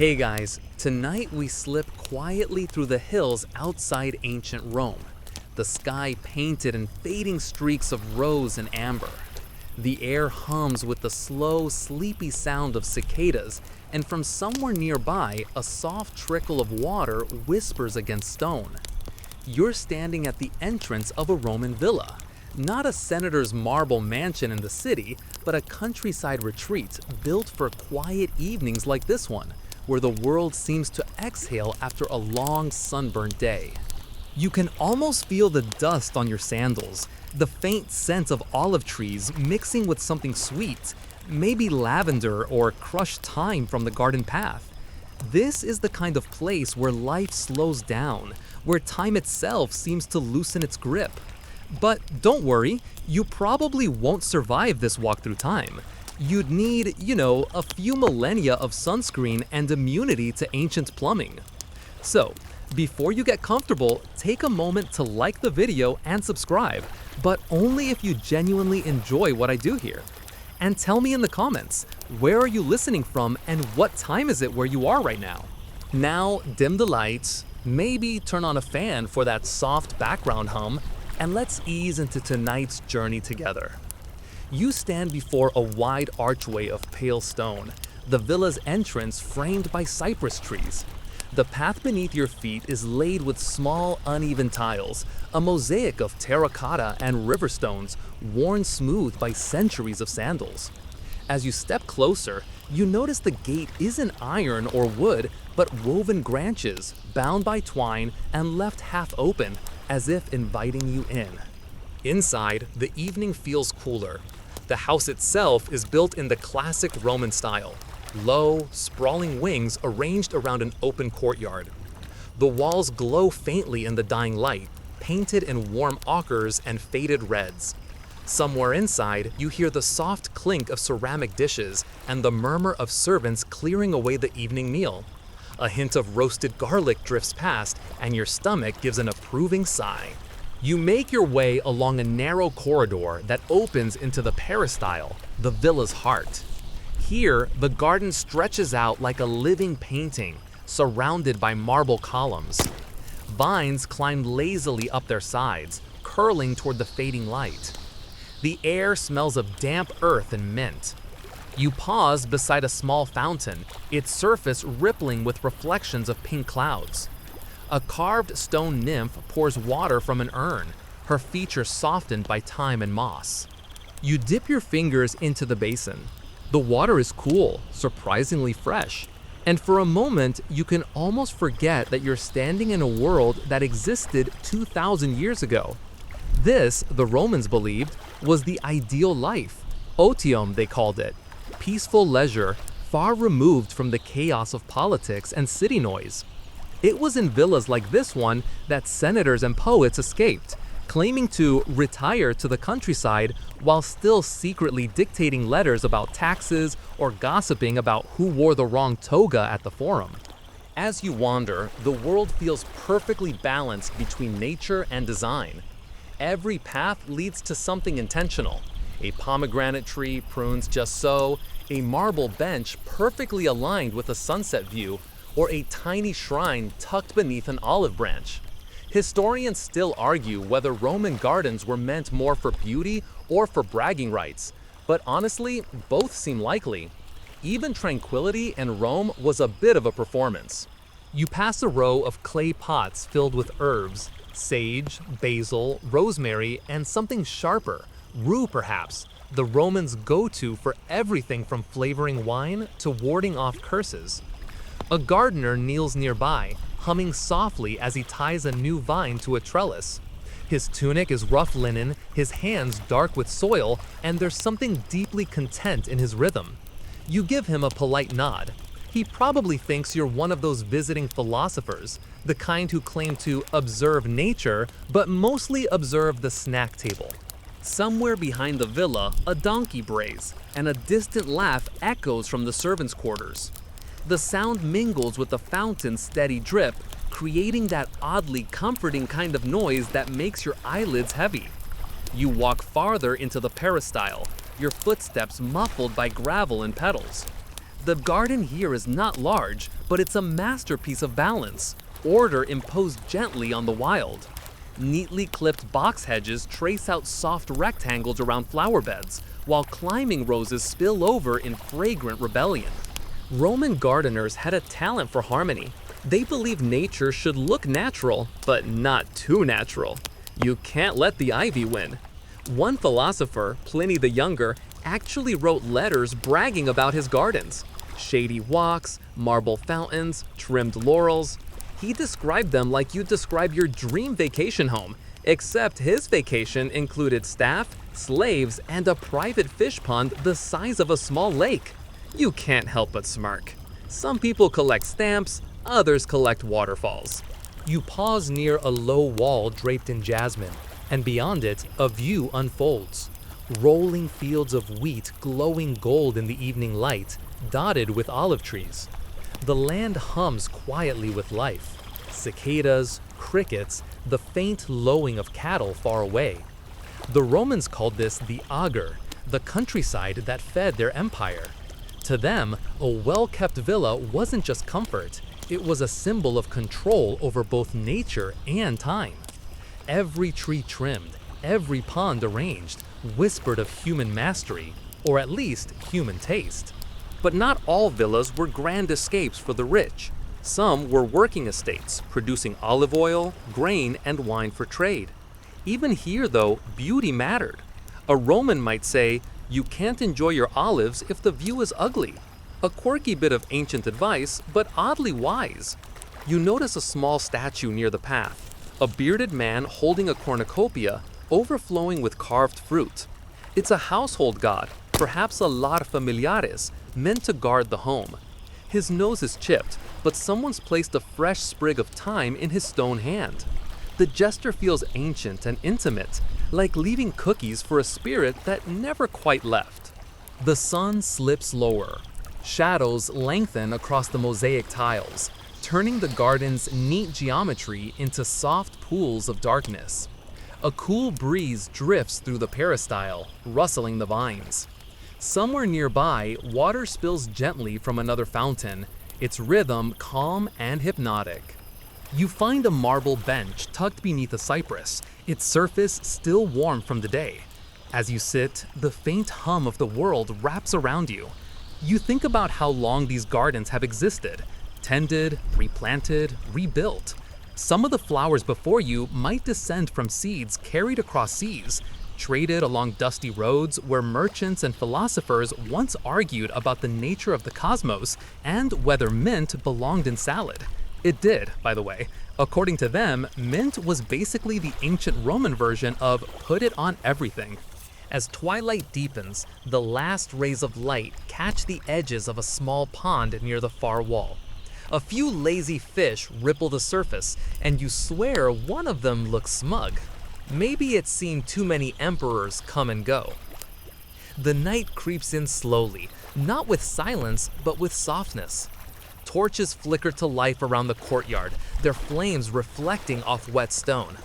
Hey guys, tonight we slip quietly through the hills outside ancient Rome, the sky painted in fading streaks of rose and amber. The air hums with the slow, sleepy sound of cicadas, and from somewhere nearby, a soft trickle of water whispers against stone. You're standing at the entrance of a Roman villa, not a senator's marble mansion in the city, but a countryside retreat built for quiet evenings like this one, where the world seems to exhale after a long sunburned day. You can almost feel the dust on your sandals, the faint scent of olive trees mixing with something sweet, maybe lavender or crushed thyme from the garden path. This is the kind of place where life slows down, where time itself seems to loosen its grip. But don't worry, you probably won't survive this walk through time. You'd need, a few millennia of sunscreen and immunity to ancient plumbing. So, before you get comfortable, take a moment to like the video and subscribe, but only if you genuinely enjoy what I do here. And tell me in the comments, where are you listening from and what time is it where you are right now? Now, dim the lights, maybe turn on a fan for that soft background hum, and let's ease into tonight's journey together. You stand before a wide archway of pale stone, the villa's entrance framed by cypress trees. The path beneath your feet is laid with small, uneven tiles, a mosaic of terracotta and river stones worn smooth by centuries of sandals. As you step closer, you notice the gate isn't iron or wood, but woven branches, bound by twine and left half open, as if inviting you in. Inside, the evening feels cooler. The house itself is built in the classic Roman style, low, sprawling wings arranged around an open courtyard. The walls glow faintly in the dying light, painted in warm ochres and faded reds. Somewhere inside, you hear the soft clink of ceramic dishes and the murmur of servants clearing away the evening meal. A hint of roasted garlic drifts past, and your stomach gives an approving sigh. You make your way along a narrow corridor that opens into the peristyle, the villa's heart. Here, the garden stretches out like a living painting, surrounded by marble columns. Vines climb lazily up their sides, curling toward the fading light. The air smells of damp earth and mint. You pause beside a small fountain, its surface rippling with reflections of pink clouds. A carved stone nymph pours water from an urn, her features softened by time and moss. You dip your fingers into the basin. The water is cool, surprisingly fresh, and for a moment you can almost forget that you're standing in a world that existed 2,000 years ago. This, the Romans believed, was the ideal life. Otium, they called it. Peaceful leisure, far removed from the chaos of politics and city noise. It was in villas like this one that senators and poets escaped, claiming to retire to the countryside while still secretly dictating letters about taxes or gossiping about who wore the wrong toga at the forum. As you wander, the world feels perfectly balanced between nature and design. Every path leads to something intentional. A pomegranate tree prunes just so, a marble bench perfectly aligned with a sunset view, or a tiny shrine tucked beneath an olive branch. Historians still argue whether Roman gardens were meant more for beauty or for bragging rights, but honestly, both seem likely. Even tranquility in Rome was a bit of a performance. You pass a row of clay pots filled with herbs, sage, basil, rosemary, and something sharper, rue perhaps, the Romans' go-to for everything from flavoring wine to warding off curses. A gardener kneels nearby, humming softly as he ties a new vine to a trellis. His tunic is rough linen, his hands dark with soil, and there's something deeply content in his rhythm. You give him a polite nod. He probably thinks you're one of those visiting philosophers, the kind who claim to observe nature, but mostly observe the snack table. Somewhere behind the villa, a donkey brays, and a distant laugh echoes from the servants' quarters. The sound mingles with the fountain's steady drip, creating that oddly comforting kind of noise that makes your eyelids heavy. You walk farther into the peristyle, your footsteps muffled by gravel and petals. The garden here is not large, but it's a masterpiece of balance, order imposed gently on the wild. Neatly clipped box hedges trace out soft rectangles around flower beds, while climbing roses spill over in fragrant rebellion. Roman gardeners had a talent for harmony. They believed nature should look natural, but not too natural. You can't let the ivy win. One philosopher, Pliny the Younger, actually wrote letters bragging about his gardens. Shady walks, marble fountains, trimmed laurels. He described them like you'd describe your dream vacation home, except his vacation included staff, slaves, and a private fish pond the size of a small lake. You can't help but smirk. Some people collect stamps, others collect waterfalls. You pause near a low wall draped in jasmine, and beyond it, a view unfolds. Rolling fields of wheat glowing gold in the evening light, dotted with olive trees. The land hums quietly with life. Cicadas, crickets, the faint lowing of cattle far away. The Romans called this the ager, the countryside that fed their empire. To them, a well-kept villa wasn't just comfort, it was a symbol of control over both nature and time. Every tree trimmed, every pond arranged, whispered of human mastery, or at least human taste. But not all villas were grand escapes for the rich. Some were working estates, producing olive oil, grain, and wine for trade. Even here, though, beauty mattered. A Roman might say, "You can't enjoy your olives if the view is ugly." A quirky bit of ancient advice, but oddly wise. You notice a small statue near the path, a bearded man holding a cornucopia overflowing with carved fruit. It's a household god, perhaps a lar familiaris, meant to guard the home. His nose is chipped, but someone's placed a fresh sprig of thyme in his stone hand. The gesture feels ancient and intimate, like leaving cookies for a spirit that never quite left. The sun slips lower. Shadows lengthen across the mosaic tiles, turning the garden's neat geometry into soft pools of darkness. A cool breeze drifts through the peristyle, rustling the vines. Somewhere nearby, water spills gently from another fountain, its rhythm calm and hypnotic. You find a marble bench tucked beneath a cypress, its surface still warm from the day. As you sit, the faint hum of the world wraps around you. You think about how long these gardens have existed, tended, replanted, rebuilt. Some of the flowers before you might descend from seeds carried across seas, traded along dusty roads where merchants and philosophers once argued about the nature of the cosmos and whether mint belonged in salad. It did, by the way. According to them, mint was basically the ancient Roman version of put it on everything. As twilight deepens, the last rays of light catch the edges of a small pond near the far wall. A few lazy fish ripple the surface, and you swear one of them looks smug. Maybe it's seen too many emperors come and go. The night creeps in slowly, not with silence, but with softness. Torches flicker to life around the courtyard, their flames reflecting off wet stone.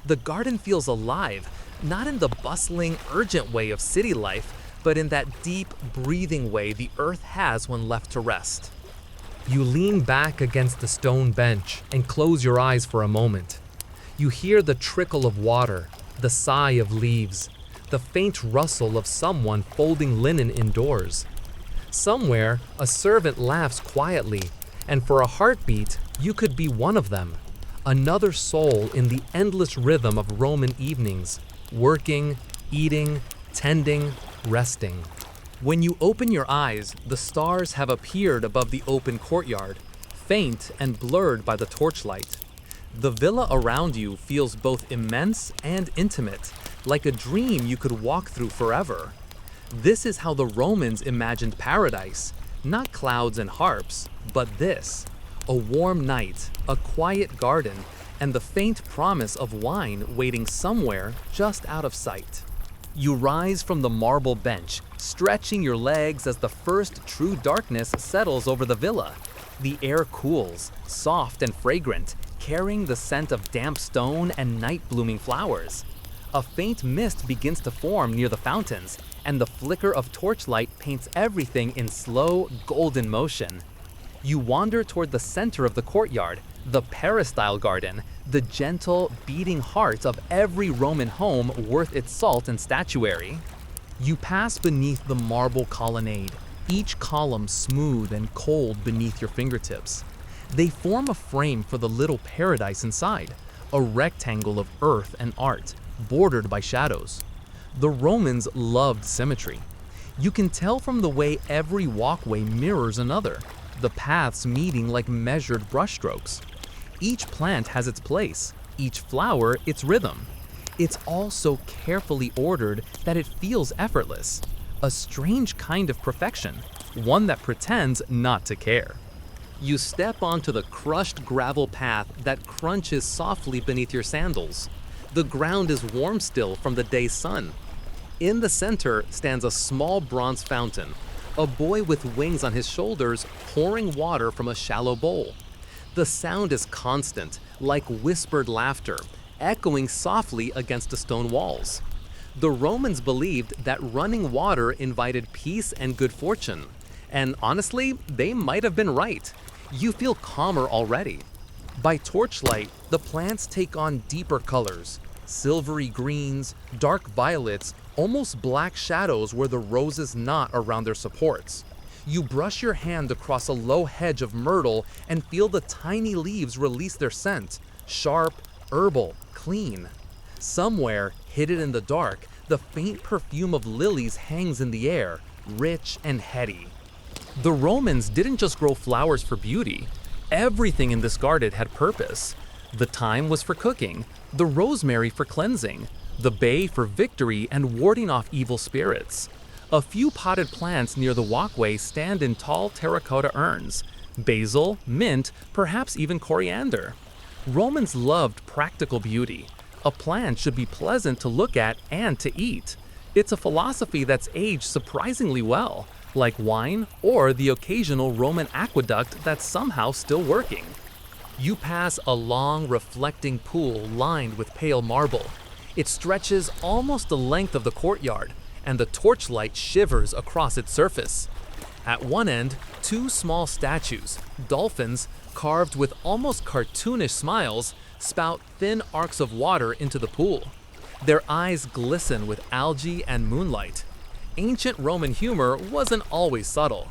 The garden feels alive, not in the bustling, urgent way of city life, but in that deep, breathing way the earth has when left to rest. You lean back against the stone bench and close your eyes for a moment. You hear the trickle of water, the sigh of leaves, the faint rustle of someone folding linen indoors. Somewhere, a servant laughs quietly, and for a heartbeat, you could be one of them. Another soul in the endless rhythm of Roman evenings, working, eating, tending, resting. When you open your eyes, the stars have appeared above the open courtyard, faint and blurred by the torchlight. The villa around you feels both immense and intimate, like a dream you could walk through forever. This is how the Romans imagined paradise, not clouds and harps, but this, a warm night, a quiet garden, and the faint promise of wine waiting somewhere just out of sight. You rise from the marble bench, stretching your legs as the first true darkness settles over the villa. The air cools, soft and fragrant, carrying the scent of damp stone and night-blooming flowers. A faint mist begins to form near the fountains, and the flicker of torchlight paints everything in slow, golden motion. You wander toward the center of the courtyard, the peristyle garden, the gentle, beating heart of every Roman home worth its salt and statuary. You pass beneath the marble colonnade, each column smooth and cold beneath your fingertips. They form a frame for the little paradise inside, a rectangle of earth and art, bordered by shadows. The Romans loved symmetry. You can tell from the way every walkway mirrors another, the paths meeting like measured brushstrokes. Each plant has its place, each flower its rhythm. It's all so carefully ordered that it feels effortless. A strange kind of perfection, one that pretends not to care. You step onto the crushed gravel path that crunches softly beneath your sandals. The ground is warm still from the day's sun. In the center stands a small bronze fountain, a boy with wings on his shoulders pouring water from a shallow bowl. The sound is constant, like whispered laughter, echoing softly against the stone walls. The Romans believed that running water invited peace and good fortune. And honestly, they might have been right. You feel calmer already. By torchlight, the plants take on deeper colors, silvery greens, dark violets, almost black shadows where the roses knot around their supports. You brush your hand across a low hedge of myrtle and feel the tiny leaves release their scent, sharp, herbal, clean. Somewhere, hidden in the dark, the faint perfume of lilies hangs in the air, rich and heady. The Romans didn't just grow flowers for beauty. Everything in this garden had purpose. The thyme was for cooking, the rosemary for cleansing, the bay for victory and warding off evil spirits. A few potted plants near the walkway stand in tall terracotta urns. Basil, mint, perhaps even coriander. Romans loved practical beauty. A plant should be pleasant to look at and to eat. It's a philosophy that's aged surprisingly well, like wine or the occasional Roman aqueduct that's somehow still working. You pass a long, reflecting pool lined with pale marble. It stretches almost the length of the courtyard, and the torchlight shivers across its surface. At one end, two small statues, dolphins, carved with almost cartoonish smiles, spout thin arcs of water into the pool. Their eyes glisten with algae and moonlight. Ancient Roman humor wasn't always subtle.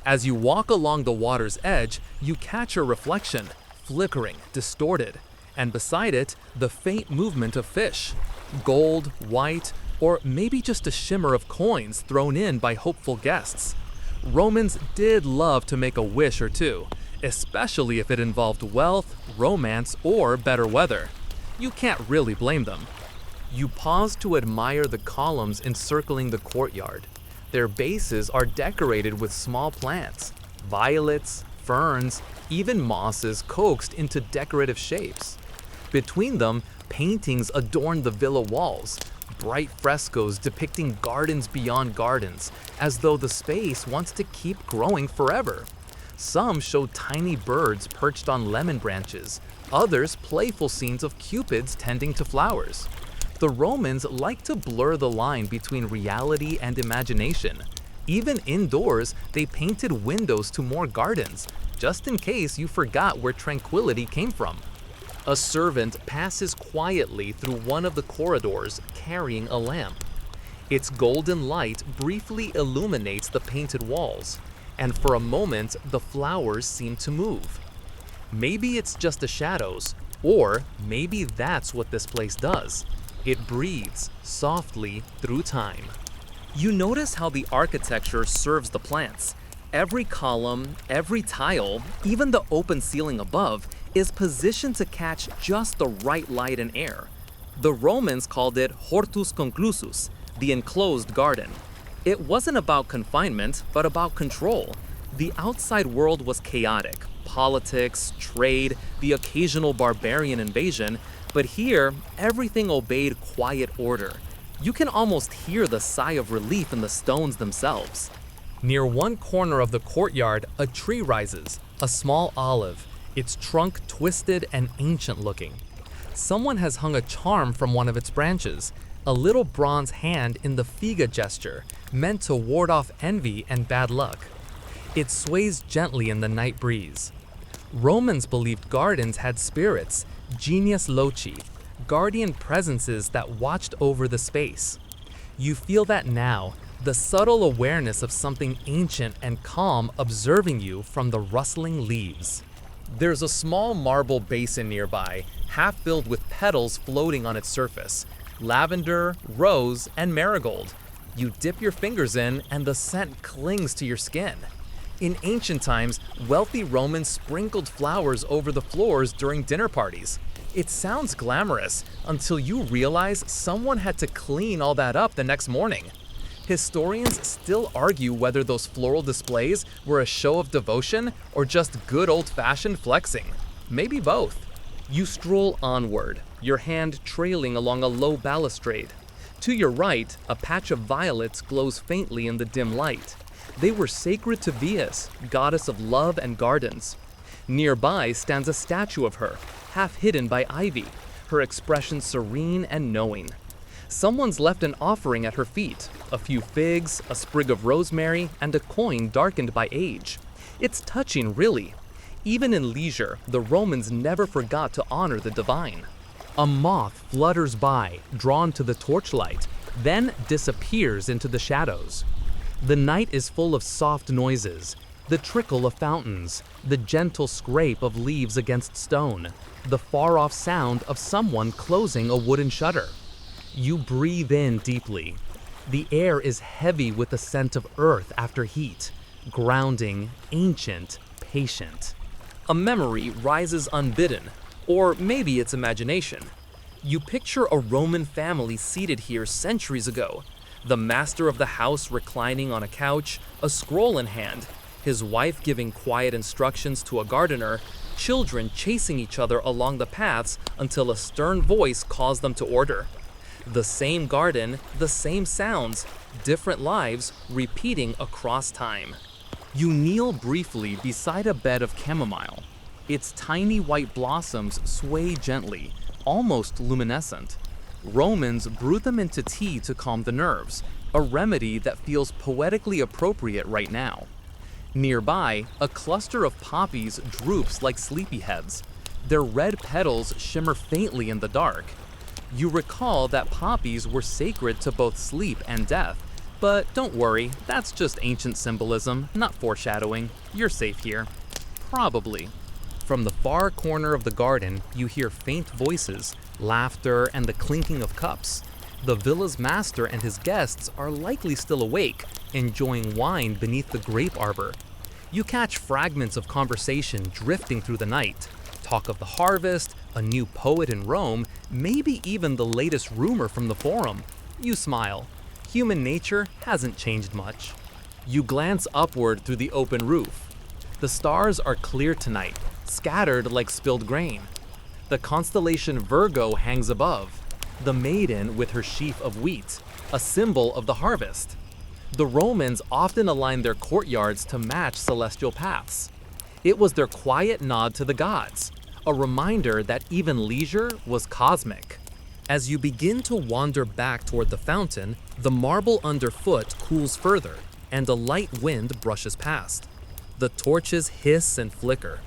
As you walk along the water's edge, you catch a reflection, flickering, distorted, and beside it, the faint movement of fish. Gold, white, or maybe just a shimmer of coins thrown in by hopeful guests. Romans did love to make a wish or two, especially if it involved wealth, romance, or better weather. You can't really blame them. You pause to admire the columns encircling the courtyard. Their bases are decorated with small plants, violets, ferns, even mosses coaxed into decorative shapes. Between them, paintings adorn the villa walls, bright frescoes depicting gardens beyond gardens, as though the space wants to keep growing forever. Some show tiny birds perched on lemon branches, others playful scenes of cupids tending to flowers. The Romans liked to blur the line between reality and imagination. Even indoors, they painted windows to more gardens, just in case you forgot where tranquility came from. A servant passes quietly through one of the corridors carrying a lamp. Its golden light briefly illuminates the painted walls, and for a moment the flowers seem to move. Maybe it's just the shadows, or maybe that's what this place does. It breathes softly through time. You notice how the architecture serves the plants. Every column, every tile, even the open ceiling above, is positioned to catch just the right light and air. The Romans called it hortus conclusus, the enclosed garden. It wasn't about confinement, but about control. The outside world was chaotic, politics, trade, the occasional barbarian invasion, but here, everything obeyed quiet order. You can almost hear the sigh of relief in the stones themselves. Near one corner of the courtyard, a tree rises, a small olive, its trunk twisted and ancient looking. Someone has hung a charm from one of its branches, a little bronze hand in the figa gesture, meant to ward off envy and bad luck. It sways gently in the night breeze. Romans believed gardens had spirits, genius loci, guardian presences that watched over the space. You feel that now, the subtle awareness of something ancient and calm observing you from the rustling leaves. There's a small marble basin nearby, half filled with petals floating on its surface. Lavender, rose, and marigold. You dip your fingers in and the scent clings to your skin. In ancient times, wealthy Romans sprinkled flowers over the floors during dinner parties. It sounds glamorous until you realize someone had to clean all that up the next morning. Historians still argue whether those floral displays were a show of devotion or just good old-fashioned flexing. Maybe both. You stroll onward, your hand trailing along a low balustrade. To your right, a patch of violets glows faintly in the dim light. They were sacred to Venus, goddess of love and gardens. Nearby stands a statue of her, half hidden by ivy, her expression serene and knowing. Someone's left an offering at her feet, a few figs, a sprig of rosemary, and a coin darkened by age. It's touching, really. Even in leisure, the Romans never forgot to honor the divine. A moth flutters by, drawn to the torchlight, then disappears into the shadows. The night is full of soft noises, the trickle of fountains, the gentle scrape of leaves against stone, the far-off sound of someone closing a wooden shutter. You breathe in deeply. The air is heavy with the scent of earth after heat, grounding, ancient, patient. A memory rises unbidden, or maybe it's imagination. You picture a Roman family seated here centuries ago, the master of the house reclining on a couch, a scroll in hand, his wife giving quiet instructions to a gardener, children chasing each other along the paths until a stern voice calls them to order. The same garden, the same sounds, different lives repeating across time. You kneel briefly beside a bed of chamomile. Its tiny white blossoms sway gently, almost luminescent. Romans brewed them into tea to calm the nerves, a remedy that feels poetically appropriate right now. Nearby, a cluster of poppies droops like sleepyheads. Their red petals shimmer faintly in the dark. You recall that poppies were sacred to both sleep and death, but don't worry, that's just ancient symbolism, not foreshadowing. You're safe here. Probably. From the far corner of the garden, you hear faint voices, laughter, and the clinking of cups. The villa's master and his guests are likely still awake, enjoying wine beneath the grape arbor. You catch fragments of conversation drifting through the night. Talk of the harvest, a new poet in Rome, maybe even the latest rumor from the forum. You smile. Human nature hasn't changed much. You glance upward through the open roof. The stars are clear tonight, scattered like spilled grain. The constellation Virgo hangs above, the maiden with her sheaf of wheat, a symbol of the harvest. The Romans often aligned their courtyards to match celestial paths. It was their quiet nod to the gods, a reminder that even leisure was cosmic. As you begin to wander back toward the fountain, the marble underfoot cools further, and a light wind brushes past. The torches hiss and flicker.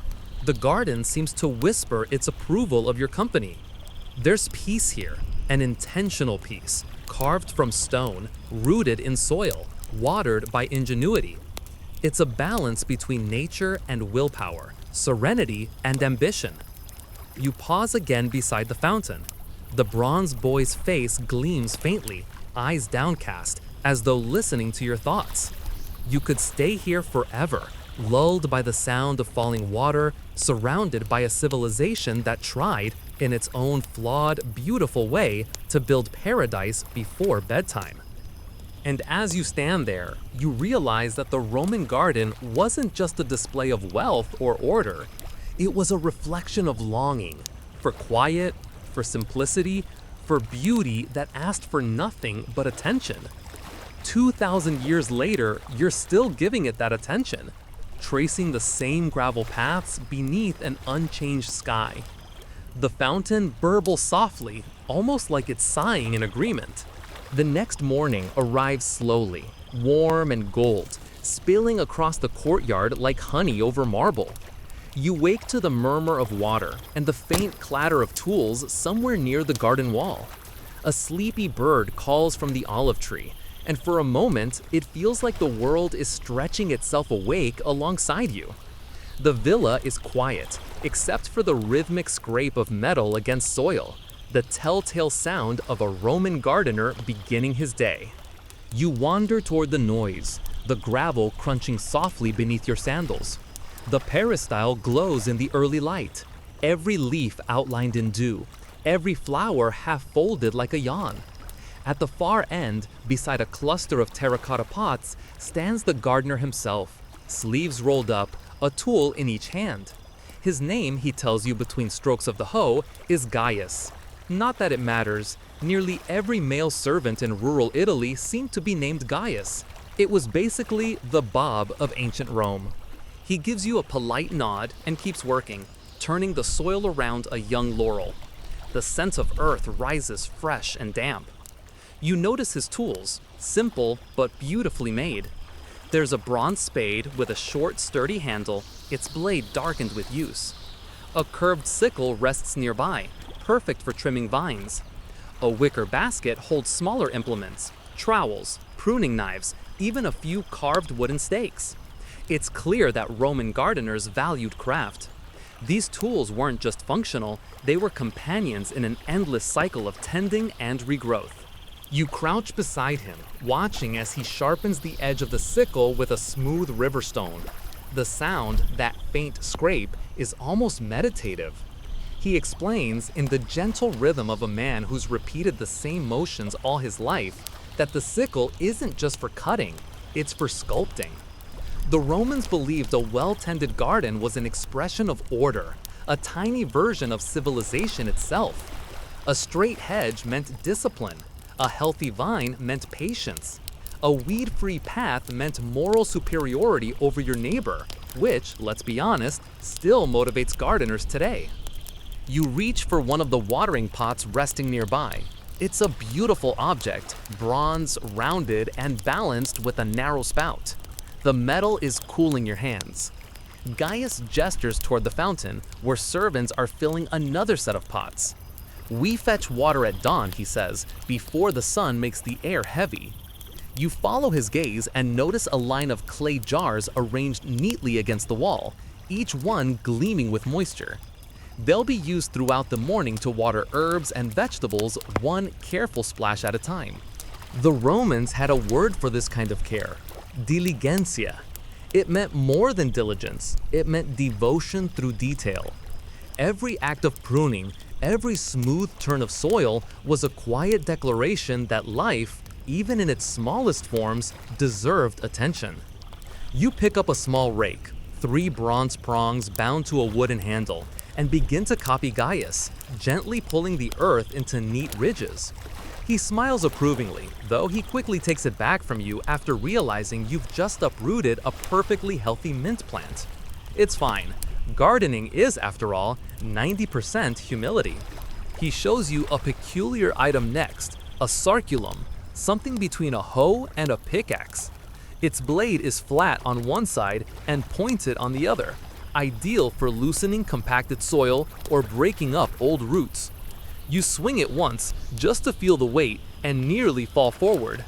The garden seems to whisper its approval of your company. There's peace here, an intentional peace, carved from stone, rooted in soil, watered by ingenuity. It's a balance between nature and willpower, serenity and ambition. You pause again beside the fountain. The bronze boy's face gleams faintly, eyes downcast, as though listening to your thoughts. You could stay here forever, lulled by the sound of falling water, surrounded by a civilization that tried, in its own flawed, beautiful way, to build paradise before bedtime. And as you stand there, you realize that the Roman garden wasn't just a display of wealth or order. It was a reflection of longing, for quiet, for simplicity, for beauty that asked for nothing but attention. 2,000 years later, you're still giving it that attention, tracing the same gravel paths beneath an unchanged sky. The fountain burbles softly, almost like it's sighing in agreement. The next morning arrives slowly, warm and gold, spilling across the courtyard like honey over marble. You wake to the murmur of water and the faint clatter of tools somewhere near the garden wall. A sleepy bird calls from the olive tree, and for a moment, it feels like the world is stretching itself awake alongside you. The villa is quiet, except for the rhythmic scrape of metal against soil, the telltale sound of a Roman gardener beginning his day. You wander toward the noise, the gravel crunching softly beneath your sandals. The peristyle glows in the early light, every leaf outlined in dew, every flower half folded like a yawn. At the far end, beside a cluster of terracotta pots, stands the gardener himself, sleeves rolled up, a tool in each hand. His name, he tells you between strokes of the hoe, is Gaius. Not that it matters, nearly every male servant in rural Italy seemed to be named Gaius. It was basically the Bob of ancient Rome. He gives you a polite nod and keeps working, turning the soil around a young laurel. The scent of earth rises fresh and damp. You notice his tools, simple but beautifully made. There's a bronze spade with a short, sturdy handle, its blade darkened with use. A curved sickle rests nearby, perfect for trimming vines. A wicker basket holds smaller implements, trowels, pruning knives, even a few carved wooden stakes. It's clear that Roman gardeners valued craft. These tools weren't just functional, they were companions in an endless cycle of tending and regrowth. You crouch beside him, watching as he sharpens the edge of the sickle with a smooth river stone. The sound, that faint scrape, is almost meditative. He explains, in the gentle rhythm of a man who's repeated the same motions all his life, that the sickle isn't just for cutting, it's for sculpting. The Romans believed a well-tended garden was an expression of order, a tiny version of civilization itself. A straight hedge meant discipline. A healthy vine meant patience. A weed-free path meant moral superiority over your neighbor, which, let's be honest, still motivates gardeners today. You reach for one of the watering pots resting nearby. It's a beautiful object, bronze, rounded, and balanced with a narrow spout. The metal is cooling your hands. Gaius gestures toward the fountain, where servants are filling another set of pots. "We fetch water at dawn," he says, "before the sun makes the air heavy." You follow his gaze and notice a line of clay jars arranged neatly against the wall, each one gleaming with moisture. They'll be used throughout the morning to water herbs and vegetables, one careful splash at a time. The Romans had a word for this kind of care: diligentia. It meant more than diligence, it meant devotion through detail. Every act of pruning, every smooth turn of soil was a quiet declaration that life, even in its smallest forms, deserved attention. You pick up a small rake, 3 bronze prongs bound to a wooden handle, and begin to copy Gaius, gently pulling the earth into neat ridges. He smiles approvingly, though he quickly takes it back from you after realizing you've just uprooted a perfectly healthy mint plant. It's fine. Gardening is, after all, 90% humility. He shows you a peculiar item next, a sarculum, something between a hoe and a pickaxe. Its blade is flat on one side and pointed on the other, ideal for loosening compacted soil or breaking up old roots. You swing it once just to feel the weight and nearly fall forward.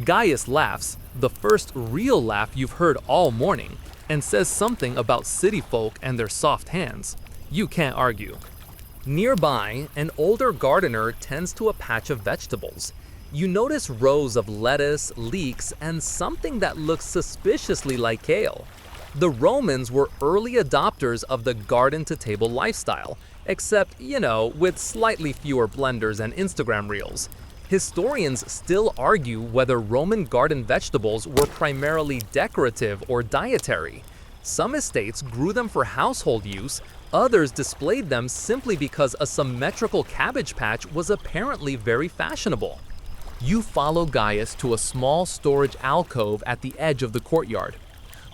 Gaius laughs, the first real laugh you've heard all morning, and says something about city folk and their soft hands. You can't argue. Nearby, an older gardener tends to a patch of vegetables. You notice rows of lettuce, leeks, and something that looks suspiciously like kale. The Romans were early adopters of the garden-to-table lifestyle, except, with slightly fewer blenders and Instagram reels. Historians still argue whether Roman garden vegetables were primarily decorative or dietary. Some estates grew them for household use, others displayed them simply because a symmetrical cabbage patch was apparently very fashionable. You follow Gaius to a small storage alcove at the edge of the courtyard.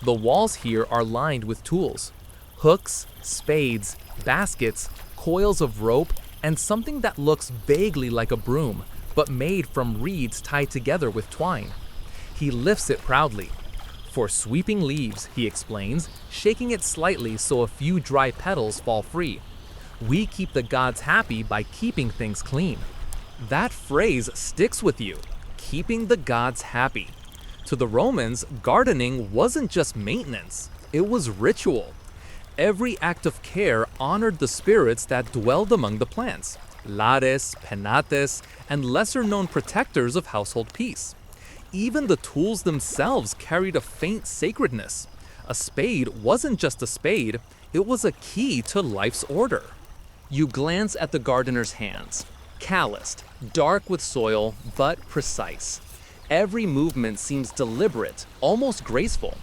The walls here are lined with tools: hooks, spades, baskets, coils of rope, and something that looks vaguely like a broom, but made from reeds tied together with twine. He lifts it proudly. For sweeping leaves, he explains, shaking it slightly so a few dry petals fall free. We keep the gods happy by keeping things clean. That phrase sticks with you, keeping the gods happy. To the Romans, gardening wasn't just maintenance, it was ritual. Every act of care honored the spirits that dwelled among the plants, lares, penates, and lesser-known protectors of household peace. Even the tools themselves carried a faint sacredness. A spade wasn't just a spade, it was a key to life's order. You glance at the gardener's hands, calloused, dark with soil, but precise. Every movement seems deliberate, almost graceful.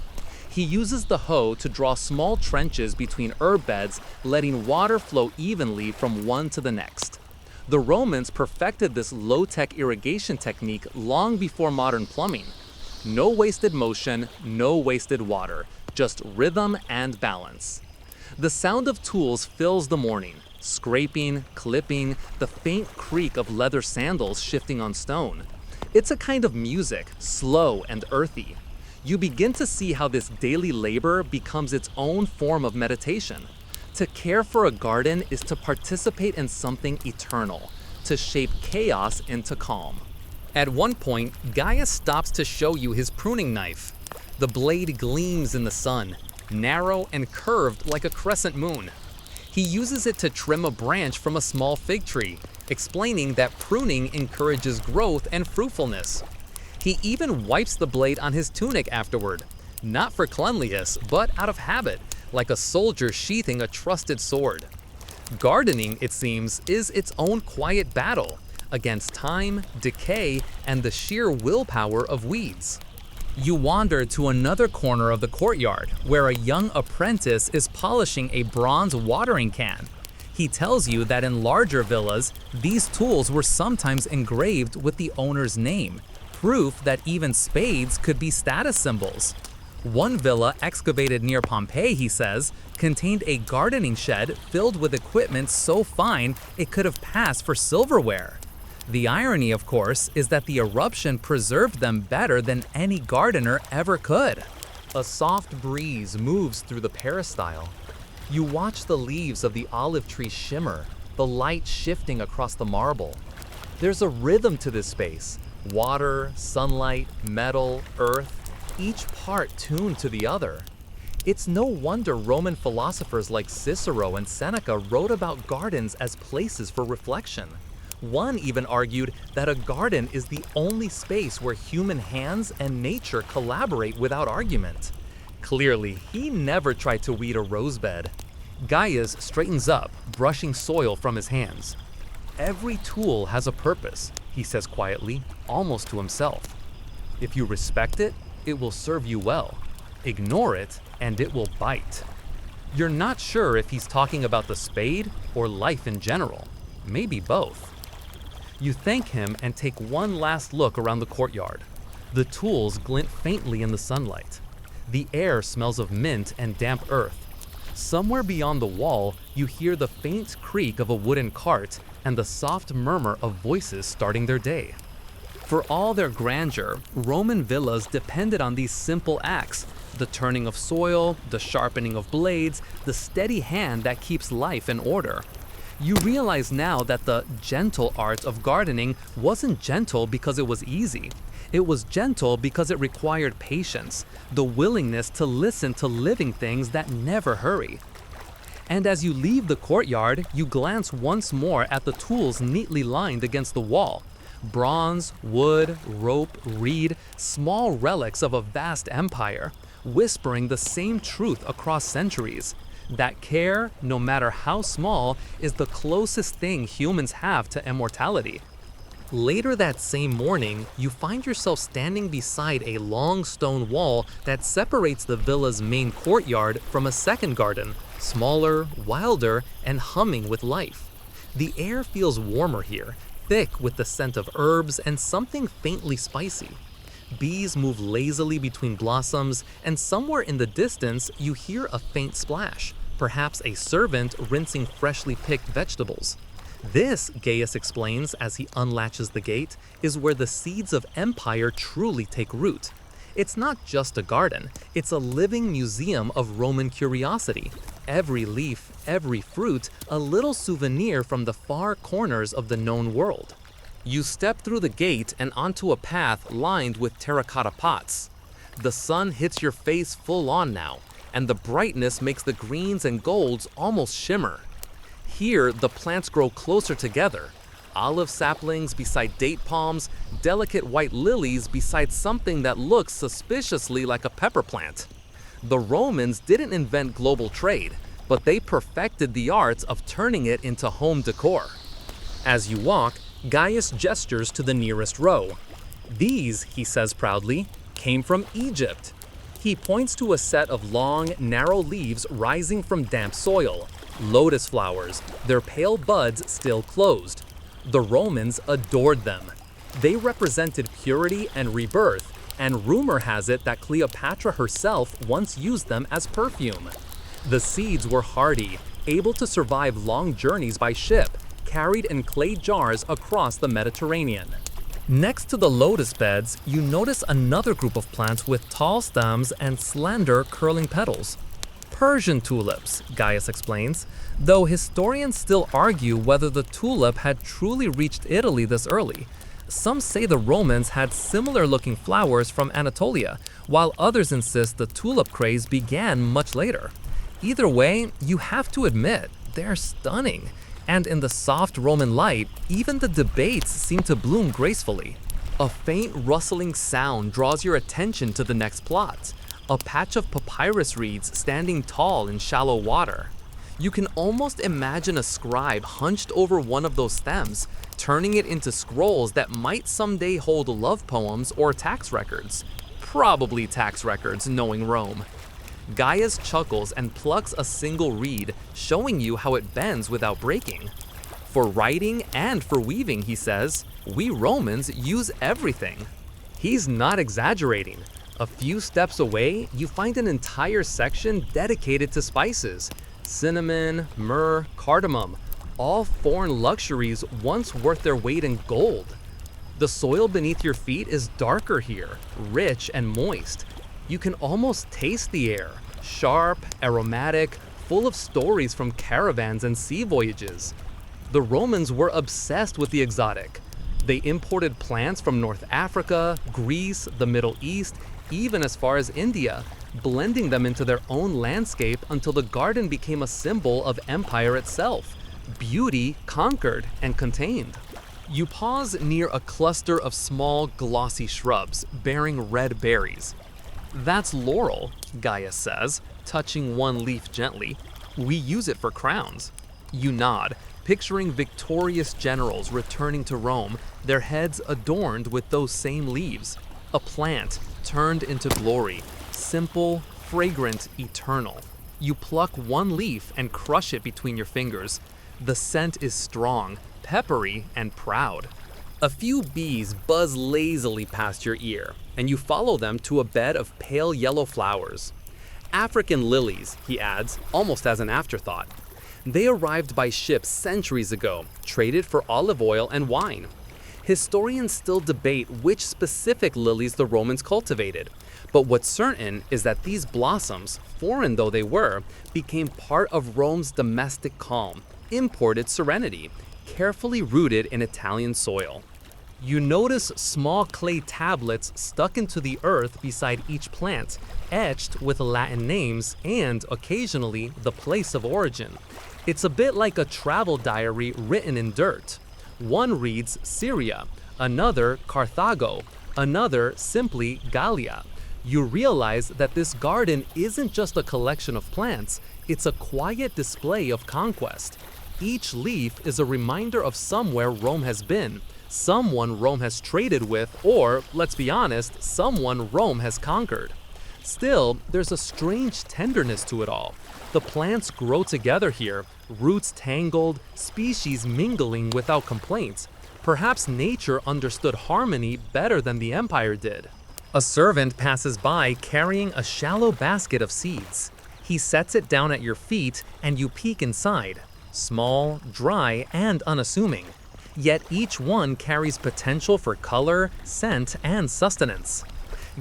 He uses the hoe to draw small trenches between herb beds, letting water flow evenly from one to the next. The Romans perfected this low-tech irrigation technique long before modern plumbing. No wasted motion, no wasted water, just rhythm and balance. The sound of tools fills the morning, scraping, clipping, the faint creak of leather sandals shifting on stone. It's a kind of music, slow and earthy. You begin to see how this daily labor becomes its own form of meditation. To care for a garden is to participate in something eternal, to shape chaos into calm. At one point, Gaius stops to show you his pruning knife. The blade gleams in the sun, narrow and curved like a crescent moon. He uses it to trim a branch from a small fig tree, explaining that pruning encourages growth and fruitfulness. He even wipes the blade on his tunic afterward, not for cleanliness, but out of habit, like a soldier sheathing a trusted sword. Gardening, it seems, is its own quiet battle against time, decay, and the sheer willpower of weeds. You wander to another corner of the courtyard, where a young apprentice is polishing a bronze watering can. He tells you that in larger villas, these tools were sometimes engraved with the owner's name, proof that even spades could be status symbols. One villa excavated near Pompeii, he says, contained a gardening shed filled with equipment so fine it could have passed for silverware. The irony, of course, is that the eruption preserved them better than any gardener ever could. A soft breeze moves through the peristyle. You watch the leaves of the olive tree shimmer, the light shifting across the marble. There's a rhythm to this space. Water, sunlight, metal, earth, each part tuned to the other. It's no wonder Roman philosophers like Cicero and Seneca wrote about gardens as places for reflection. One even argued that a garden is the only space where human hands and nature collaborate without argument. Clearly, he never tried to weed a rose bed. Gaius straightens up, brushing soil from his hands. Every tool has a purpose, he says quietly, almost to himself. If you respect it, it will serve you well. Ignore it, and it will bite. You're not sure if he's talking about the spade or life in general. Maybe both. You thank him and take one last look around the courtyard. The tools glint faintly in the sunlight. The air smells of mint and damp earth. Somewhere beyond the wall, you hear the faint creak of a wooden cart and the soft murmur of voices starting their day. For all their grandeur, Roman villas depended on these simple acts: the turning of soil, the sharpening of blades, the steady hand that keeps life in order. You realize now that the gentle art of gardening wasn't gentle because it was easy. It was gentle because it required patience, the willingness to listen to living things that never hurry. And as you leave the courtyard, you glance once more at the tools neatly lined against the wall. Bronze, wood, rope, reed, small relics of a vast empire, whispering the same truth across centuries. That care, no matter how small, is the closest thing humans have to immortality. Later that same morning, you find yourself standing beside a long stone wall that separates the villa's main courtyard from a second garden, smaller, wilder, and humming with life. The air feels warmer here, thick with the scent of herbs and something faintly spicy. Bees move lazily between blossoms, and somewhere in the distance, you hear a faint splash, perhaps a servant rinsing freshly picked vegetables. This, Gaius explains as he unlatches the gate, is where the seeds of empire truly take root. It's not just a garden, it's a living museum of Roman curiosity. Every leaf, every fruit, a little souvenir from the far corners of the known world. You step through the gate and onto a path lined with terracotta pots. The sun hits your face full on now, and the brightness makes the greens and golds almost shimmer. Here, the plants grow closer together. Olive saplings beside date palms, delicate white lilies beside something that looks suspiciously like a pepper plant. The Romans didn't invent global trade, but they perfected the art of turning it into home decor. As you walk, Gaius gestures to the nearest row. These, he says proudly, came from Egypt. He points to a set of long, narrow leaves rising from damp soil, lotus flowers, their pale buds still closed. The Romans adored them. They represented purity and rebirth, and rumor has it that Cleopatra herself once used them as perfume. The seeds were hardy, able to survive long journeys by ship, carried in clay jars across the Mediterranean. Next to the lotus beds, you notice another group of plants with tall stems and slender, curling petals. Persian tulips, Gaius explains, though historians still argue whether the tulip had truly reached Italy this early. Some say the Romans had similar-looking flowers from Anatolia, while others insist the tulip craze began much later. Either way, you have to admit, they're stunning. And in the soft Roman light, even the debates seem to bloom gracefully. A faint rustling sound draws your attention to the next plot, a patch of papyrus reeds standing tall in shallow water. You can almost imagine a scribe hunched over one of those stems, turning it into scrolls that might someday hold love poems or tax records. Probably tax records, knowing Rome. Gaius chuckles and plucks a single reed, showing you how it bends without breaking. For writing and for weaving, he says, we Romans use everything. He's not exaggerating. A few steps away, you find an entire section dedicated to spices. Cinnamon, myrrh, cardamom, all foreign luxuries once worth their weight in gold. The soil beneath your feet is darker here, rich and moist. You can almost taste the air, sharp, aromatic, full of stories from caravans and sea voyages. The Romans were obsessed with the exotic. They imported plants from North Africa, Greece, the Middle East, even as far as India, blending them into their own landscape until the garden became a symbol of empire itself, beauty conquered and contained. You pause near a cluster of small, glossy shrubs bearing red berries. That's laurel, Gaius says, touching one leaf gently. We use it for crowns. You nod, picturing victorious generals returning to Rome, their heads adorned with those same leaves. A plant turned into glory, simple, fragrant, eternal. You pluck one leaf and crush it between your fingers. The scent is strong, peppery, and proud. A few bees buzz lazily past your ear, and you follow them to a bed of pale yellow flowers. African lilies, he adds, almost as an afterthought. They arrived by ship centuries ago, traded for olive oil and wine. Historians still debate which specific lilies the Romans cultivated, but what's certain is that these blossoms, foreign though they were, became part of Rome's domestic calm, imported serenity, carefully rooted in Italian soil. You notice small clay tablets stuck into the earth beside each plant, etched with Latin names and, occasionally, the place of origin. It's a bit like a travel diary written in dirt. One reads Syria, another Carthago, another simply Gallia. You realize that this garden isn't just a collection of plants, it's a quiet display of conquest. Each leaf is a reminder of somewhere Rome has been, someone Rome has traded with, or, let's be honest, someone Rome has conquered. Still, there's a strange tenderness to it all. The plants grow together here, roots tangled, species mingling without complaints. Perhaps nature understood harmony better than the empire did. A servant passes by carrying a shallow basket of seeds. He sets it down at your feet and you peek inside, small, dry, and unassuming. Yet each one carries potential for color, scent, and sustenance.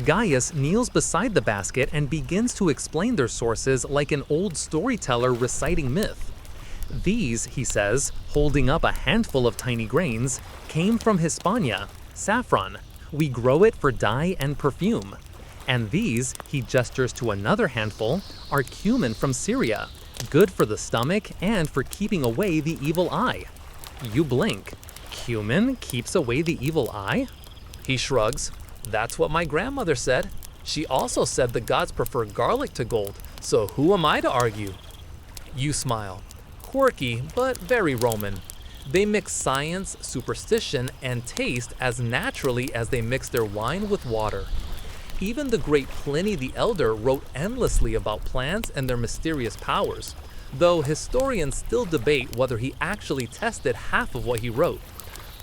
Gaius kneels beside the basket and begins to explain their sources like an old storyteller reciting myth. These, he says, holding up a handful of tiny grains, came from Hispania, saffron. We grow it for dye and perfume. And these, he gestures to another handful, are cumin from Syria, good for the stomach and for keeping away the evil eye. You blink. Cumin keeps away the evil eye? He shrugs. That's what my grandmother said. She also said the gods prefer garlic to gold, so who am I to argue? You smile. Quirky, but very Roman. They mix science, superstition, and taste as naturally as they mix their wine with water. Even the great Pliny the Elder wrote endlessly about plants and their mysterious powers, though historians still debate whether he actually tested half of what he wrote.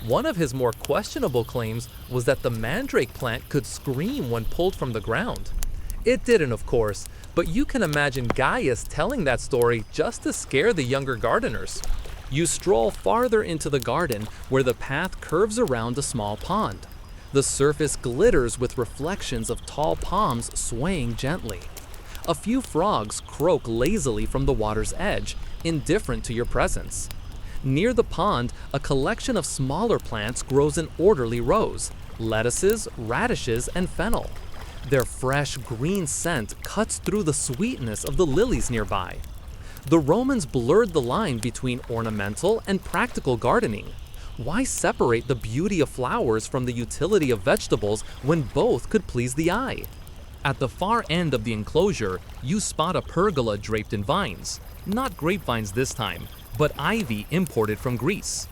One of his more questionable claims was that the mandrake plant could scream when pulled from the ground. It didn't, of course, but you can imagine Gaius telling that story just to scare the younger gardeners. You stroll farther into the garden where the path curves around a small pond. The surface glitters with reflections of tall palms swaying gently. A few frogs croak lazily from the water's edge, indifferent to your presence. Near the pond, a collection of smaller plants grows in orderly rows: lettuces, radishes, and fennel. Their fresh green scent cuts through the sweetness of the lilies nearby. The Romans blurred the line between ornamental and practical gardening. Why separate the beauty of flowers from the utility of vegetables when both could please the eye? At the far end of the enclosure, you spot a pergola draped in vines. Not grapevines this time, but ivy imported from Greece.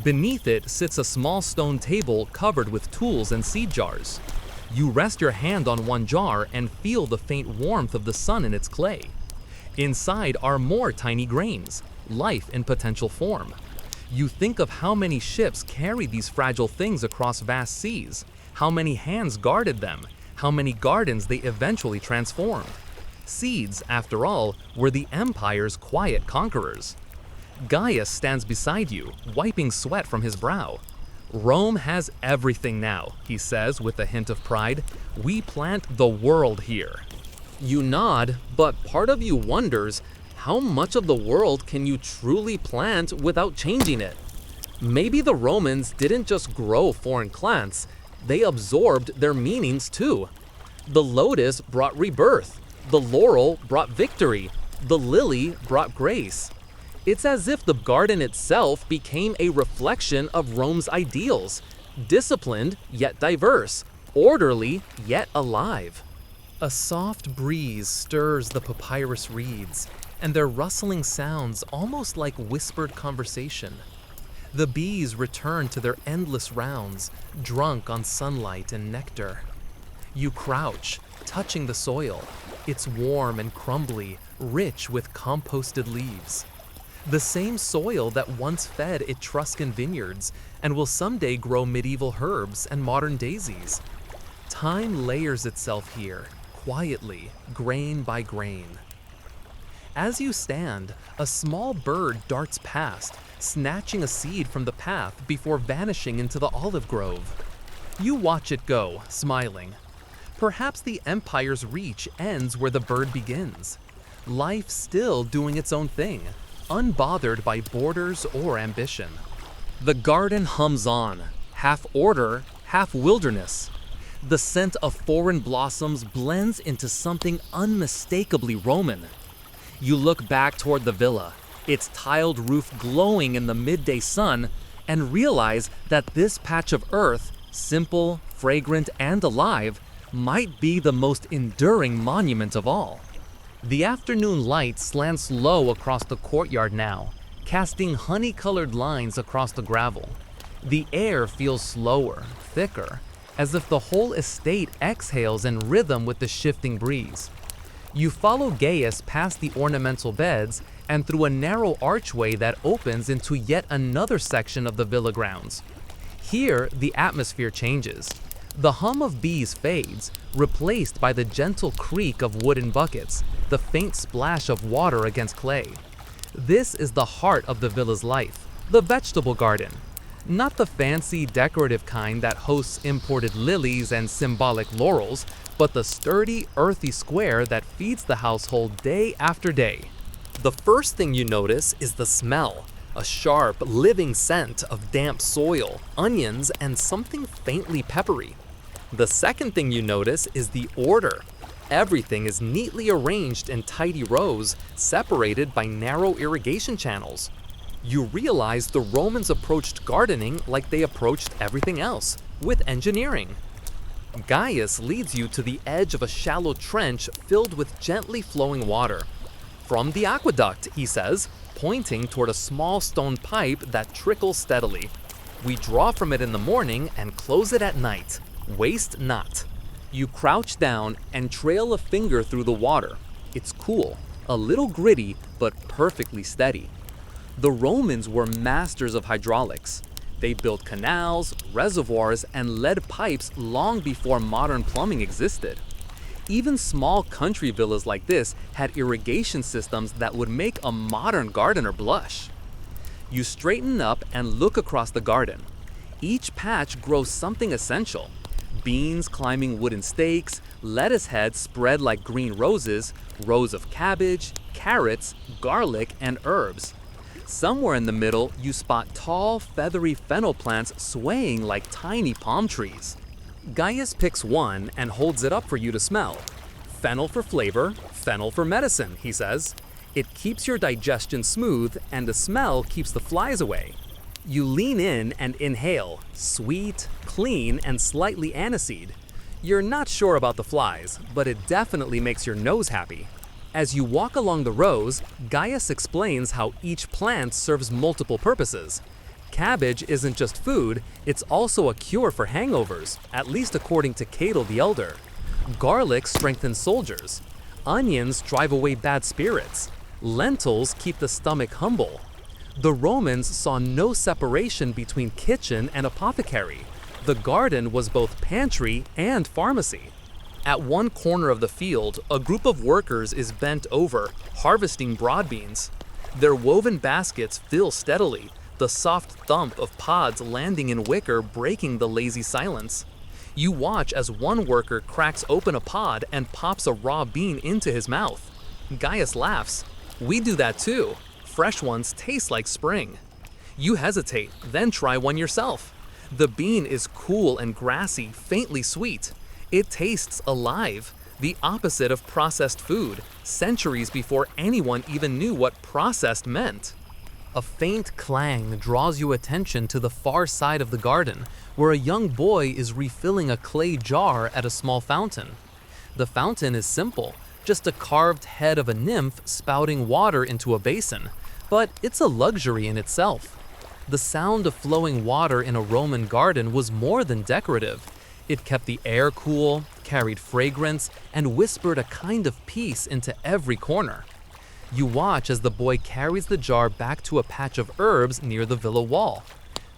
Beneath it sits a small stone table covered with tools and seed jars. You rest your hand on one jar and feel the faint warmth of the sun in its clay. Inside are more tiny grains, life in potential form. You think of how many ships carried these fragile things across vast seas, how many hands guarded them, how many gardens they eventually transformed. Seeds, after all, were the empire's quiet conquerors. Gaius stands beside you, wiping sweat from his brow. Rome has everything now, he says with a hint of pride. We plant the world here. You nod, but part of you wonders, how much of the world can you truly plant without changing it? Maybe the Romans didn't just grow foreign plants, they absorbed their meanings too. The lotus brought rebirth, the laurel brought victory, the lily brought grace. It's as if the garden itself became a reflection of Rome's ideals, disciplined yet diverse, orderly yet alive. A soft breeze stirs the papyrus reeds, and their rustling sounds almost like whispered conversation. The bees return to their endless rounds, drunk on sunlight and nectar. You crouch, touching the soil. It's warm and crumbly, rich with composted leaves. The same soil that once fed Etruscan vineyards and will someday grow medieval herbs and modern daisies. Time layers itself here, quietly, grain by grain. As you stand, a small bird darts past, snatching a seed from the path before vanishing into the olive grove. You watch it go, smiling. Perhaps the empire's reach ends where the bird begins. Life still doing its own thing, unbothered by borders or ambition. The garden hums on, half order, half wilderness. The scent of foreign blossoms blends into something unmistakably Roman. You look back toward the villa, its tiled roof glowing in the midday sun, and realize that this patch of earth, simple, fragrant, and alive, might be the most enduring monument of all. The afternoon light slants low across the courtyard now, casting honey-colored lines across the gravel. The air feels slower, thicker, as if the whole estate exhales in rhythm with the shifting breeze. You follow Gaius past the ornamental beds and through a narrow archway that opens into yet another section of the villa grounds. Here, the atmosphere changes. The hum of bees fades, replaced by the gentle creak of wooden buckets, the faint splash of water against clay. This is the heart of the villa's life, the vegetable garden. Not the fancy, decorative kind that hosts imported lilies and symbolic laurels, but the sturdy, earthy square that feeds the household day after day. The first thing you notice is the smell, a sharp, living scent of damp soil, onions, and something faintly peppery. The second thing you notice is the order. Everything is neatly arranged in tidy rows, separated by narrow irrigation channels. You realize the Romans approached gardening like they approached everything else, with engineering. Gaius leads you to the edge of a shallow trench filled with gently flowing water. From the aqueduct, he says, pointing toward a small stone pipe that trickles steadily. We draw from it in the morning and close it at night. Waste not. You crouch down and trail a finger through the water. It's cool, a little gritty, but perfectly steady. The Romans were masters of hydraulics. They built canals, reservoirs, and lead pipes long before modern plumbing existed. Even small country villas like this had irrigation systems that would make a modern gardener blush. You straighten up and look across the garden. Each patch grows something essential. Beans climbing wooden stakes, lettuce heads spread like green roses, rows of cabbage, carrots, garlic, and herbs. Somewhere in the middle, you spot tall, feathery fennel plants swaying like tiny palm trees. Gaius picks one and holds it up for you to smell. Fennel for flavor, fennel for medicine, he says. It keeps your digestion smooth, and the smell keeps the flies away. You lean in and inhale, sweet, clean, and slightly aniseed. You're not sure about the flies, but it definitely makes your nose happy. As you walk along the rows, Gaius explains how each plant serves multiple purposes. Cabbage isn't just food, it's also a cure for hangovers, at least according to Cato the Elder. Garlic strengthens soldiers. Onions drive away bad spirits. Lentils keep the stomach humble. The Romans saw no separation between kitchen and apothecary. The garden was both pantry and pharmacy. At one corner of the field, a group of workers is bent over, harvesting broad beans. Their woven baskets fill steadily, the soft thump of pods landing in wicker breaking the lazy silence. You watch as one worker cracks open a pod and pops a raw bean into his mouth. Gaius laughs. We do that too. Fresh ones taste like spring. You hesitate, then try one yourself. The bean is cool and grassy, faintly sweet. It tastes alive, the opposite of processed food, centuries before anyone even knew what processed meant. A faint clang draws your attention to the far side of the garden, where a young boy is refilling a clay jar at a small fountain. The fountain is simple, just a carved head of a nymph spouting water into a basin, but it's a luxury in itself. The sound of flowing water in a Roman garden was more than decorative. It kept the air cool, carried fragrance, and whispered a kind of peace into every corner. You watch as the boy carries the jar back to a patch of herbs near the villa wall.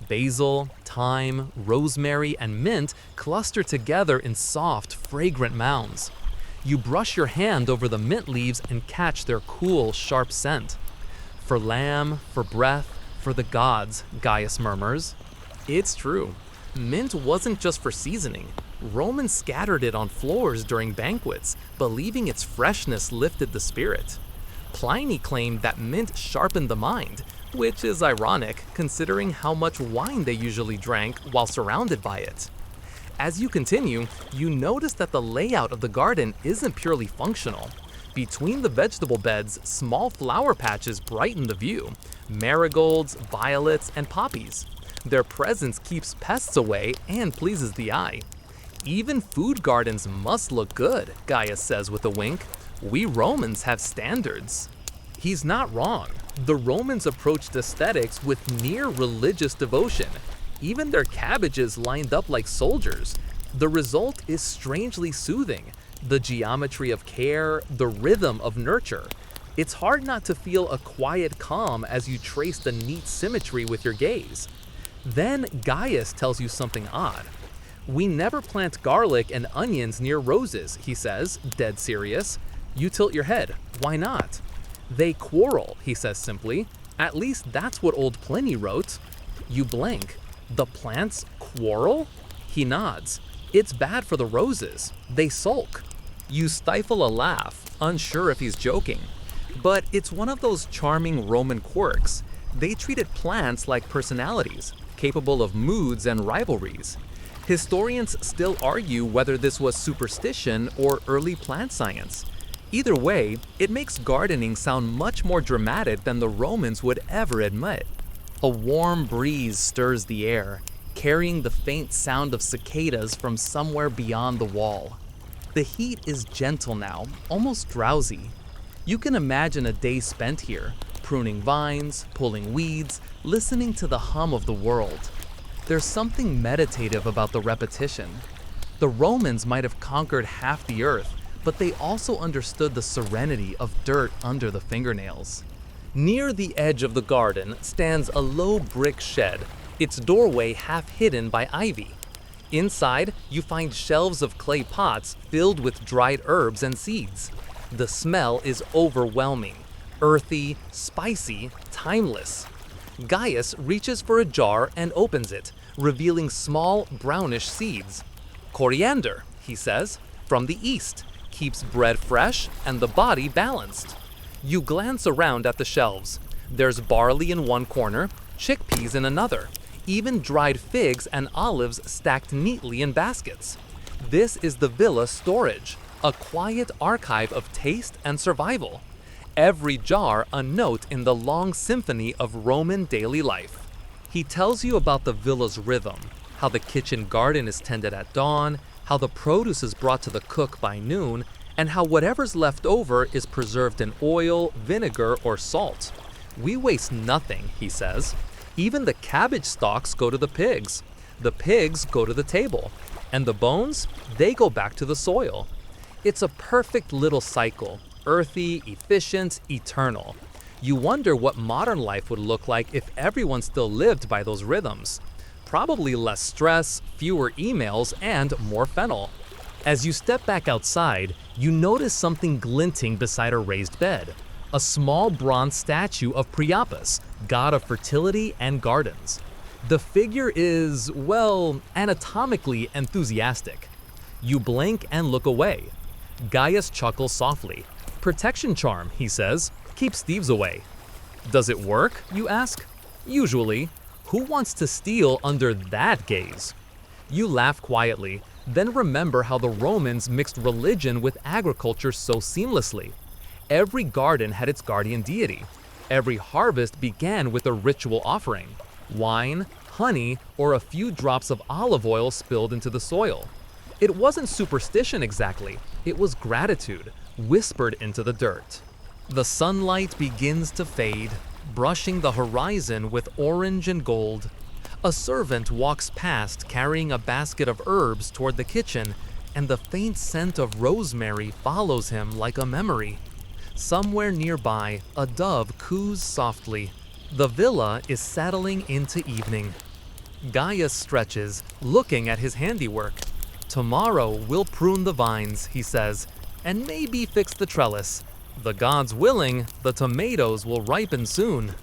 Basil, thyme, rosemary, and mint cluster together in soft, fragrant mounds. You brush your hand over the mint leaves and catch their cool, sharp scent. For lamb, for breath, for the gods, Gaius murmurs. It's true. Mint wasn't just for seasoning. Romans scattered it on floors during banquets, believing its freshness lifted the spirit. Pliny claimed that mint sharpened the mind, which is ironic considering how much wine they usually drank while surrounded by it. As you continue, you notice that the layout of the garden isn't purely functional. Between the vegetable beds, small flower patches brighten the view: marigolds, violets, and poppies. Their presence keeps pests away and pleases the eye. Even food gardens must look good, Gaius says with a wink. We Romans have standards. He's not wrong. The Romans approached aesthetics with near religious devotion. Even their cabbages lined up like soldiers. The result is strangely soothing. The geometry of care, the rhythm of nurture. It's hard not to feel a quiet calm as you trace the neat symmetry with your gaze. Then Gaius tells you something odd. "We never plant garlic and onions near roses," he says, dead serious. You tilt your head. Why not? "They quarrel," he says simply. "At least that's what old Pliny wrote." You blink. "The plants quarrel?" He nods. "It's bad for the roses. They sulk." You stifle a laugh, unsure if he's joking. But it's one of those charming Roman quirks. They treated plants like personalities, capable of moods and rivalries. Historians still argue whether this was superstition or early plant science. Either way, it makes gardening sound much more dramatic than the Romans would ever admit. A warm breeze stirs the air, carrying the faint sound of cicadas from somewhere beyond the wall. The heat is gentle now, almost drowsy. You can imagine a day spent here, pruning vines, pulling weeds, listening to the hum of the world. There's something meditative about the repetition. The Romans might have conquered half the earth, but they also understood the serenity of dirt under the fingernails. Near the edge of the garden stands a low brick shed, its doorway half hidden by ivy. Inside, you find shelves of clay pots filled with dried herbs and seeds. The smell is overwhelming, earthy, spicy, timeless. Gaius reaches for a jar and opens it, revealing small, brownish seeds. "Coriander," he says, "from the east, keeps bread fresh and the body balanced." You glance around at the shelves. There's barley in one corner, chickpeas in another, even dried figs and olives stacked neatly in baskets. This is the villa storage, a quiet archive of taste and survival. Every jar a note in the long symphony of Roman daily life. He tells you about the villa's rhythm, how the kitchen garden is tended at dawn, how the produce is brought to the cook by noon, and how whatever's left over is preserved in oil, vinegar, or salt. "We waste nothing," he says. "Even the cabbage stalks go to the pigs. The pigs go to the table. And the bones, they go back to the soil." It's a perfect little cycle, earthy, efficient, eternal. You wonder what modern life would look like if everyone still lived by those rhythms. Probably less stress, fewer emails, and more fennel. As you step back outside, you notice something glinting beside a raised bed. A small bronze statue of Priapus, god of fertility and gardens. The figure is, well, anatomically enthusiastic. You blink and look away. Gaius chuckles softly. "Protection charm," he says, "keeps thieves away." "Does it work?" you ask. "Usually. Who wants to steal under that gaze?" You laugh quietly, then remember how the Romans mixed religion with agriculture so seamlessly. Every garden had its guardian deity. Every harvest began with a ritual offering: wine, honey, or a few drops of olive oil spilled into the soil. It wasn't superstition exactly, it was gratitude, whispered into the dirt. The sunlight begins to fade, brushing the horizon with orange and gold. A servant walks past carrying a basket of herbs toward the kitchen, and the faint scent of rosemary follows him like a memory. Somewhere nearby, a dove coos softly. The villa is settling into evening. Gaius stretches, looking at his handiwork. "Tomorrow we'll prune the vines," he says, "and maybe fix the trellis. The gods willing, the tomatoes will ripen soon."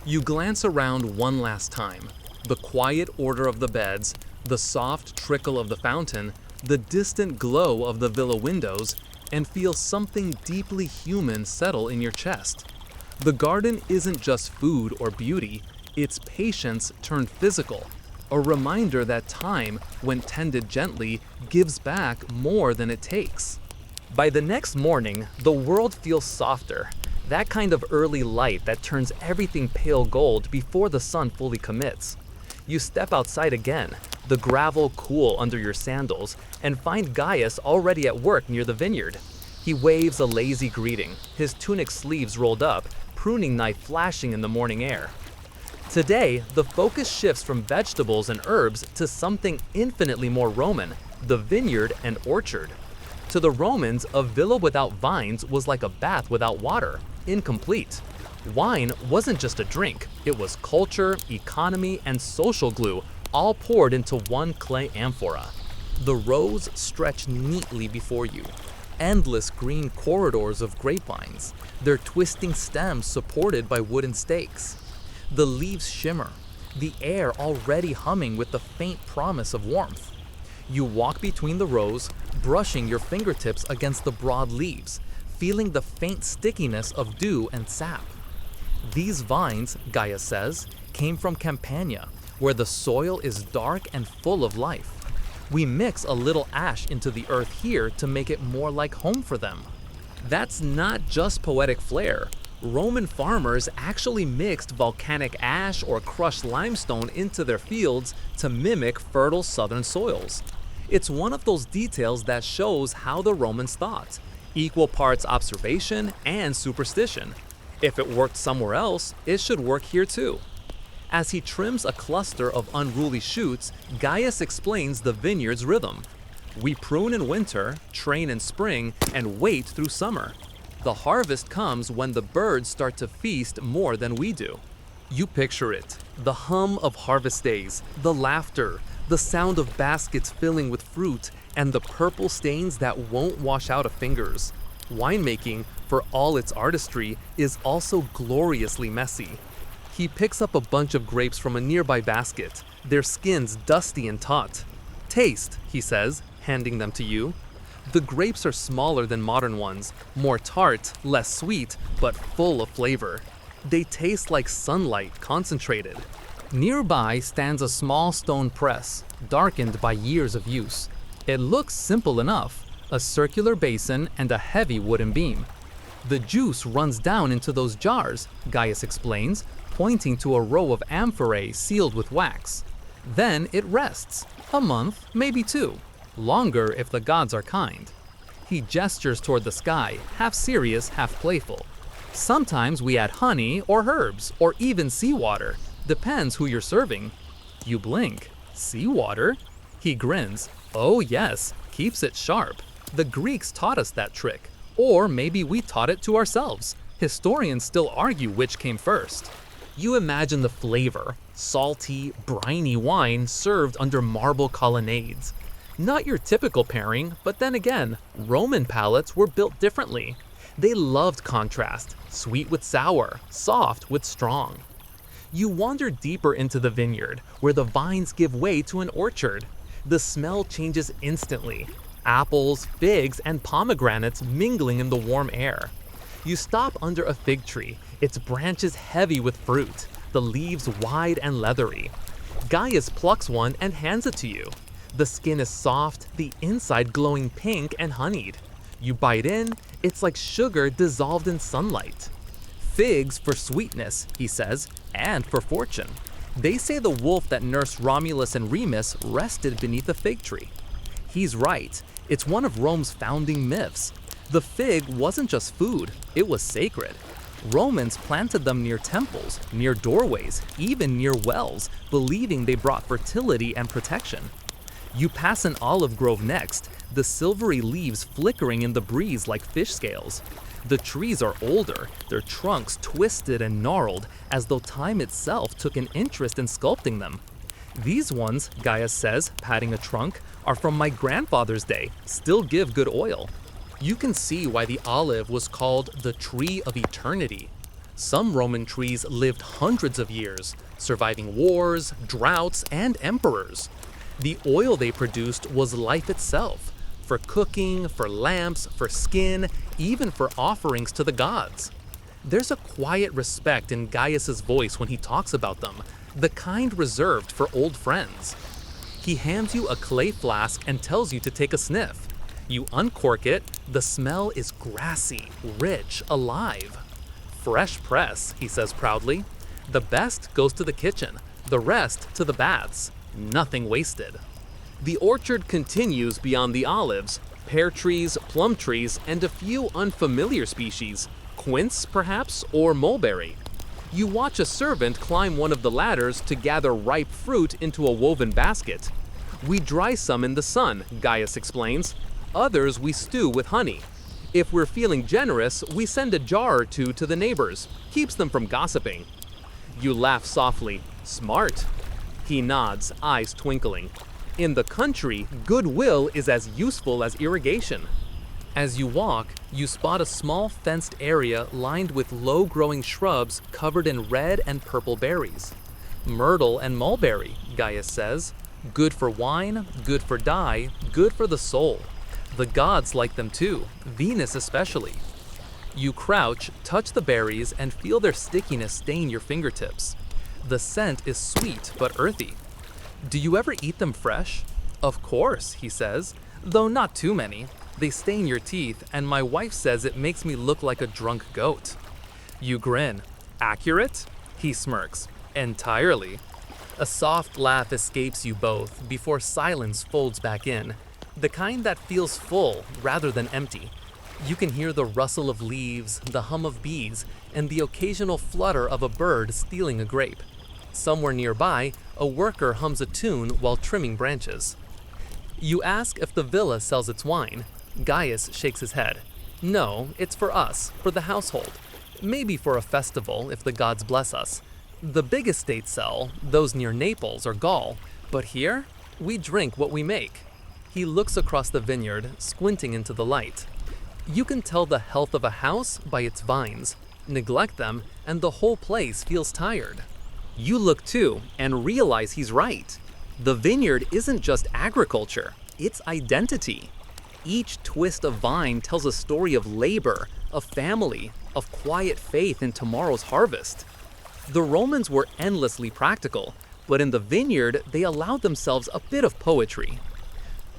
You glance around one last time. The quiet order of the beds, the soft trickle of the fountain, the distant glow of the villa windows, and feel something deeply human settle in your chest. The garden isn't just food or beauty, it's patience turned physical, a reminder that time, when tended gently, gives back more than it takes. By the next morning, the world feels softer, that kind of early light that turns everything pale gold before the sun fully commits. You step outside again, the gravel cool under your sandals, and find Gaius already at work near the vineyard. He waves a lazy greeting, his tunic sleeves rolled up, pruning knife flashing in the morning air. Today, the focus shifts from vegetables and herbs to something infinitely more Roman, the vineyard and orchard. To the Romans, a villa without vines was like a bath without water, incomplete. Wine wasn't just a drink, it was culture, economy, and social glue, all poured into one clay amphora. The rows stretch neatly before you. Endless green corridors of grapevines, their twisting stems supported by wooden stakes. The leaves shimmer, the air already humming with the faint promise of warmth. You walk between the rows, brushing your fingertips against the broad leaves, feeling the faint stickiness of dew and sap. These vines, Gaia says, came from Campania, where the soil is dark and full of life. We mix a little ash into the earth here to make it more like home for them. That's not just poetic flair. Roman farmers actually mixed volcanic ash or crushed limestone into their fields to mimic fertile southern soils. It's one of those details that shows how the Romans thought, equal parts observation and superstition. If it worked somewhere else, it should work here too. As he trims a cluster of unruly shoots, Gaius explains the vineyard's rhythm. We prune in winter, train in spring, and wait through summer. The harvest comes when the birds start to feast more than we do. You picture it, the hum of harvest days, the laughter, the sound of baskets filling with fruit, and the purple stains that won't wash out of fingers. Winemaking, for all its artistry, is also gloriously messy. He picks up a bunch of grapes from a nearby basket, their skins dusty and taut. Taste, he says, handing them to you. The grapes are smaller than modern ones, more tart, less sweet, but full of flavor. They taste like sunlight concentrated. Nearby stands a small stone press, darkened by years of use. It looks simple enough, a circular basin and a heavy wooden beam. The juice runs down into those jars, Gaius explains, pointing to a row of amphorae sealed with wax. Then it rests, a month, maybe two, longer if the gods are kind. He gestures toward the sky, half serious, half playful. Sometimes we add honey or herbs or even seawater, depends who you're serving. You blink. Seawater? He grins. Oh yes, keeps it sharp. The Greeks taught us that trick. Or maybe we taught it to ourselves. Historians still argue which came first. You imagine the flavor, salty, briny wine served under marble colonnades. Not your typical pairing, but then again, Roman palates were built differently. They loved contrast, sweet with sour, soft with strong. You wander deeper into the vineyard, where the vines give way to an orchard. The smell changes instantly. Apples, figs, and pomegranates mingling in the warm air. You stop under a fig tree, its branches heavy with fruit, the leaves wide and leathery. Gaius plucks one and hands it to you. The skin is soft, the inside glowing pink and honeyed. You bite in, it's like sugar dissolved in sunlight. Figs for sweetness, he says, and for fortune. They say the wolf that nursed Romulus and Remus rested beneath a fig tree. He's right, it's one of Rome's founding myths. The fig wasn't just food, it was sacred. Romans planted them near temples, near doorways, even near wells, believing they brought fertility and protection. You pass an olive grove next, the silvery leaves flickering in the breeze like fish scales. The trees are older, their trunks twisted and gnarled, as though time itself took an interest in sculpting them. These ones, Gaius says, patting a trunk, are from my grandfather's day, still give good oil. You can see why the olive was called the tree of eternity. Some Roman trees lived hundreds of years, surviving wars, droughts, and emperors. The oil they produced was life itself, for cooking, for lamps, for skin, even for offerings to the gods. There's a quiet respect in Gaius's voice when he talks about them, the kind reserved for old friends. He hands you a clay flask and tells you to take a sniff. You uncork it, the smell is grassy, rich, alive. Fresh press, he says proudly. The best goes to the kitchen, the rest to the baths. Nothing wasted. The orchard continues beyond the olives, pear trees, plum trees, and a few unfamiliar species, quince perhaps, or mulberry. You watch a servant climb one of the ladders to gather ripe fruit into a woven basket. We dry some in the sun, Gaius explains. Others we stew with honey. If we're feeling generous, we send a jar or two to the neighbors. Keeps them from gossiping. You laugh softly. Smart. He nods, eyes twinkling. In the country, goodwill is as useful as irrigation. As you walk, you spot a small fenced area lined with low-growing shrubs covered in red and purple berries. Myrtle and mulberry, Gaius says. Good for wine, good for dye, good for the soul. The gods like them too, Venus especially. You crouch, touch the berries, and feel their stickiness stain your fingertips. The scent is sweet but earthy. Do you ever eat them fresh? Of course, he says, though not too many. They stain your teeth, and my wife says it makes me look like a drunk goat. You grin. Accurate? He smirks. Entirely. A soft laugh escapes you both before silence folds back in, the kind that feels full rather than empty. You can hear the rustle of leaves, the hum of bees, and the occasional flutter of a bird stealing a grape. Somewhere nearby, a worker hums a tune while trimming branches. You ask if the villa sells its wine. Gaius shakes his head. No, it's for us, for the household. Maybe for a festival, if the gods bless us. The big estates sell, those near Naples or Gaul, but here, we drink what we make. He looks across the vineyard, squinting into the light. You can tell the health of a house by its vines. Neglect them, and the whole place feels tired. You look too, and realize he's right. The vineyard isn't just agriculture, it's identity. Each twist of vine tells a story of labor, of family, of quiet faith in tomorrow's harvest. The Romans were endlessly practical, but in the vineyard they allowed themselves a bit of poetry.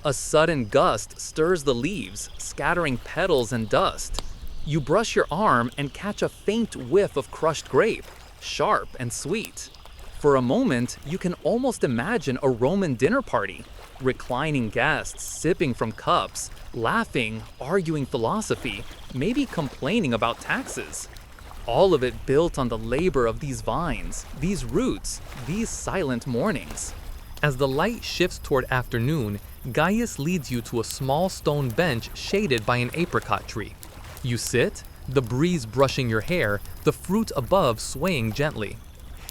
A sudden gust stirs the leaves, scattering petals and dust. You brush your arm and catch a faint whiff of crushed grape, sharp and sweet. For a moment, you can almost imagine a Roman dinner party. Reclining guests, sipping from cups, laughing, arguing philosophy, maybe complaining about taxes. All of it built on the labor of these vines, these roots, these silent mornings. As the light shifts toward afternoon, Gaius leads you to a small stone bench shaded by an apricot tree. You sit, the breeze brushing your hair, the fruit above swaying gently.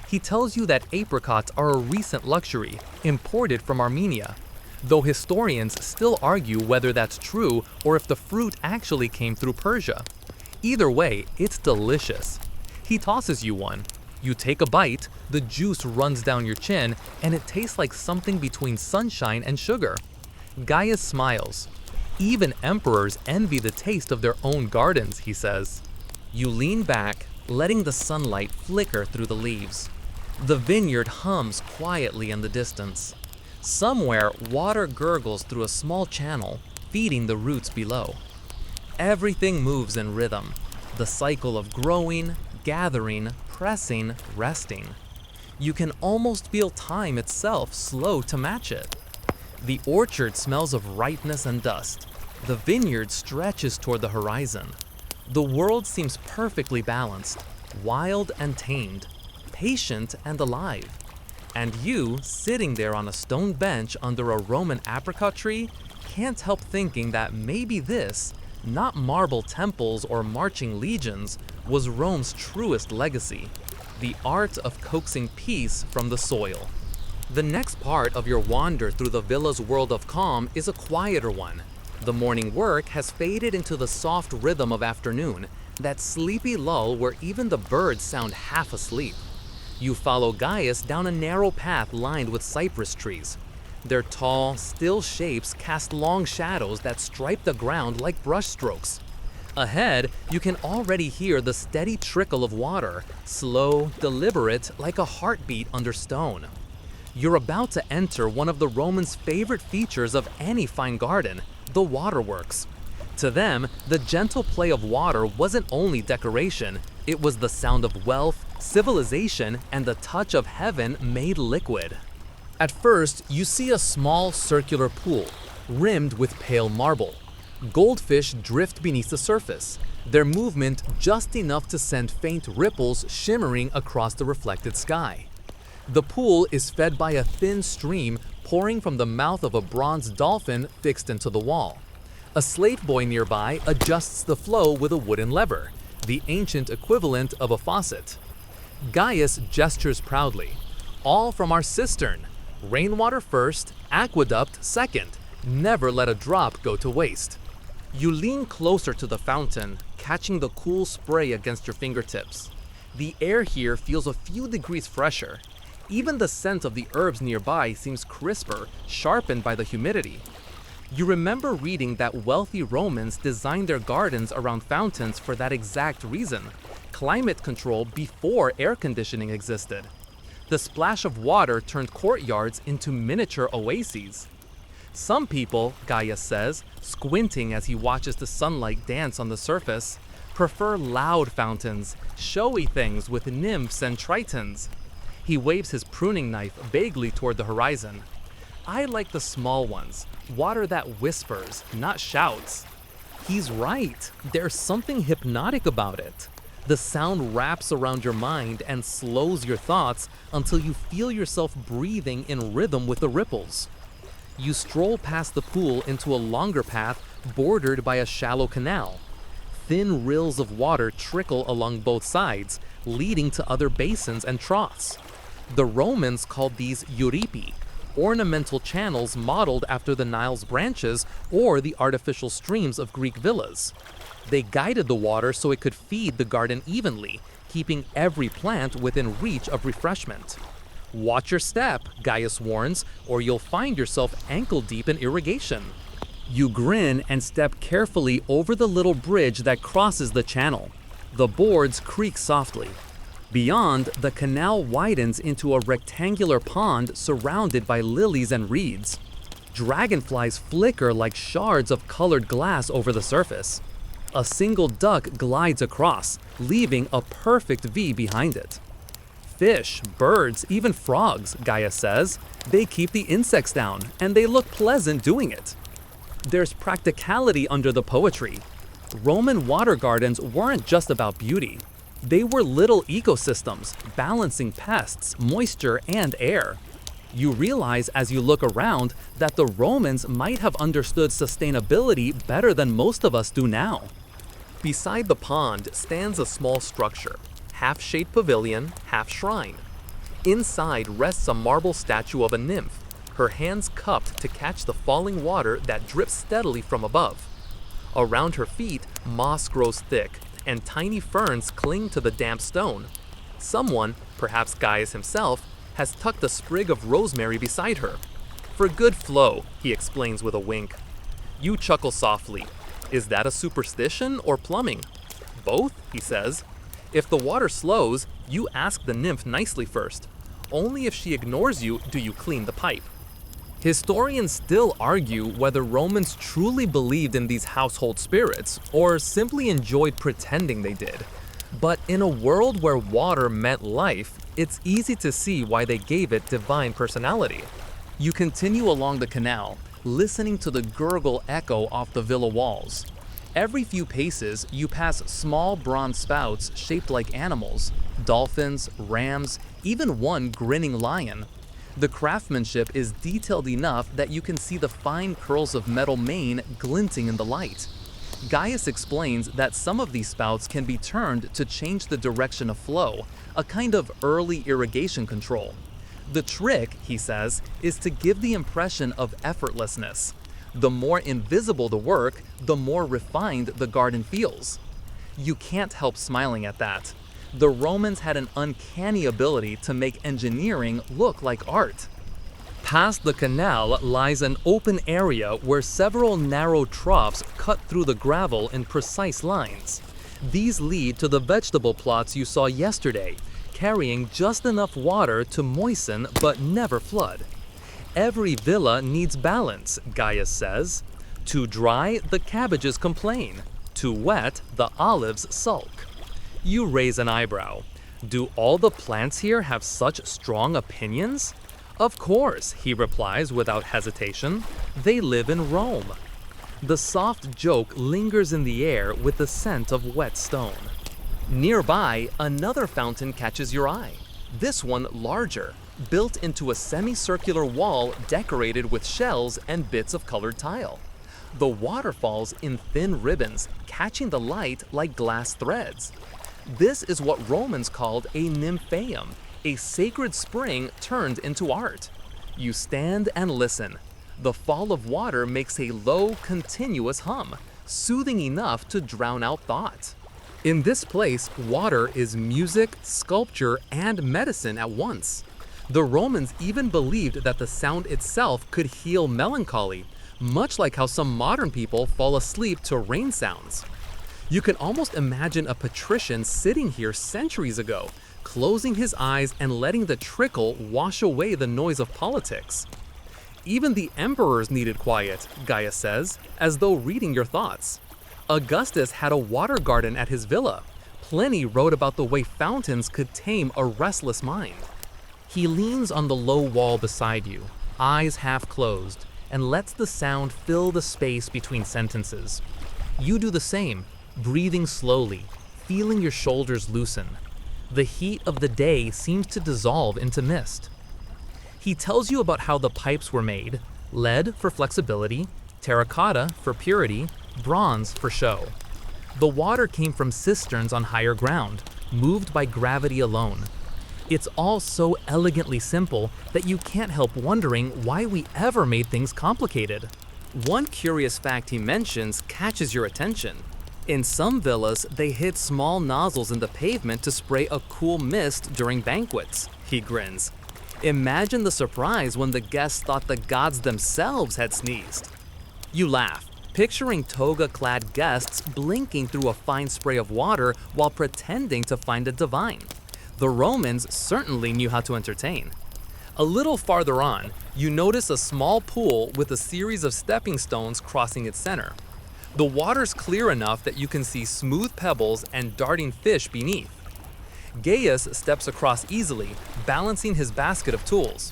He tells you that apricots are a recent luxury, imported from Armenia, though historians still argue whether that's true or if the fruit actually came through Persia. Either way, it's delicious. He tosses you one. You take a bite, the juice runs down your chin, and it tastes like something between sunshine and sugar. Gaius smiles. Even emperors envy the taste of their own gardens, he says. You lean back, letting the sunlight flicker through the leaves. The vineyard hums quietly in the distance. Somewhere, water gurgles through a small channel, feeding the roots below. Everything moves in rhythm, the cycle of growing, gathering, pressing, resting. You can almost feel time itself slow to match it. The orchard smells of ripeness and dust. The vineyard stretches toward the horizon. The world seems perfectly balanced, wild and tamed, patient and alive. And you, sitting there on a stone bench under a Roman apricot tree, can't help thinking that maybe this, not marble temples or marching legions, was Rome's truest legacy, the art of coaxing peace from the soil. The next part of your wander through the villa's world of calm is a quieter one. The morning work has faded into the soft rhythm of afternoon, that sleepy lull where even the birds sound half asleep. You follow Gaius down a narrow path lined with cypress trees. Their tall, still shapes cast long shadows that stripe the ground like brushstrokes. Ahead, you can already hear the steady trickle of water, slow, deliberate, like a heartbeat under stone. You're about to enter one of the Romans' favorite features of any fine garden, the waterworks. To them, the gentle play of water wasn't only decoration, it was the sound of wealth, civilization, and the touch of heaven made liquid. At first, you see a small circular pool, rimmed with pale marble. Goldfish drift beneath the surface, their movement just enough to send faint ripples shimmering across the reflected sky. The pool is fed by a thin stream pouring from the mouth of a bronze dolphin fixed into the wall. A slave boy nearby adjusts the flow with a wooden lever, the ancient equivalent of a faucet. Gaius gestures proudly. All from our cistern. Rainwater first, aqueduct second. Never let a drop go to waste. You lean closer to the fountain, catching the cool spray against your fingertips. The air here feels a few degrees fresher. Even the scent of the herbs nearby seems crisper, sharpened by the humidity. You remember reading that wealthy Romans designed their gardens around fountains for that exact reason: climate control before air conditioning existed. The splash of water turned courtyards into miniature oases. Some people, Gaius says, squinting as he watches the sunlight dance on the surface, prefer loud fountains, showy things with nymphs and tritons. He waves his pruning knife vaguely toward the horizon. I like the small ones, water that whispers, not shouts. He's right. There's something hypnotic about it. The sound wraps around your mind and slows your thoughts until you feel yourself breathing in rhythm with the ripples. You stroll past the pool into a longer path bordered by a shallow canal. Thin rills of water trickle along both sides, leading to other basins and troughs. The Romans called these euripi, ornamental channels modeled after the Nile's branches or the artificial streams of Greek villas. They guided the water so it could feed the garden evenly, keeping every plant within reach of refreshment. Watch your step, Gaius warns, or you'll find yourself ankle-deep in irrigation. You grin and step carefully over the little bridge that crosses the channel. The boards creak softly. Beyond, the canal widens into a rectangular pond surrounded by lilies and reeds. Dragonflies flicker like shards of colored glass over the surface. A single duck glides across, leaving a perfect V behind it. Fish, birds, even frogs, Gaius says. They keep the insects down, and they look pleasant doing it. There's practicality under the poetry. Roman water gardens weren't just about beauty. They were little ecosystems, balancing pests, moisture, and air. You realize as you look around that the Romans might have understood sustainability better than most of us do now. Beside the pond stands a small structure, half-shade pavilion, half-shrine. Inside rests a marble statue of a nymph, her hands cupped to catch the falling water that drips steadily from above. Around her feet, moss grows thick, and tiny ferns cling to the damp stone. Someone, perhaps Gaius himself, has tucked a sprig of rosemary beside her. For good flow, he explains with a wink. You chuckle softly. Is that a superstition or plumbing? Both, he says. If the water slows, you ask the nymph nicely first. Only if she ignores you do you clean the pipe. Historians still argue whether Romans truly believed in these household spirits or simply enjoyed pretending they did. But in a world where water meant life, it's easy to see why they gave it divine personality. You continue along the canal, listening to the gurgle echo off the villa walls. Every few paces, you pass small bronze spouts shaped like animals, dolphins, rams, even one grinning lion. The craftsmanship is detailed enough that you can see the fine curls of metal mane glinting in the light. Gaius explains that some of these spouts can be turned to change the direction of flow, a kind of early irrigation control. The trick, he says, is to give the impression of effortlessness. The more invisible the work, the more refined the garden feels. You can't help smiling at that. The Romans had an uncanny ability to make engineering look like art. Past the canal lies an open area where several narrow troughs cut through the gravel in precise lines. These lead to the vegetable plots you saw yesterday, carrying just enough water to moisten but never flood. Every villa needs balance, Gaius says. Too dry, the cabbages complain. Too wet, the olives sulk. You raise an eyebrow. Do all the plants here have such strong opinions? Of course, he replies without hesitation. They live in Rome. The soft joke lingers in the air with the scent of wet stone. Nearby, another fountain catches your eye. This one larger, built into a semicircular wall decorated with shells and bits of colored tile. The water falls in thin ribbons, catching the light like glass threads. This is what Romans called a nymphaeum, a sacred spring turned into art. You stand and listen. The fall of water makes a low, continuous hum, soothing enough to drown out thought. In this place, water is music, sculpture, and medicine at once. The Romans even believed that the sound itself could heal melancholy, much like how some modern people fall asleep to rain sounds. You can almost imagine a patrician sitting here centuries ago, closing his eyes and letting the trickle wash away the noise of politics. Even the emperors needed quiet, Gaius says, as though reading your thoughts. Augustus had a water garden at his villa. Pliny wrote about the way fountains could tame a restless mind. He leans on the low wall beside you, eyes half closed, and lets the sound fill the space between sentences. You do the same, breathing slowly, feeling your shoulders loosen. The heat of the day seems to dissolve into mist. He tells you about how the pipes were made: lead for flexibility, terracotta for purity, bronze for show. The water came from cisterns on higher ground, moved by gravity alone. It's all so elegantly simple that you can't help wondering why we ever made things complicated. One curious fact he mentions catches your attention. In some villas, they hid small nozzles in the pavement to spray a cool mist during banquets. He grins. Imagine the surprise when the guests thought the gods themselves had sneezed. You laugh, picturing toga-clad guests blinking through a fine spray of water while pretending to find it divine. The Romans certainly knew how to entertain. A little farther on, you notice a small pool with a series of stepping stones crossing its center. The water's clear enough that you can see smooth pebbles and darting fish beneath. Gaius steps across easily, balancing his basket of tools.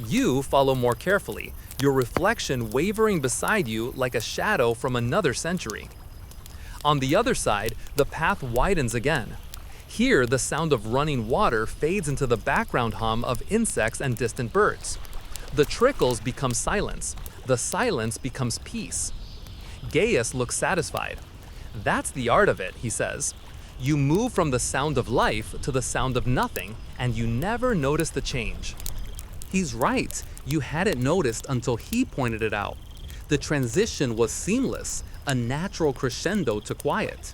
You follow more carefully, your reflection wavering beside you like a shadow from another century. On the other side, the path widens again. Here, the sound of running water fades into the background hum of insects and distant birds. The trickles become silence. The silence becomes peace. Gaius looks satisfied. That's the art of it, he says. You move from the sound of life to the sound of nothing, and you never notice the change. He's right. You hadn't noticed until he pointed it out. The transition was seamless, a natural crescendo to quiet.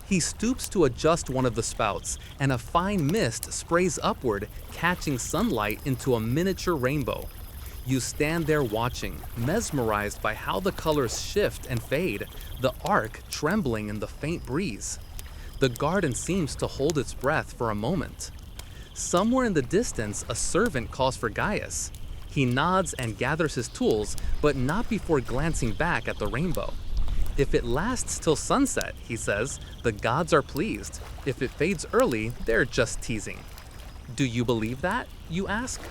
He stoops to adjust one of the spouts, and a fine mist sprays upward, catching sunlight into a miniature rainbow. You stand there watching, mesmerized by how the colors shift and fade, the arc trembling in the faint breeze. The garden seems to hold its breath for a moment. Somewhere in the distance, a servant calls for Gaius. He nods and gathers his tools, but not before glancing back at the rainbow. If it lasts till sunset, he says, the gods are pleased. If it fades early, they're just teasing. Do you believe that? You ask.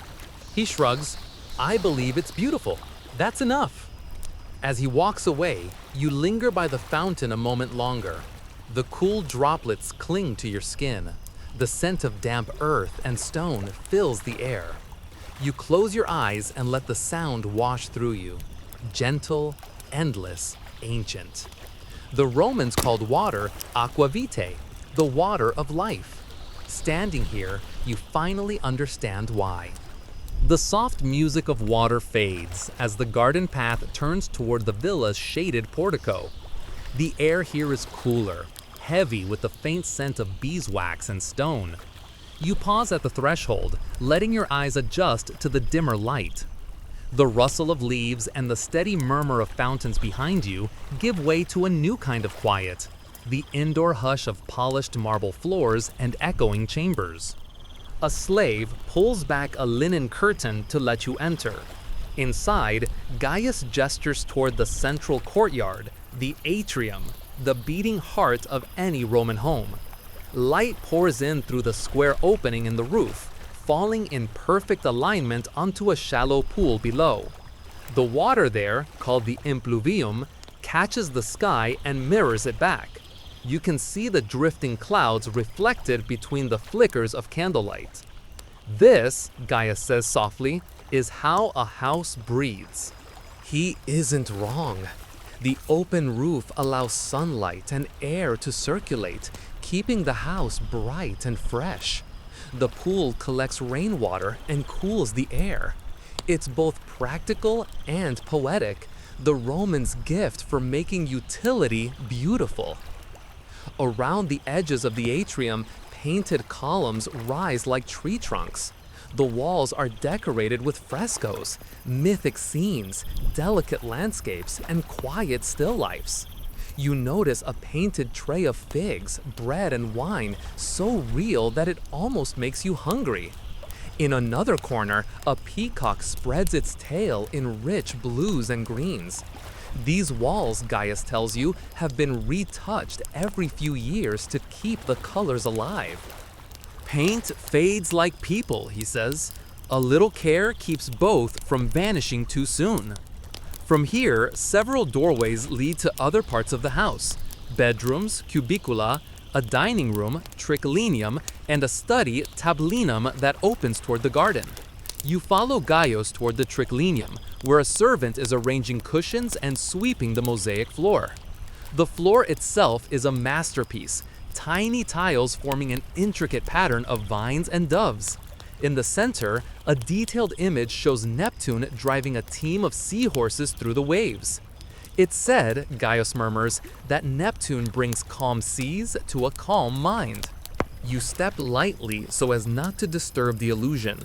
He shrugs. I believe it's beautiful. That's enough. As he walks away, you linger by the fountain a moment longer. The cool droplets cling to your skin. The scent of damp earth and stone fills the air. You close your eyes and let the sound wash through you. Gentle, endless, ancient. The Romans called water aqua vitae, the water of life. Standing here, you finally understand why. The soft music of water fades as the garden path turns toward the villa's shaded portico. The air here is cooler, heavy with the faint scent of beeswax and stone. You pause at the threshold, letting your eyes adjust to the dimmer light. The rustle of leaves and the steady murmur of fountains behind you give way to a new kind of quiet, the indoor hush of polished marble floors and echoing chambers. A slave pulls back a linen curtain to let you enter. Inside, Gaius gestures toward the central courtyard, the atrium, the beating heart of any Roman home. Light pours in through the square opening in the roof, falling in perfect alignment onto a shallow pool below. The water there, called the impluvium, catches the sky and mirrors it back. You can see the drifting clouds reflected between the flickers of candlelight. This, Gaius says softly, is how a house breathes. He isn't wrong. The open roof allows sunlight and air to circulate, keeping the house bright and fresh. The pool collects rainwater and cools the air. It's both practical and poetic, the Romans' gift for making utility beautiful. Around the edges of the atrium, painted columns rise like tree trunks. The walls are decorated with frescoes, mythic scenes, delicate landscapes, and quiet still lifes. You notice a painted tray of figs, bread, and wine, so real that it almost makes you hungry. In another corner, a peacock spreads its tail in rich blues and greens. These walls, Gaius tells you, have been retouched every few years to keep the colors alive. Paint fades like people, he says. A little care keeps both from vanishing too soon. From here, several doorways lead to other parts of the house: bedrooms, cubicula, a dining room, triclinium, and a study, tablinum, that opens toward the garden. You follow Gaius toward the triclinium, where a servant is arranging cushions and sweeping the mosaic floor. The floor itself is a masterpiece, tiny tiles forming an intricate pattern of vines and doves. In the center, a detailed image shows Neptune driving a team of seahorses through the waves. It's said, Gaius murmurs, that Neptune brings calm seas to a calm mind. You step lightly so as not to disturb the illusion.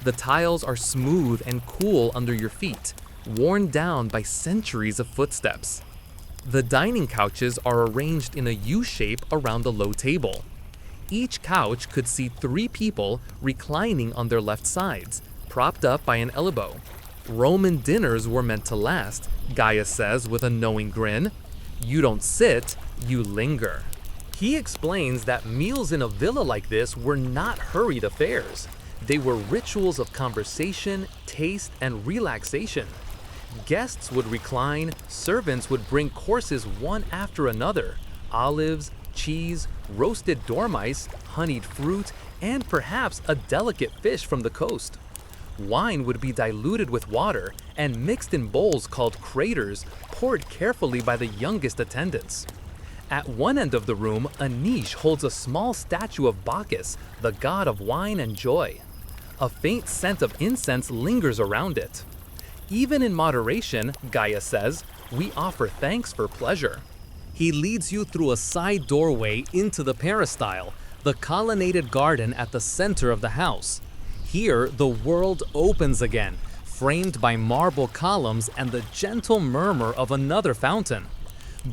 The tiles are smooth and cool under your feet, worn down by centuries of footsteps. The dining couches are arranged in a U shape around a low table. Each couch could seat 3 people reclining on their left sides, propped up by an elbow. Roman dinners were meant to last, Gaius says with a knowing grin. You don't sit, you linger. He explains that meals in a villa like this were not hurried affairs. They were rituals of conversation, taste, and relaxation. Guests would recline, servants would bring courses one after another: olives, cheese, roasted dormice, honeyed fruit, and perhaps a delicate fish from the coast. Wine would be diluted with water and mixed in bowls called craters, poured carefully by the youngest attendants. At one end of the room, a niche holds a small statue of Bacchus, the god of wine and joy. A faint scent of incense lingers around it. Even in moderation, Gaius says, we offer thanks for pleasure. He leads you through a side doorway into the peristyle, the colonnaded garden at the center of the house. Here, the world opens again, framed by marble columns and the gentle murmur of another fountain.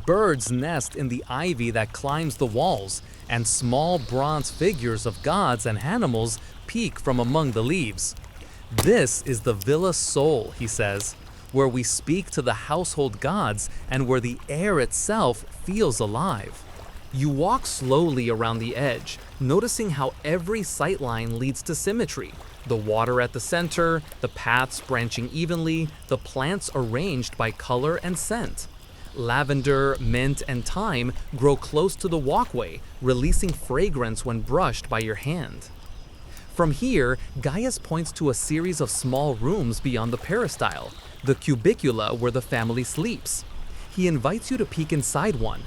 Birds nest in the ivy that climbs the walls, and small bronze figures of gods and animals peek from among the leaves. This is the villa's soul, he says, where we speak to the household gods and where the air itself feels alive. You walk slowly around the edge, noticing how every sightline leads to symmetry. The water at the center, the paths branching evenly, the plants arranged by color and scent. Lavender, mint, and thyme grow close to the walkway, releasing fragrance when brushed by your hand. From here, Gaius points to a series of small rooms beyond the peristyle, the cubicula where the family sleeps. He invites you to peek inside one.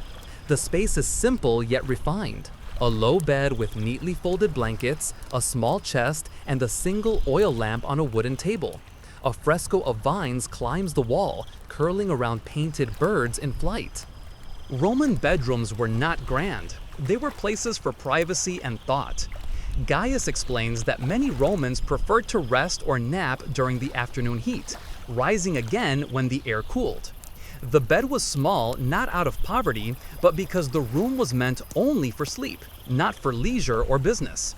The space is simple yet refined. A low bed with neatly folded blankets, a small chest, and a single oil lamp on a wooden table. A fresco of vines climbs the wall, curling around painted birds in flight. Roman bedrooms were not grand. They were places for privacy and thought. Gaius explains that many Romans preferred to rest or nap during the afternoon heat, rising again when the air cooled. The bed was small not out of poverty, but because the room was meant only for sleep, not for leisure or business.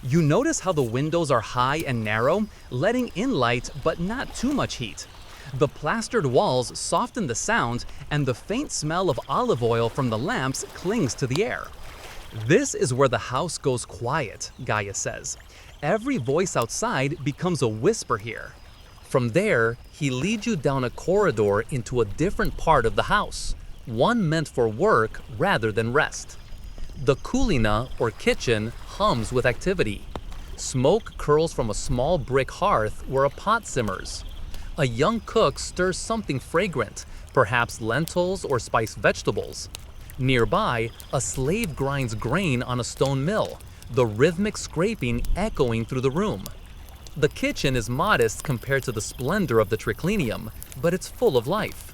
You notice how the windows are high and narrow, letting in light but not too much heat. The plastered walls soften the sound, and the faint smell of olive oil from the lamps clings to the air. This is where the house goes quiet, Gaius says. Every voice outside becomes a whisper here. From there, he leads you down a corridor into a different part of the house, one meant for work rather than rest. The kulina, or kitchen, hums with activity. Smoke curls from a small brick hearth where a pot simmers. A young cook stirs something fragrant, perhaps lentils or spiced vegetables. Nearby, a slave grinds grain on a stone mill, the rhythmic scraping echoing through the room. The kitchen is modest compared to the splendor of the triclinium, but it's full of life.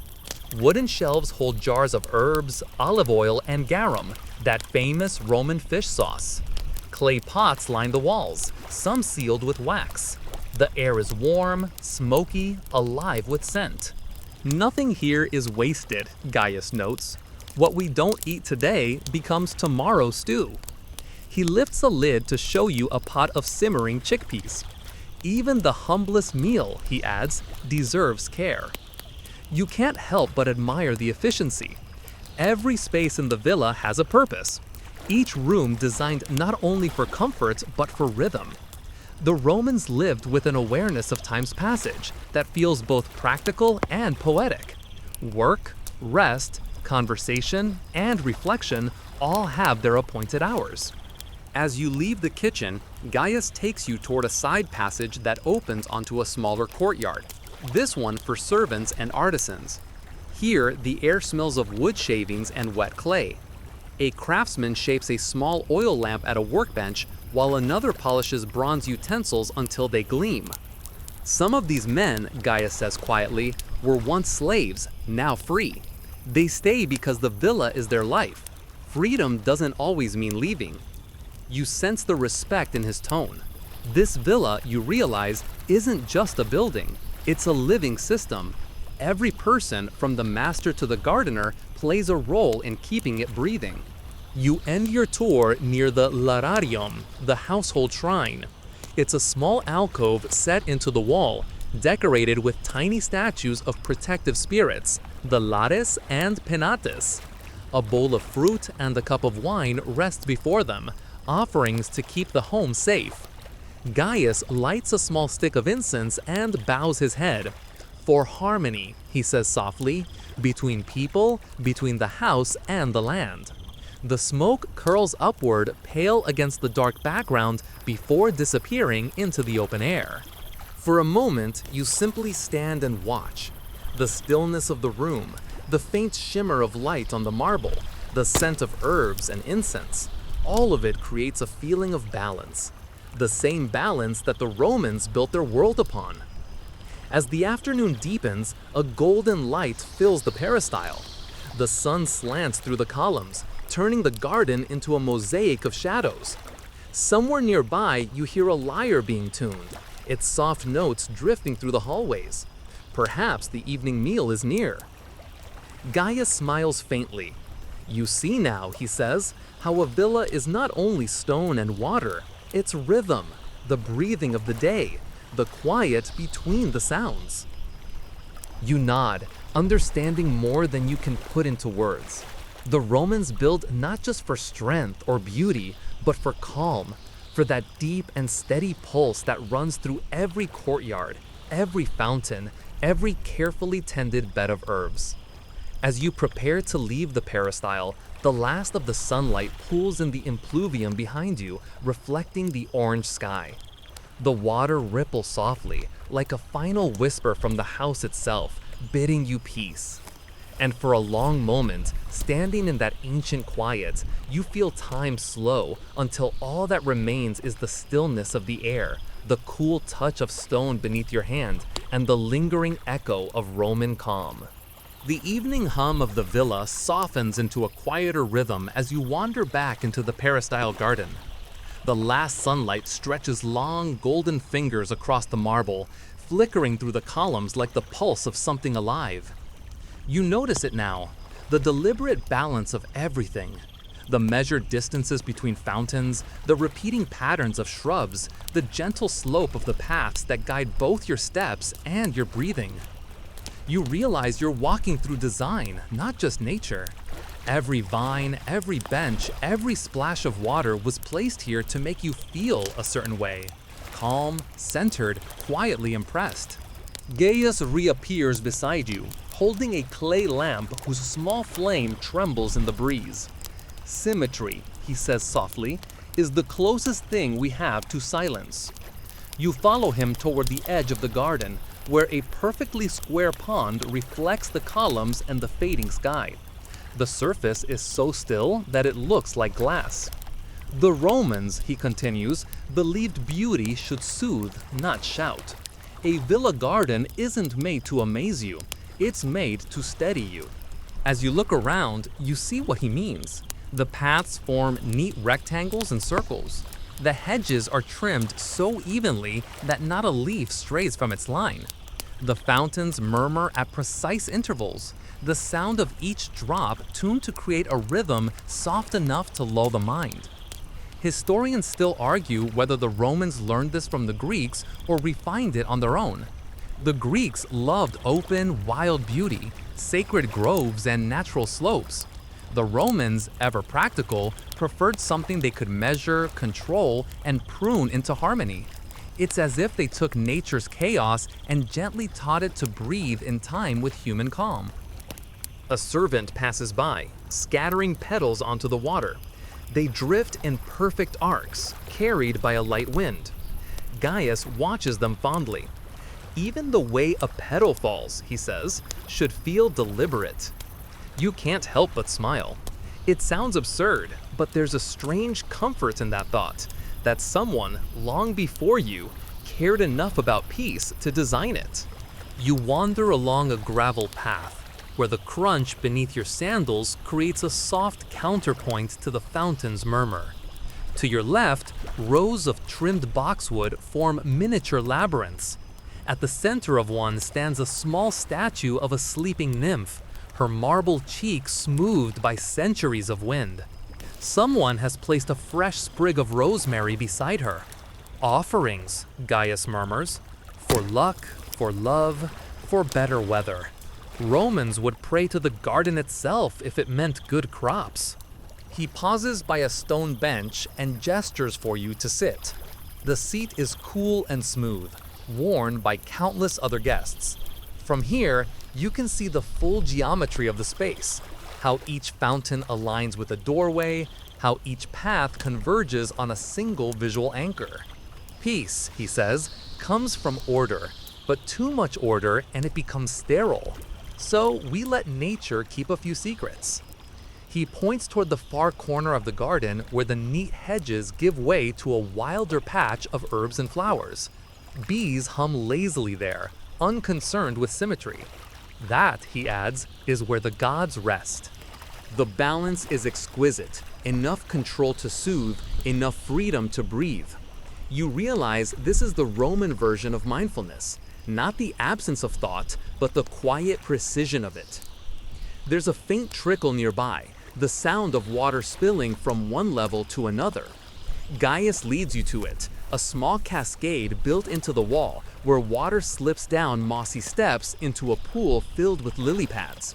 Wooden shelves hold jars of herbs, olive oil, and garum, that famous Roman fish sauce. Clay pots line the walls, some sealed with wax. The air is warm, smoky, alive with scent. Nothing here is wasted, Gaius notes. What we don't eat today becomes tomorrow's stew. He lifts a lid to show you a pot of simmering chickpeas. Even the humblest meal, he adds, deserves care. You can't help but admire the efficiency. Every space in the villa has a purpose, each room designed not only for comfort but for rhythm. The Romans lived with an awareness of time's passage that feels both practical and poetic. Work, rest, conversation, and reflection all have their appointed hours. As you leave the kitchen, Gaius takes you toward a side passage that opens onto a smaller courtyard, this one for servants and artisans. Here, the air smells of wood shavings and wet clay. A craftsman shapes a small oil lamp at a workbench, while another polishes bronze utensils until they gleam. Some of these men, Gaius says quietly, were once slaves, now free. They stay because the villa is their life. Freedom doesn't always mean leaving. You sense the respect in his tone. This villa, you realize, isn't just a building. It's a living system. Every person, from the master to the gardener, plays a role in keeping it breathing. You end your tour near the lararium, the household shrine. It's a small alcove set into the wall, decorated with tiny statues of protective spirits, the lares and penates. A bowl of fruit and a cup of wine rest before them, offerings to keep the home safe. Gaius lights a small stick of incense and bows his head. For harmony, he says softly, between people, between the house and the land. The smoke curls upward, pale against the dark background, before disappearing into the open air. For a moment, you simply stand and watch. The stillness of the room, the faint shimmer of light on the marble, the scent of herbs and incense, all of it creates a feeling of balance. The same balance that the Romans built their world upon. As the afternoon deepens, a golden light fills the peristyle. The sun slants through the columns, turning the garden into a mosaic of shadows. Somewhere nearby, you hear a lyre being tuned, its soft notes drifting through the hallways. Perhaps the evening meal is near. Gaius smiles faintly. You see now, he says, how a villa is not only stone and water, it's rhythm, the breathing of the day, the quiet between the sounds. You nod, understanding more than you can put into words. The Romans built not just for strength or beauty, but for calm, for that deep and steady pulse that runs through every courtyard, every fountain, every carefully tended bed of herbs. As you prepare to leave the peristyle, the last of the sunlight pools in the impluvium behind you, reflecting the orange sky. The water ripples softly, like a final whisper from the house itself, bidding you peace. And for a long moment, standing in that ancient quiet, you feel time slow until all that remains is the stillness of the air, the cool touch of stone beneath your hand, and the lingering echo of Roman calm. The evening hum of the villa softens into a quieter rhythm as you wander back into the peristyle garden. The last sunlight stretches long golden fingers across the marble, flickering through the columns like the pulse of something alive. You notice it now, the deliberate balance of everything. The measured distances between fountains, the repeating patterns of shrubs, the gentle slope of the paths that guide both your steps and your breathing. You realize you're walking through design, not just nature. Every vine, every bench, every splash of water was placed here to make you feel a certain way. Calm, centered, quietly impressed. Gaius reappears beside you, holding a clay lamp whose small flame trembles in the breeze. Symmetry, he says softly, is the closest thing we have to silence. You follow him toward the edge of the garden, where a perfectly square pond reflects the columns and the fading sky. The surface is so still that it looks like glass. The Romans, he continues, believed beauty should soothe, not shout. A villa garden isn't made to amaze you, it's made to steady you. As you look around, you see what he means. The paths form neat rectangles and circles. The hedges are trimmed so evenly that not a leaf strays from its line. The fountains murmur at precise intervals, the sound of each drop tuned to create a rhythm soft enough to lull the mind. Historians still argue whether the Romans learned this from the Greeks or refined it on their own. The Greeks loved open, wild beauty, sacred groves, and natural slopes. The Romans, ever practical, preferred something they could measure, control, and prune into harmony. It's as if they took nature's chaos and gently taught it to breathe in time with human calm. A servant passes by, scattering petals onto the water. They drift in perfect arcs, carried by a light wind. Gaius watches them fondly. Even the way a petal falls, he says, should feel deliberate. You can't help but smile. It sounds absurd, but there's a strange comfort in that thought, that someone, long before you, cared enough about peace to design it. You wander along a gravel path, where the crunch beneath your sandals creates a soft counterpoint to the fountain's murmur. To your left, rows of trimmed boxwood form miniature labyrinths. At the center of one stands a small statue of a sleeping nymph, her marble cheek smoothed by centuries of wind. Someone has placed a fresh sprig of rosemary beside her. Offerings, Gaius murmurs, for luck, for love, for better weather. Romans would pray to the garden itself if it meant good crops. He pauses by a stone bench and gestures for you to sit. The seat is cool and smooth, worn by countless other guests. From here, you can see the full geometry of the space, how each fountain aligns with a doorway, how each path converges on a single visual anchor. Peace, he says, comes from order, but too much order and it becomes sterile. So we let nature keep a few secrets. He points toward the far corner of the garden where the neat hedges give way to a wilder patch of herbs and flowers. Bees hum lazily there, unconcerned with symmetry. That, he adds, is where the gods rest. The balance is exquisite, enough control to soothe, enough freedom to breathe. You realize this is the Roman version of mindfulness, not the absence of thought, but the quiet precision of it. There's a faint trickle nearby, the sound of water spilling from one level to another. Gaius leads you to it, a small cascade built into the wall where water slips down mossy steps into a pool filled with lily pads.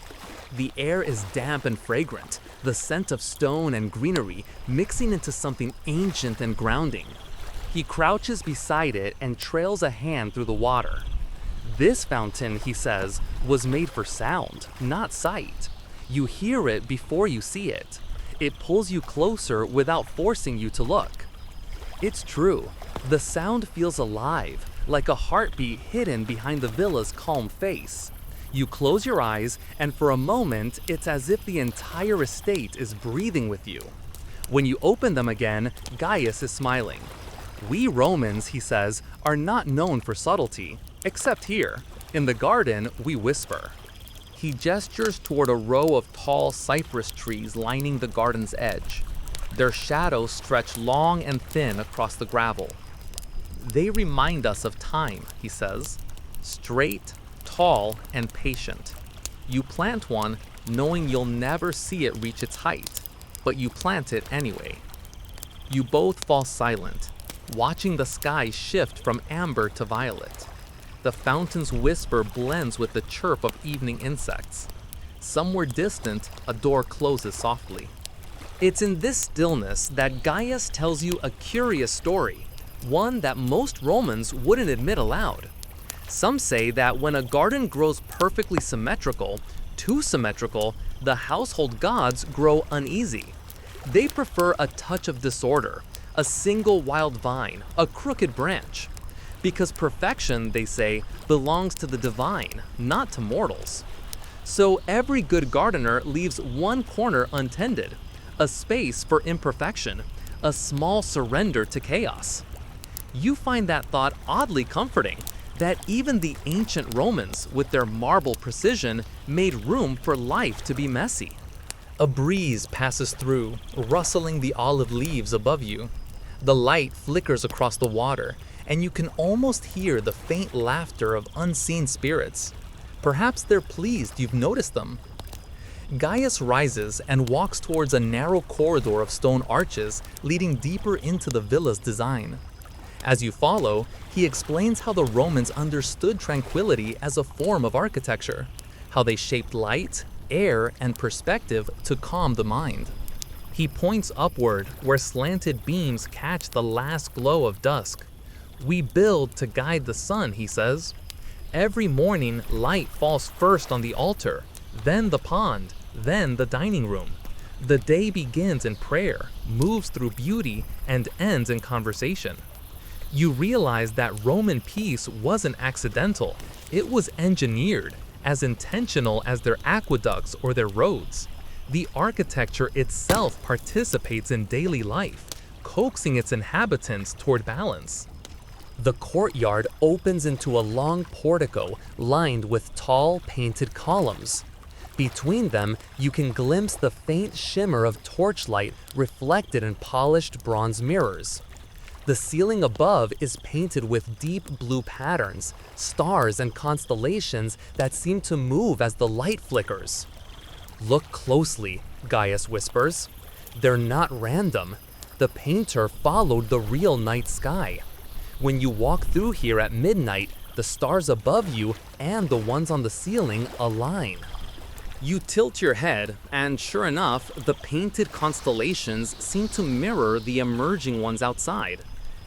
The air is damp and fragrant, the scent of stone and greenery mixing into something ancient and grounding. He crouches beside it and trails a hand through the water. This fountain, he says, was made for sound, not sight. You hear it before you see it. It pulls you closer without forcing you to look. It's true. The sound feels alive, like a heartbeat hidden behind the villa's calm face. You close your eyes, and for a moment, it's as if the entire estate is breathing with you. When you open them again, Gaius is smiling. We Romans, he says, are not known for subtlety, except here. In the garden, we whisper. He gestures toward a row of tall cypress trees lining the garden's edge. Their shadows stretch long and thin across the gravel. They remind us of time, he says. Straight, tall, and patient. You plant one knowing you'll never see it reach its height, but you plant it anyway. You both fall silent, watching the sky shift from amber to violet. The fountain's whisper blends with the chirp of evening insects. Somewhere distant, a door closes softly. It's in this stillness that Gaius tells you a curious story, one that most Romans wouldn't admit aloud. Some say that when a garden grows perfectly symmetrical, too symmetrical, the household gods grow uneasy. They prefer a touch of disorder, a single wild vine, a crooked branch. Because perfection, they say, belongs to the divine, not to mortals. So every good gardener leaves one corner untended, a space for imperfection, a small surrender to chaos. You find that thought oddly comforting, that even the ancient Romans, with their marble precision, made room for life to be messy. A breeze passes through, rustling the olive leaves above you. The light flickers across the water, and you can almost hear the faint laughter of unseen spirits. Perhaps they're pleased you've noticed them. Gaius rises and walks towards a narrow corridor of stone arches leading deeper into the villa's design. As you follow, he explains how the Romans understood tranquility as a form of architecture, how they shaped light, air, and perspective to calm the mind. He points upward, where slanted beams catch the last glow of dusk. "We build to guide the sun," he says. "Every morning, light falls first on the altar, then the pond, then the dining room. The day begins in prayer, moves through beauty, and ends in conversation." You realize that Roman peace wasn't accidental, it was engineered, as intentional as their aqueducts or their roads. The architecture itself participates in daily life, coaxing its inhabitants toward balance. The courtyard opens into a long portico lined with tall, painted columns. Between them, you can glimpse the faint shimmer of torchlight reflected in polished bronze mirrors. The ceiling above is painted with deep blue patterns, stars and constellations that seem to move as the light flickers. "Look closely," Gaius whispers. "They're not random. The painter followed the real night sky. When you walk through here at midnight, the stars above you and the ones on the ceiling align." You tilt your head, and sure enough, the painted constellations seem to mirror the emerging ones outside.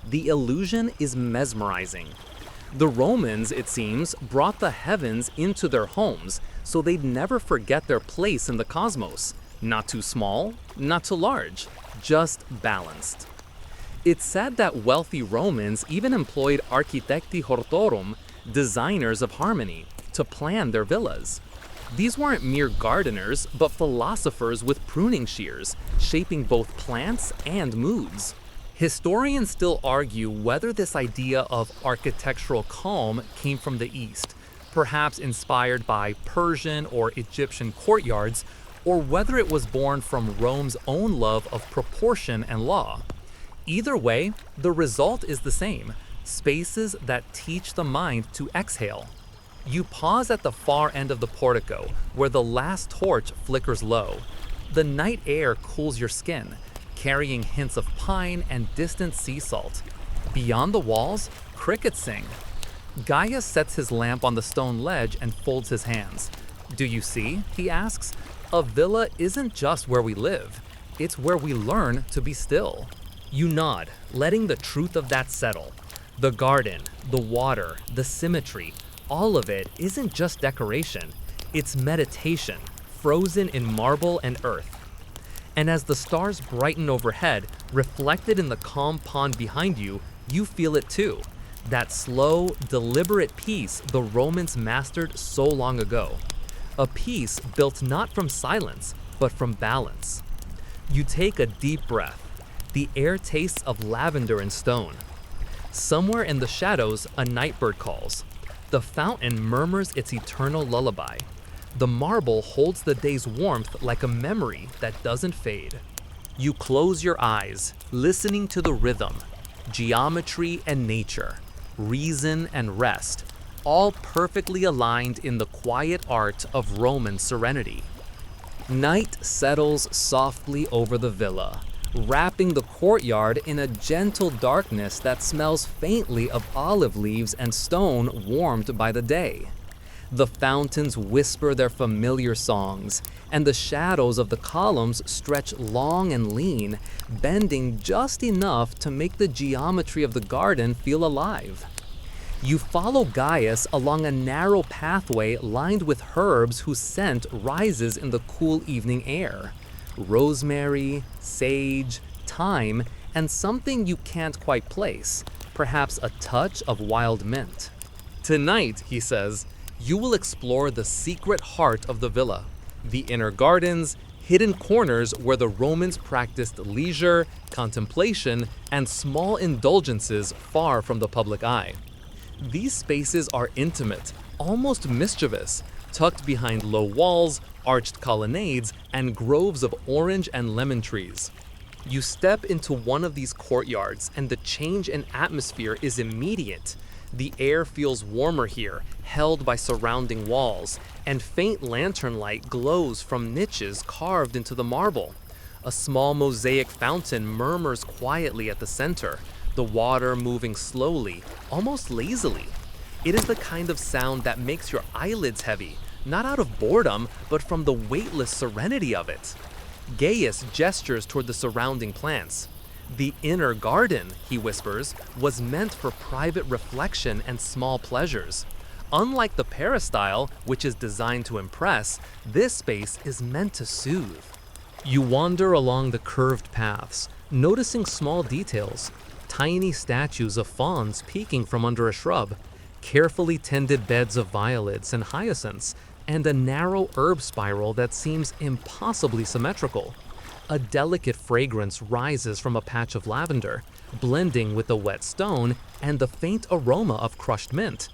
The illusion is mesmerizing. The Romans, it seems, brought the heavens into their homes so they'd never forget their place in the cosmos. Not too small, not too large, just balanced. It's said that wealthy Romans even employed architecti hortorum, designers of harmony, to plan their villas. These weren't mere gardeners, but philosophers with pruning shears, shaping both plants and moods. Historians still argue whether this idea of architectural calm came from the East, perhaps inspired by Persian or Egyptian courtyards, or whether it was born from Rome's own love of proportion and law. Either way, the result is the same: spaces that teach the mind to exhale. You pause at the far end of the portico, where the last torch flickers low. The night air cools your skin, carrying hints of pine and distant sea salt. Beyond the walls, crickets sing. Gaius sets his lamp on the stone ledge and folds his hands. "Do you see?" he asks. "A villa isn't just where we live, it's where we learn to be still." You nod, letting the truth of that settle. The garden, the water, the symmetry, all of it isn't just decoration, it's meditation, frozen in marble and earth. And as the stars brighten overhead, reflected in the calm pond behind you, you feel it too. That slow, deliberate peace the Romans mastered so long ago. A peace built not from silence, but from balance. You take a deep breath. The air tastes of lavender and stone. Somewhere in the shadows, a nightbird calls. The fountain murmurs its eternal lullaby. The marble holds the day's warmth like a memory that doesn't fade. You close your eyes, listening to the rhythm, geometry and nature, reason and rest, all perfectly aligned in the quiet art of Roman serenity. Night settles softly over the villa, wrapping the courtyard in a gentle darkness that smells faintly of olive leaves and stone warmed by the day. The fountains whisper their familiar songs, and the shadows of the columns stretch long and lean, bending just enough to make the geometry of the garden feel alive. You follow Gaius along a narrow pathway lined with herbs whose scent rises in the cool evening air. Rosemary, sage, thyme, and something you can't quite place, perhaps a touch of wild mint. "Tonight," he says, "you will explore the secret heart of the villa, the inner gardens, hidden corners where the Romans practiced leisure, contemplation, and small indulgences far from the public eye. These spaces are intimate, almost mischievous, tucked behind low walls, arched colonnades, and groves of orange and lemon trees. You step into one of these courtyards and the change in atmosphere is immediate. The air feels warmer here, held by surrounding walls, and faint lantern light glows from niches carved into the marble. A small mosaic fountain murmurs quietly at the center, the water moving slowly, almost lazily. It is the kind of sound that makes your eyelids heavy, not out of boredom, but from the weightless serenity of it. Gaius gestures toward the surrounding plants. The inner garden, he whispers, was meant for private reflection and small pleasures. Unlike the peristyle, which is designed to impress, this space is meant to soothe. You wander along the curved paths, noticing small details. Tiny statues of fawns peeking from under a shrub, carefully tended beds of violets and hyacinths, and a narrow herb spiral that seems impossibly symmetrical. A delicate fragrance rises from a patch of lavender, blending with the wet stone and the faint aroma of crushed mint.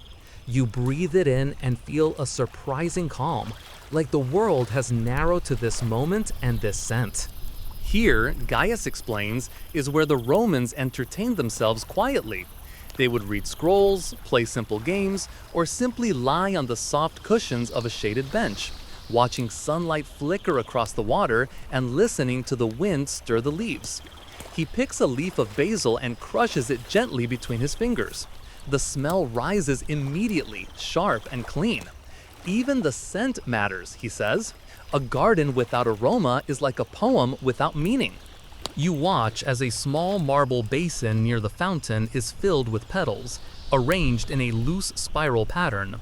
You breathe it in and feel a surprising calm, like the world has narrowed to this moment and this scent. Here, Gaius explains, is where the Romans entertained themselves quietly. They would read scrolls, play simple games, or simply lie on the soft cushions of a shaded bench, watching sunlight flicker across the water and listening to the wind stir the leaves. He picks a leaf of basil and crushes it gently between his fingers. The smell rises immediately, sharp and clean. Even the scent matters, he says. A garden without aroma is like a poem without meaning. You watch as a small marble basin near the fountain is filled with petals, arranged in a loose spiral pattern.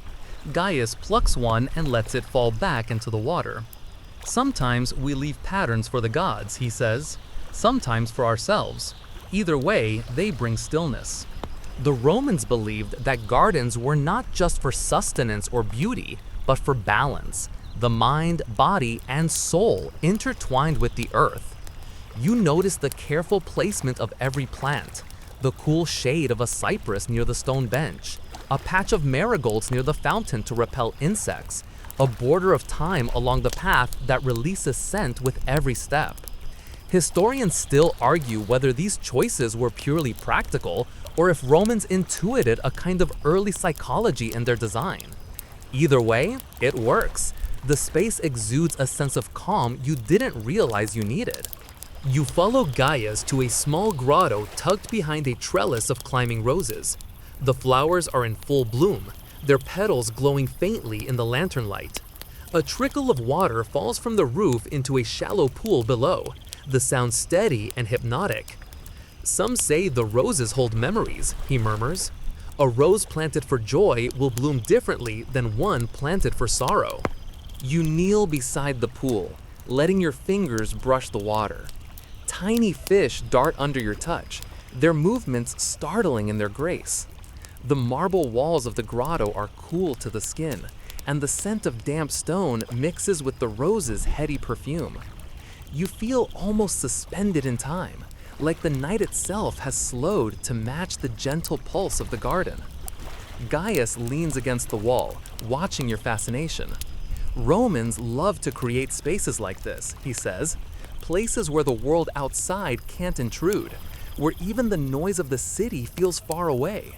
Gaius plucks one and lets it fall back into the water. Sometimes we leave patterns for the gods, he says, sometimes for ourselves. Either way, they bring stillness. The Romans believed that gardens were not just for sustenance or beauty, but for balance, the mind, body, and soul intertwined with the earth. You notice the careful placement of every plant, the cool shade of a cypress near the stone bench, a patch of marigolds near the fountain to repel insects, a border of thyme along the path that releases scent with every step. Historians still argue whether these choices were purely practical or if Romans intuited a kind of early psychology in their design. Either way, it works. The space exudes a sense of calm you didn't realize you needed. You follow Gaius to a small grotto tucked behind a trellis of climbing roses. The flowers are in full bloom, their petals glowing faintly in the lantern light. A trickle of water falls from the roof into a shallow pool below, the sound steady and hypnotic. Some say the roses hold memories, he murmurs. A rose planted for joy will bloom differently than one planted for sorrow. You kneel beside the pool, letting your fingers brush the water. Tiny fish dart under your touch, their movements startling in their grace. The marble walls of the grotto are cool to the skin, and the scent of damp stone mixes with the rose's heady perfume. You feel almost suspended in time, like the night itself has slowed to match the gentle pulse of the garden. Gaius leans against the wall, watching your fascination. Romans love to create spaces like this, he says, places where the world outside can't intrude, where even the noise of the city feels far away.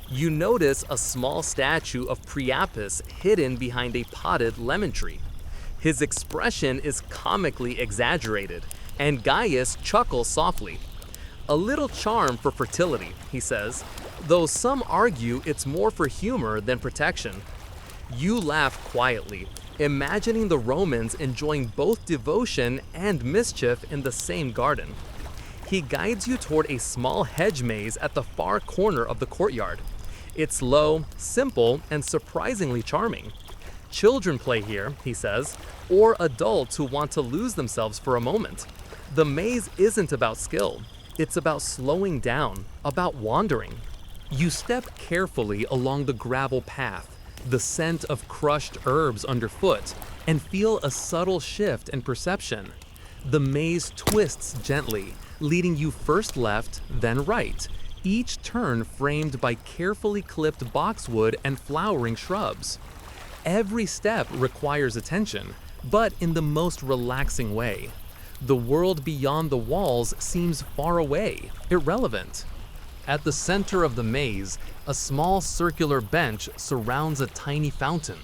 You notice a small statue of Priapus hidden behind a potted lemon tree. His expression is comically exaggerated, and Gaius chuckles softly. A little charm for fertility, he says, though some argue it's more for humor than protection. You laugh quietly, imagining the Romans enjoying both devotion and mischief in the same garden. He guides you toward a small hedge maze at the far corner of the courtyard. It's low, simple, and surprisingly charming. Children play here, he says, or adults who want to lose themselves for a moment. The maze isn't about skill. It's about slowing down, about wandering. You step carefully along the gravel path, the scent of crushed herbs underfoot, and feel a subtle shift in perception. The maze twists gently, leading you first left, then right, each turn framed by carefully clipped boxwood and flowering shrubs. Every step requires attention, but in the most relaxing way. The world beyond the walls seems far away, irrelevant. At the center of the maze, a small circular bench surrounds a tiny fountain.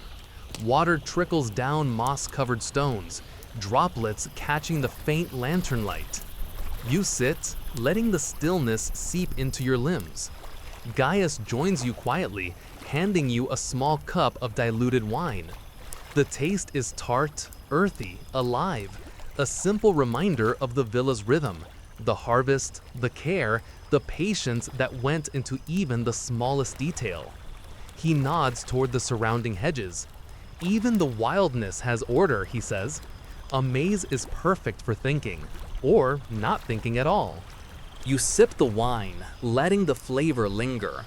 Water trickles down moss-covered stones, droplets catching the faint lantern light. You sit, letting the stillness seep into your limbs. Gaius joins you quietly, handing you a small cup of diluted wine. The taste is tart, earthy, alive, a simple reminder of the villa's rhythm, the harvest, the care, the patience that went into even the smallest detail. He nods toward the surrounding hedges. Even the wildness has order, he says. A maze is perfect for thinking, or not thinking at all. You sip the wine, letting the flavor linger.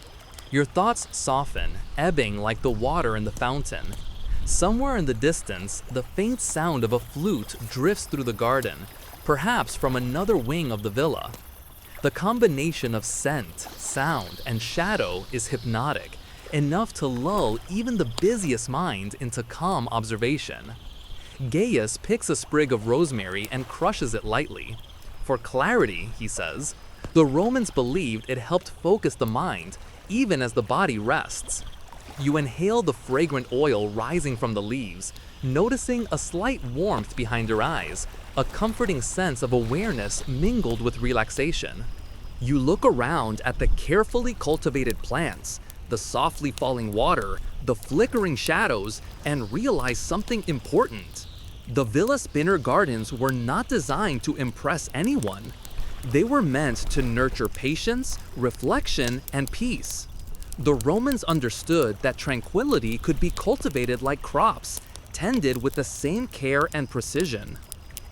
Your thoughts soften, ebbing like the water in the fountain. Somewhere in the distance, the faint sound of a flute drifts through the garden, perhaps from another wing of the villa. The combination of scent, sound, and shadow is hypnotic, enough to lull even the busiest mind into calm observation. Gaius picks a sprig of rosemary and crushes it lightly. For clarity, he says, the Romans believed it helped focus the mind, even as the body rests. You inhale the fragrant oil rising from the leaves, noticing a slight warmth behind your eyes, a comforting sense of awareness mingled with relaxation. You look around at the carefully cultivated plants, the softly falling water, the flickering shadows, and realize something important. The Villa Spinner Gardens were not designed to impress anyone. They were meant to nurture patience, reflection, and peace. The Romans understood that tranquility could be cultivated like crops, tended with the same care and precision.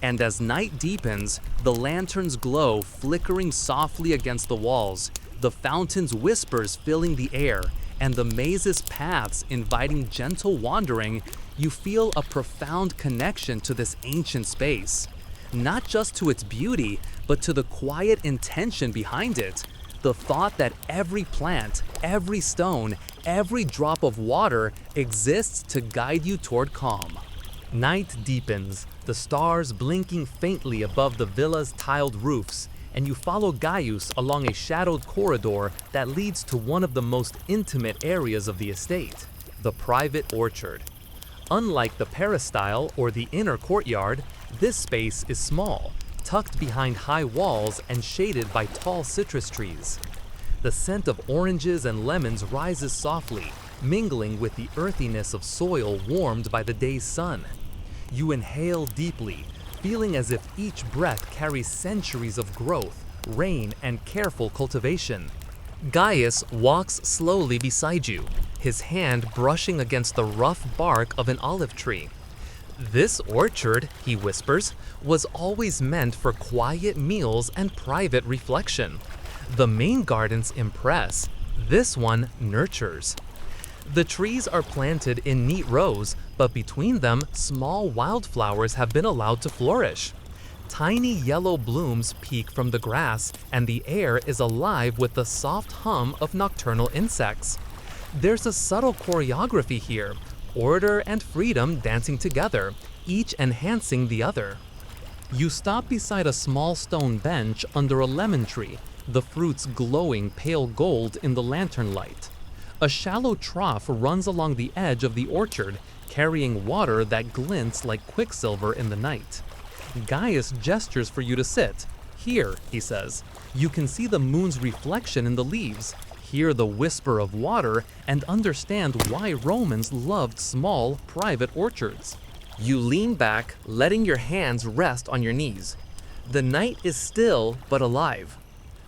And as night deepens, the lanterns glow, flickering softly against the walls, the fountain's whispers filling the air, and the maze's paths inviting gentle wandering, you feel a profound connection to this ancient space. Not just to its beauty, but to the quiet intention behind it. The thought that every plant, every stone, every drop of water exists to guide you toward calm. Night deepens, the stars blinking faintly above the villa's tiled roofs, and you follow Gaius along a shadowed corridor that leads to one of the most intimate areas of the estate, the private orchard. Unlike the peristyle or the inner courtyard, this space is small, tucked behind high walls and shaded by tall citrus trees. The scent of oranges and lemons rises softly, mingling with the earthiness of soil warmed by the day's sun. You inhale deeply, feeling as if each breath carries centuries of growth, rain, and careful cultivation. Gaius walks slowly beside you, his hand brushing against the rough bark of an olive tree. This orchard, he whispers, was always meant for quiet meals and private reflection. The main gardens impress, this one nurtures. The trees are planted in neat rows, but between them, small wildflowers have been allowed to flourish. Tiny yellow blooms peek from the grass, and the air is alive with the soft hum of nocturnal insects. There's a subtle choreography here, order and freedom dancing together, each enhancing the other. You stop beside a small stone bench under a lemon tree, the fruits glowing pale gold in the lantern light. A shallow trough runs along the edge of the orchard, carrying water that glints like quicksilver in the night. Gaius gestures for you to sit. Here, he says, you can see the moon's reflection in the leaves, hear the whisper of water, and understand why Romans loved small, private orchards. You lean back, letting your hands rest on your knees. The night is still but alive.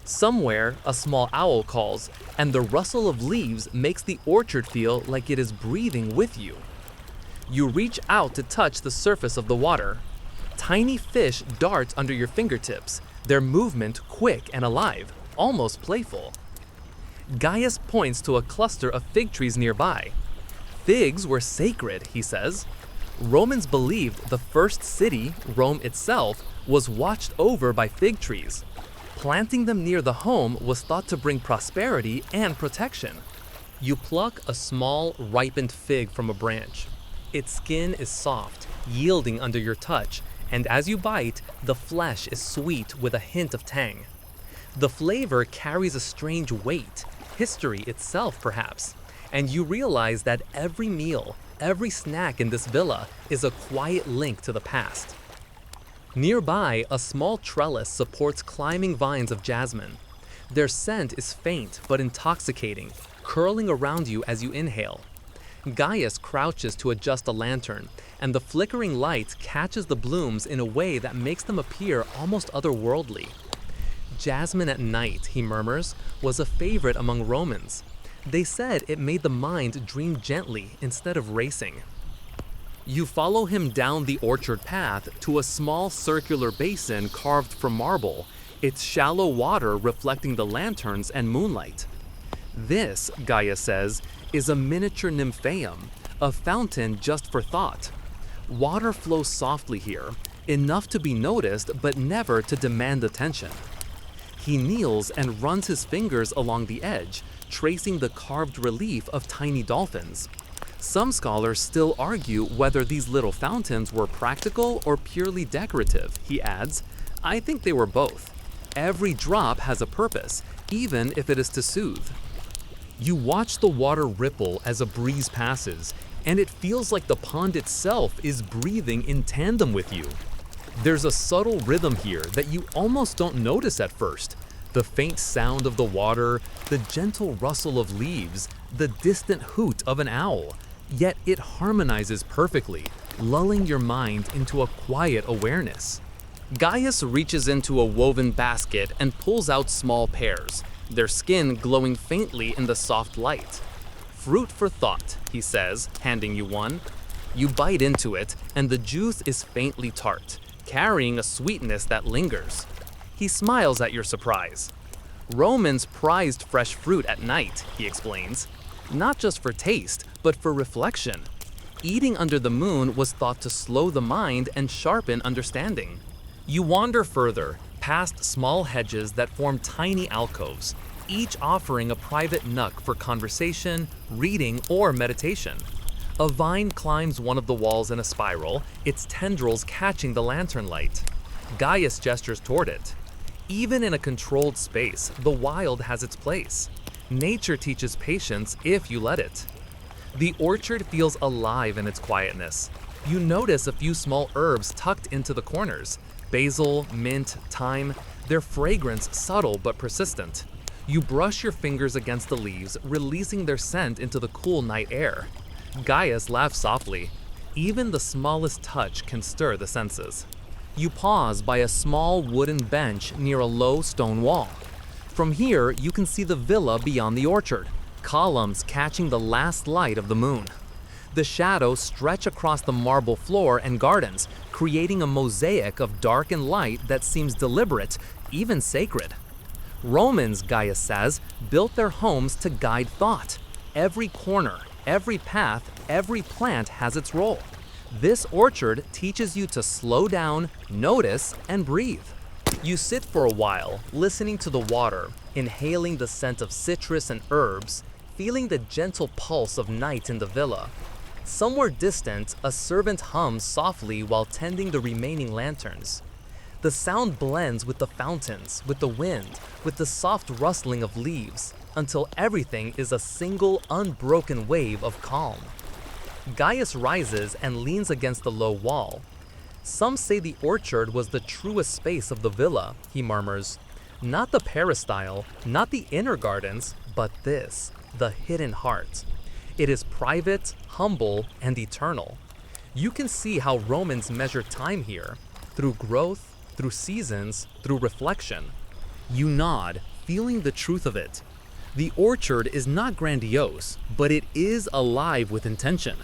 Somewhere, a small owl calls, and the rustle of leaves makes the orchard feel like it is breathing with you. You reach out to touch the surface of the water. Tiny fish dart under your fingertips, their movement quick and alive, almost playful. Gaius points to a cluster of fig trees nearby. Figs were sacred, he says. Romans believed the first city, Rome itself, was watched over by fig trees. Planting them near the home was thought to bring prosperity and protection. You pluck a small, ripened fig from a branch. Its skin is soft, yielding under your touch, and as you bite, the flesh is sweet with a hint of tang. The flavor carries a strange weight, history itself perhaps, and you realize that every meal, every snack in this villa is a quiet link to the past. Nearby, a small trellis supports climbing vines of jasmine. Their scent is faint but intoxicating, curling around you as you inhale. Gaius crouches to adjust a lantern, and the flickering light catches the blooms in a way that makes them appear almost otherworldly. Jasmine at night, he murmurs, was a favorite among Romans. They said it made the mind dream gently instead of racing. You follow him down the orchard path to a small circular basin carved from marble, its shallow water reflecting the lanterns and moonlight. This, Gaius says, is a miniature nymphaeum, a fountain just for thought. Water flows softly here, enough to be noticed but never to demand attention. He kneels and runs his fingers along the edge, tracing the carved relief of tiny dolphins. Some scholars still argue whether these little fountains were practical or purely decorative, he adds. I think they were both. Every drop has a purpose, even if it is to soothe. You watch the water ripple as a breeze passes, and it feels like the pond itself is breathing in tandem with you. There's a subtle rhythm here that you almost don't notice at first. The faint sound of the water, the gentle rustle of leaves, the distant hoot of an owl. Yet it harmonizes perfectly, lulling your mind into a quiet awareness. Gaius reaches into a woven basket and pulls out small pears, their skin glowing faintly in the soft light. Fruit for thought, he says, handing you one. You bite into it, and the juice is faintly tart, carrying a sweetness that lingers. He smiles at your surprise. Romans prized fresh fruit at night, he explains, not just for taste, but for reflection. Eating under the moon was thought to slow the mind and sharpen understanding. You wander further, past small hedges that form tiny alcoves, each offering a private nook for conversation, reading, or meditation. A vine climbs one of the walls in a spiral, its tendrils catching the lantern light. Gaius gestures toward it. Even in a controlled space, the wild has its place. Nature teaches patience if you let it. The orchard feels alive in its quietness. You notice a few small herbs tucked into the corners. Basil, mint, thyme, their fragrance subtle but persistent. You brush your fingers against the leaves, releasing their scent into the cool night air. Gaius laughs softly. Even the smallest touch can stir the senses. You pause by a small wooden bench near a low stone wall. From here, you can see the villa beyond the orchard, columns catching the last light of the moon. The shadows stretch across the marble floor and gardens, creating a mosaic of dark and light that seems deliberate, even sacred. Romans, Gaius says, built their homes to guide thought. Every corner, every path, every plant has its role. This orchard teaches you to slow down, notice, and breathe. You sit for a while, listening to the water, inhaling the scent of citrus and herbs, feeling the gentle pulse of night in the villa. Somewhere distant, a servant hums softly while tending the remaining lanterns. The sound blends with the fountains, with the wind, with the soft rustling of leaves, until everything is a single, unbroken wave of calm. Gaius rises and leans against the low wall. Some say the orchard was the truest space of the villa, he murmurs. Not the peristyle, not the inner gardens, but this, the hidden heart. It is private, humble, and eternal. You can see how Romans measure time here, through growth, through seasons, through reflection. You nod, feeling the truth of it. The orchard is not grandiose, but it is alive with intention.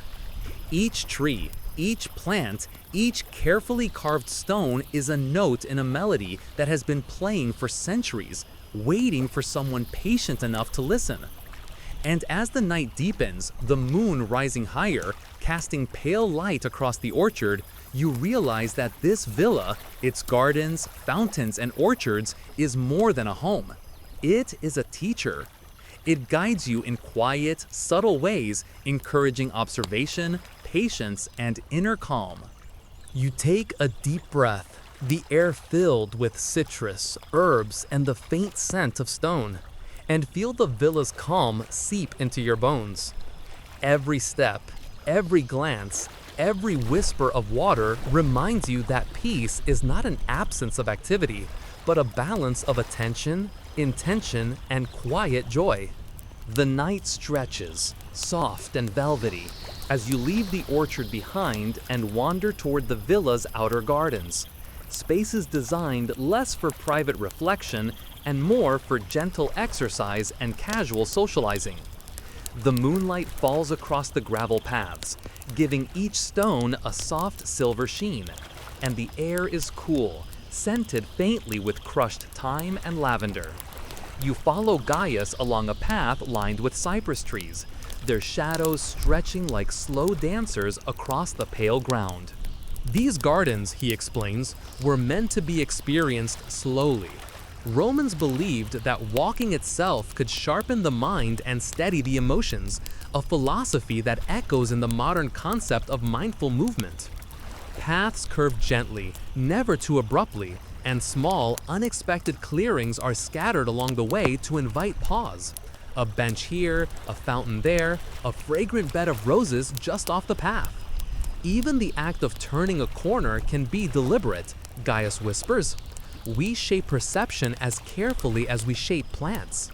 Each tree, each plant, each carefully carved stone is a note in a melody that has been playing for centuries, waiting for someone patient enough to listen. And as the night deepens, the moon rising higher, casting pale light across the orchard, you realize that this villa, its gardens, fountains, and orchards, is more than a home. It is a teacher. It guides you in quiet, subtle ways, encouraging observation, patience, and inner calm. You take a deep breath, the air filled with citrus, herbs, and the faint scent of stone, and feel the villa's calm seep into your bones. Every step, every glance, every whisper of water reminds you that peace is not an absence of activity, but a balance of attention, intention, and quiet joy. The night stretches, soft and velvety, as you leave the orchard behind and wander toward the villa's outer gardens, spaces designed less for private reflection and more for gentle exercise and casual socializing. The moonlight falls across the gravel paths, giving each stone a soft silver sheen, and the air is cool, scented faintly with crushed thyme and lavender. You follow Gaius along a path lined with cypress trees, their shadows stretching like slow dancers across the pale ground. These gardens, he explains, were meant to be experienced slowly. Romans believed that walking itself could sharpen the mind and steady the emotions, a philosophy that echoes in the modern concept of mindful movement. Paths curve gently, never too abruptly, and small, unexpected clearings are scattered along the way to invite pause. A bench here, a fountain there, a fragrant bed of roses just off the path. Even the act of turning a corner can be deliberate, Gaius whispers. We shape perception as carefully as we shape plants.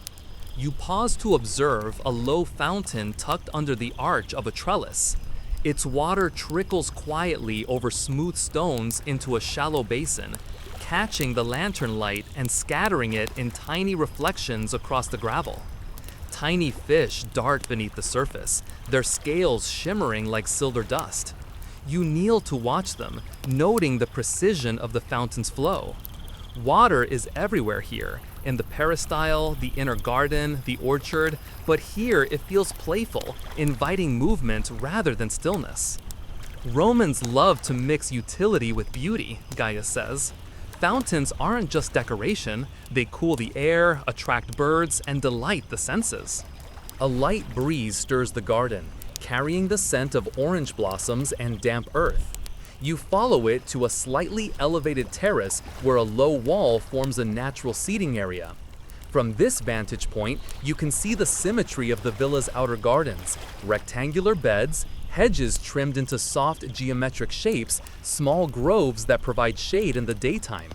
You pause to observe a low fountain tucked under the arch of a trellis. Its water trickles quietly over smooth stones into a shallow basin, catching the lantern light and scattering it in tiny reflections across the gravel. Tiny fish dart beneath the surface, their scales shimmering like silver dust. You kneel to watch them, noting the precision of the fountain's flow. Water is everywhere here, in the peristyle, the inner garden, the orchard, but here it feels playful, inviting movement rather than stillness. Romans love to mix utility with beauty, Gaius says. Fountains aren't just decoration, they cool the air, attract birds, and delight the senses. A light breeze stirs the garden, carrying the scent of orange blossoms and damp earth. You follow it to a slightly elevated terrace where a low wall forms a natural seating area. From this vantage point, you can see the symmetry of the villa's outer gardens, rectangular beds, hedges trimmed into soft geometric shapes, small groves that provide shade in the daytime.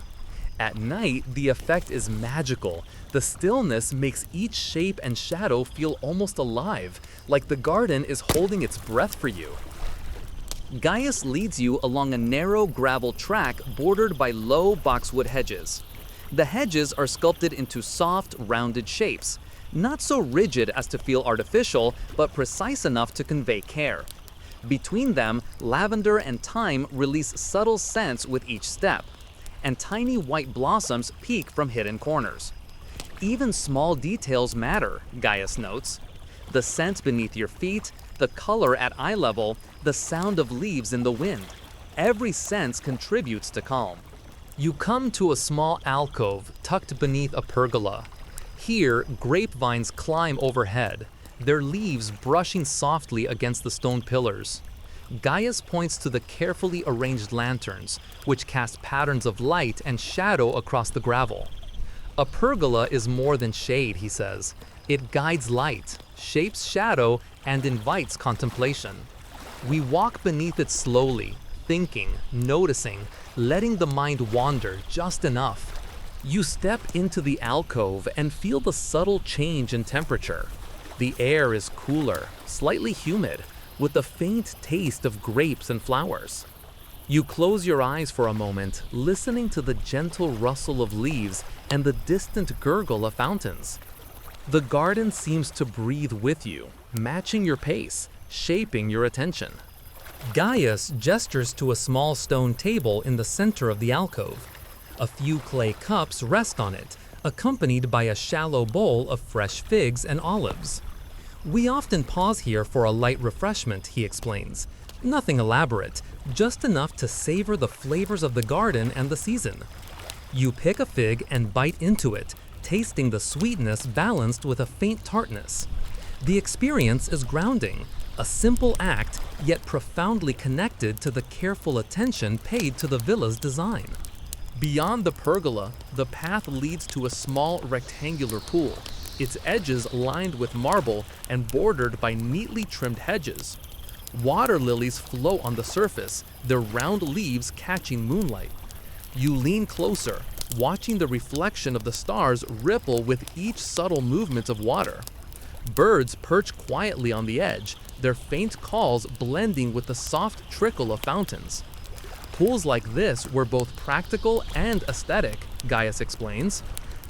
At night, the effect is magical. The stillness makes each shape and shadow feel almost alive, like the garden is holding its breath for you. Gaius leads you along a narrow gravel track bordered by low boxwood hedges. The hedges are sculpted into soft, rounded shapes, not so rigid as to feel artificial, but precise enough to convey care. Between them, lavender and thyme release subtle scents with each step, and tiny white blossoms peek from hidden corners. Even small details matter, Gaius notes. The scent beneath your feet, the color at eye level, the sound of leaves in the wind. Every sense contributes to calm. You come to a small alcove tucked beneath a pergola. Here, grapevines climb overhead, their leaves brushing softly against the stone pillars. Gaius points to the carefully arranged lanterns, which cast patterns of light and shadow across the gravel. A pergola is more than shade, he says. It guides light, shapes shadow, and invites contemplation. We walk beneath it slowly, thinking, noticing, letting the mind wander just enough. You step into the alcove and feel the subtle change in temperature. The air is cooler, slightly humid, with a faint taste of grapes and flowers. You close your eyes for a moment, listening to the gentle rustle of leaves and the distant gurgle of fountains. The garden seems to breathe with you, matching your pace, shaping your attention. Gaius gestures to a small stone table in the center of the alcove. A few clay cups rest on it, accompanied by a shallow bowl of fresh figs and olives. We often pause here for a light refreshment, he explains. Nothing elaborate, just enough to savor the flavors of the garden and the season. You pick a fig and bite into it, tasting the sweetness balanced with a faint tartness. The experience is grounding, a simple act, yet profoundly connected to the careful attention paid to the villa's design. Beyond the pergola, the path leads to a small rectangular pool, its edges lined with marble and bordered by neatly trimmed hedges. Water lilies float on the surface, their round leaves catching moonlight. You lean closer, watching the reflection of the stars ripple with each subtle movement of water. Birds perch quietly on the edge, their faint calls blending with the soft trickle of fountains. Pools like this were both practical and aesthetic, Gaius explains.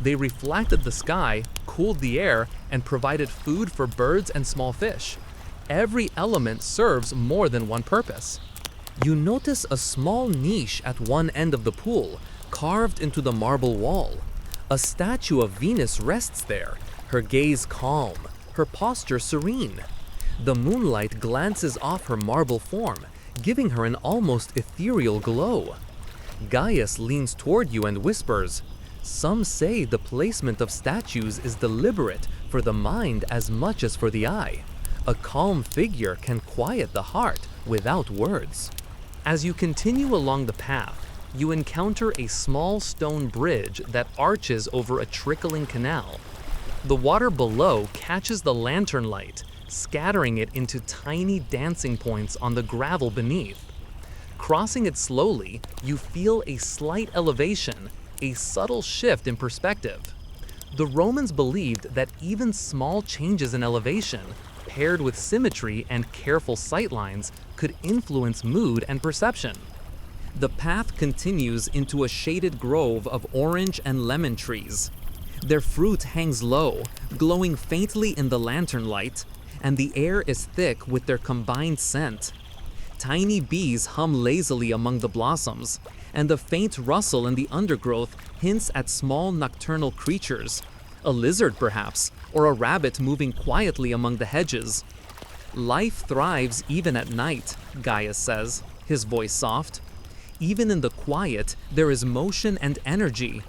They reflected the sky, cooled the air, and provided food for birds and small fish. Every element serves more than one purpose. You notice a small niche at one end of the pool, carved into the marble wall. A statue of Venus rests there, her gaze calm, her posture serene. The moonlight glances off her marble form, giving her an almost ethereal glow. Gaius leans toward you and whispers, "Some say the placement of statues is deliberate for the mind as much as for the eye. A calm figure can quiet the heart without words." As you continue along the path, you encounter a small stone bridge that arches over a trickling canal. The water below catches the lantern light, scattering it into tiny dancing points on the gravel beneath. Crossing it slowly, you feel a slight elevation, a subtle shift in perspective. The Romans believed that even small changes in elevation, paired with symmetry and careful sightlines, could influence mood and perception. The path continues into a shaded grove of orange and lemon trees. Their fruit hangs low, glowing faintly in the lantern light, and the air is thick with their combined scent. Tiny bees hum lazily among the blossoms, and the faint rustle in the undergrowth hints at small nocturnal creatures, a lizard perhaps, or a rabbit moving quietly among the hedges. Life thrives even at night, Gaius says, his voice soft. Even in the quiet, there is motion and energy.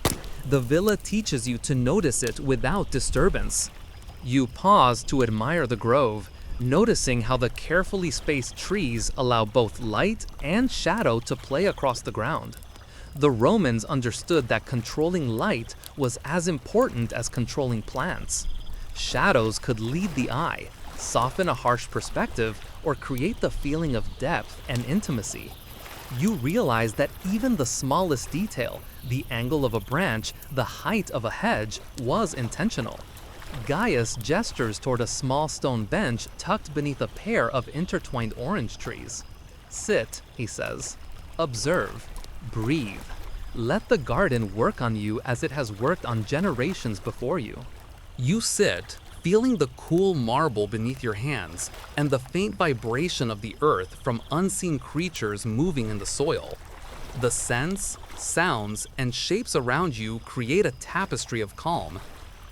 The villa teaches you to notice it without disturbance. You pause to admire the grove, noticing how the carefully spaced trees allow both light and shadow to play across the ground. The Romans understood that controlling light was as important as controlling plants. Shadows could lead the eye, soften a harsh perspective, or create the feeling of depth and intimacy. You realize that even the smallest detail, the angle of a branch, the height of a hedge, was intentional. Gaius gestures toward a small stone bench tucked beneath a pair of intertwined orange trees. "Sit," he says. "Observe. Breathe. Let the garden work on you as it has worked on generations before you." You sit, feeling the cool marble beneath your hands and the faint vibration of the earth from unseen creatures moving in the soil. The scents, sounds, and shapes around you create a tapestry of calm.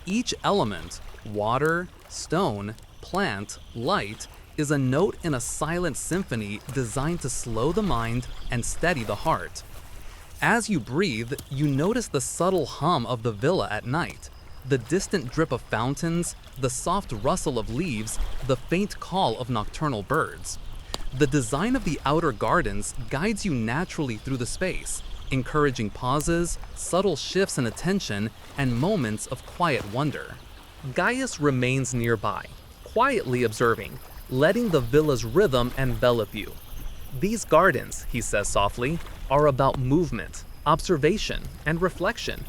Each element, water, stone, plant, light, is a note in a silent symphony designed to slow the mind and steady the heart. As you breathe, you notice the subtle hum of the villa at night, the distant drip of fountains, the soft rustle of leaves, the faint call of nocturnal birds. The design of the outer gardens guides you naturally through the space, encouraging pauses, subtle shifts in attention, and moments of quiet wonder. Gaius remains nearby, quietly observing, letting the villa's rhythm envelop you. "These gardens," he says softly, "are about movement, observation, and reflection.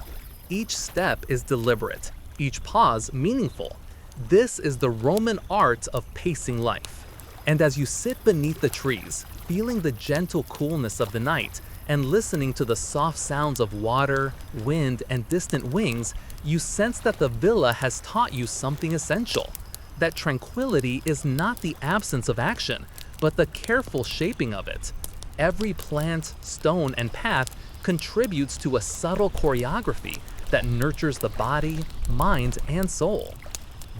Each step is deliberate, each pause meaningful. This is the Roman art of pacing life." And as you sit beneath the trees, feeling the gentle coolness of the night, and listening to the soft sounds of water, wind, and distant wings, you sense that the villa has taught you something essential. That tranquility is not the absence of action, but the careful shaping of it. Every plant, stone, and path contributes to a subtle choreography that nurtures the body, mind, and soul.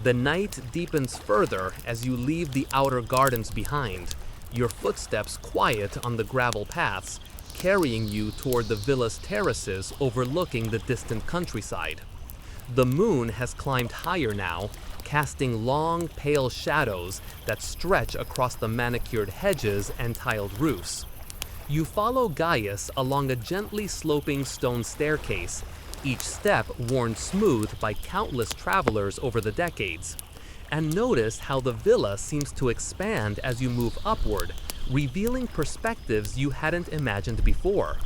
The night deepens further as you leave the outer gardens behind, your footsteps quiet on the gravel paths, carrying you toward the villa's terraces overlooking the distant countryside. The moon has climbed higher now, casting long, pale shadows that stretch across the manicured hedges and tiled roofs. You follow Gaius along a gently sloping stone staircase, each step worn smooth by countless travelers over the decades, and notice how the villa seems to expand as you move upward, revealing perspectives you hadn't imagined before.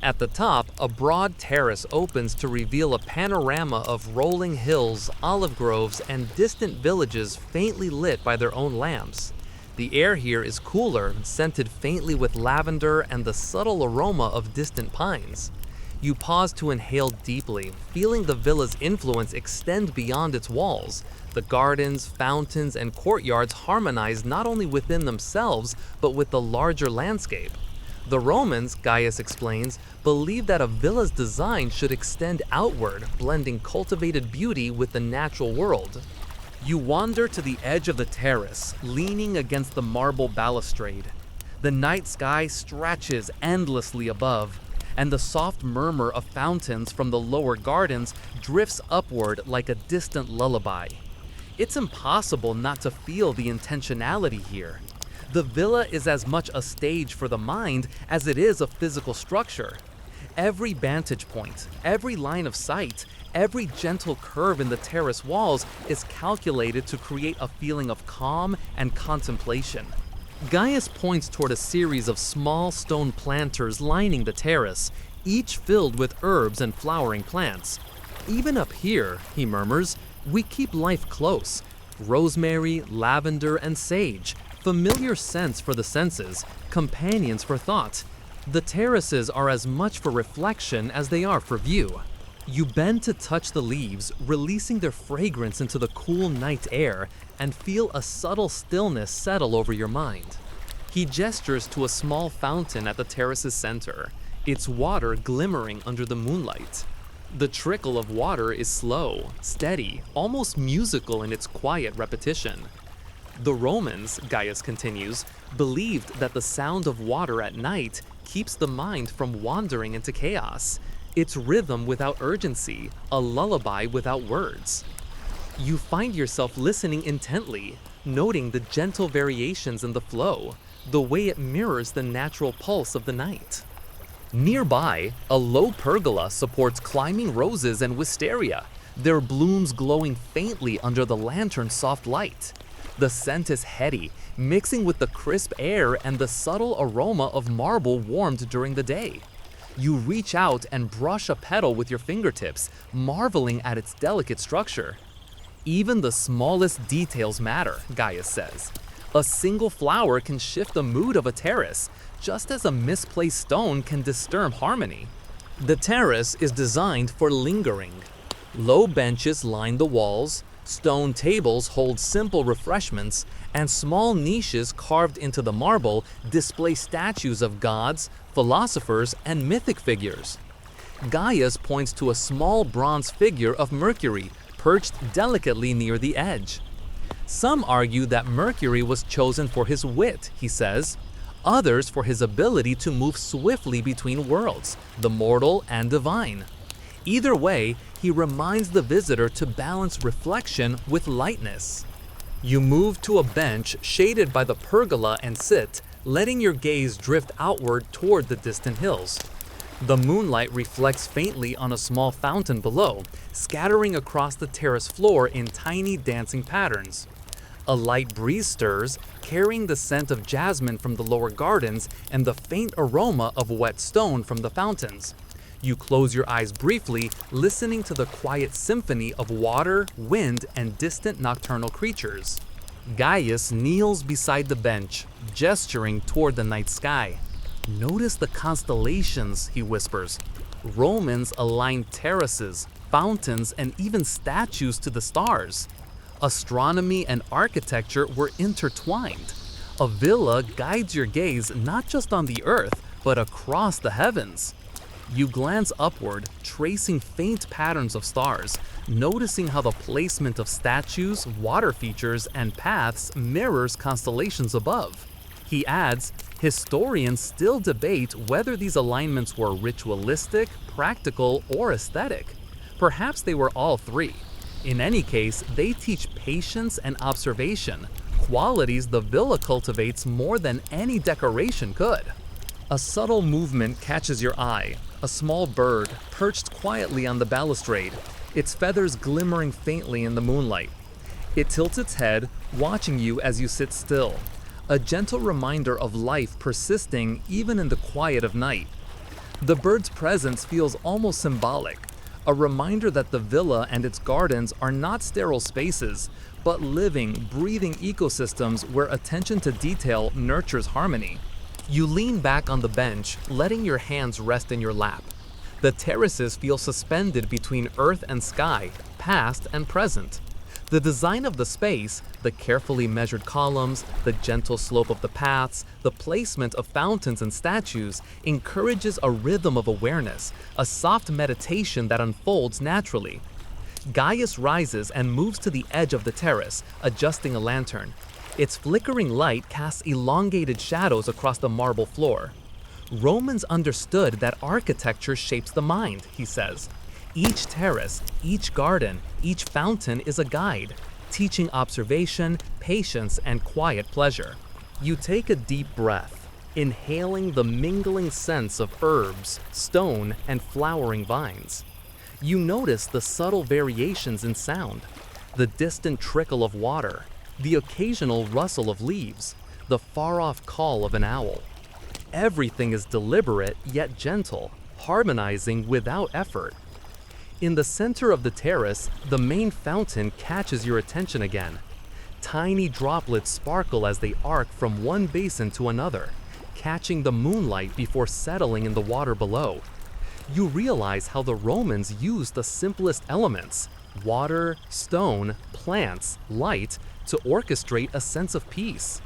At the top, a broad terrace opens to reveal a panorama of rolling hills, olive groves, and distant villages faintly lit by their own lamps. The air here is cooler, scented faintly with lavender and the subtle aroma of distant pines. You pause to inhale deeply, feeling the villa's influence extend beyond its walls. The gardens, fountains, and courtyards harmonize not only within themselves, but with the larger landscape. The Romans, Gaius explains, believed that a villa's design should extend outward, blending cultivated beauty with the natural world. You wander to the edge of the terrace, leaning against the marble balustrade. The night sky stretches endlessly above, and the soft murmur of fountains from the lower gardens drifts upward like a distant lullaby. It's impossible not to feel the intentionality here. The villa is as much a stage for the mind as it is a physical structure. Every vantage point, every line of sight, every gentle curve in the terrace walls is calculated to create a feeling of calm and contemplation. Gaius points toward a series of small stone planters lining the terrace, each filled with herbs and flowering plants. Even up here, he murmurs, we keep life close. Rosemary, lavender, and sage, familiar scents for the senses, companions for thought. The terraces are as much for reflection as they are for view. You bend to touch the leaves, releasing their fragrance into the cool night air, and feel a subtle stillness settle over your mind. He gestures to a small fountain at the terrace's center, its water glimmering under the moonlight. The trickle of water is slow, steady, almost musical in its quiet repetition. The Romans, Gaius continues, believed that the sound of water at night keeps the mind from wandering into chaos. Its rhythm without urgency, a lullaby without words. You find yourself listening intently, noting the gentle variations in the flow, the way it mirrors the natural pulse of the night. Nearby, a low pergola supports climbing roses and wisteria, their blooms glowing faintly under the lantern's soft light. The scent is heady, mixing with the crisp air and the subtle aroma of marble warmed during the day. You reach out and brush a petal with your fingertips, marveling at its delicate structure. Even the smallest details matter, Gaius says. A single flower can shift the mood of a terrace, just as a misplaced stone can disturb harmony. The terrace is designed for lingering. Low benches line the walls, stone tables hold simple refreshments, and small niches carved into the marble display statues of gods, philosophers, and mythic figures. Gaius points to a small bronze figure of Mercury perched delicately near the edge. Some argue that Mercury was chosen for his wit, he says. Others for his ability to move swiftly between worlds, the mortal and divine. Either way, he reminds the visitor to balance reflection with lightness. You move to a bench shaded by the pergola and sit, letting your gaze drift outward toward the distant hills. The moonlight reflects faintly on a small fountain below, scattering across the terrace floor in tiny dancing patterns. A light breeze stirs, carrying the scent of jasmine from the lower gardens and the faint aroma of wet stone from the fountains. You close your eyes briefly, listening to the quiet symphony of water, wind, and distant nocturnal creatures. Gaius kneels beside the bench, gesturing toward the night sky. Notice the constellations, he whispers. Romans aligned terraces, fountains, and even statues to the stars. Astronomy and architecture were intertwined. A villa guides your gaze not just on the earth, but across the heavens. You glance upward, tracing faint patterns of stars, noticing how the placement of statues, water features, and paths mirrors constellations above. He adds, historians still debate whether these alignments were ritualistic, practical, or aesthetic. Perhaps they were all three. In any case, they teach patience and observation, qualities the villa cultivates more than any decoration could. A subtle movement catches your eye, a small bird perched quietly on the balustrade, its feathers glimmering faintly in the moonlight. It tilts its head, watching you as you sit still, a gentle reminder of life persisting even in the quiet of night. The bird's presence feels almost symbolic, a reminder that the villa and its gardens are not sterile spaces, but living, breathing ecosystems where attention to detail nurtures harmony. You lean back on the bench, letting your hands rest in your lap. The terraces feel suspended between earth and sky, past and present. The design of the space, the carefully measured columns, the gentle slope of the paths, the placement of fountains and statues, encourages a rhythm of awareness, a soft meditation that unfolds naturally. Gaius rises and moves to the edge of the terrace, adjusting a lantern. Its flickering light casts elongated shadows across the marble floor. Romans understood that architecture shapes the mind, he says. Each terrace, each garden, each fountain is a guide, teaching observation, patience, and quiet pleasure. You take a deep breath, inhaling the mingling scents of herbs, stone, and flowering vines. You notice the subtle variations in sound, the distant trickle of water, the occasional rustle of leaves, the far-off call of an owl. Everything is deliberate yet gentle, harmonizing without effort. In the center of the terrace, the main fountain catches your attention again. Tiny droplets sparkle as they arc from one basin to another, catching the moonlight before settling in the water below. You realize how the Romans used the simplest elements, water, stone, plants, light, to orchestrate a sense of peace.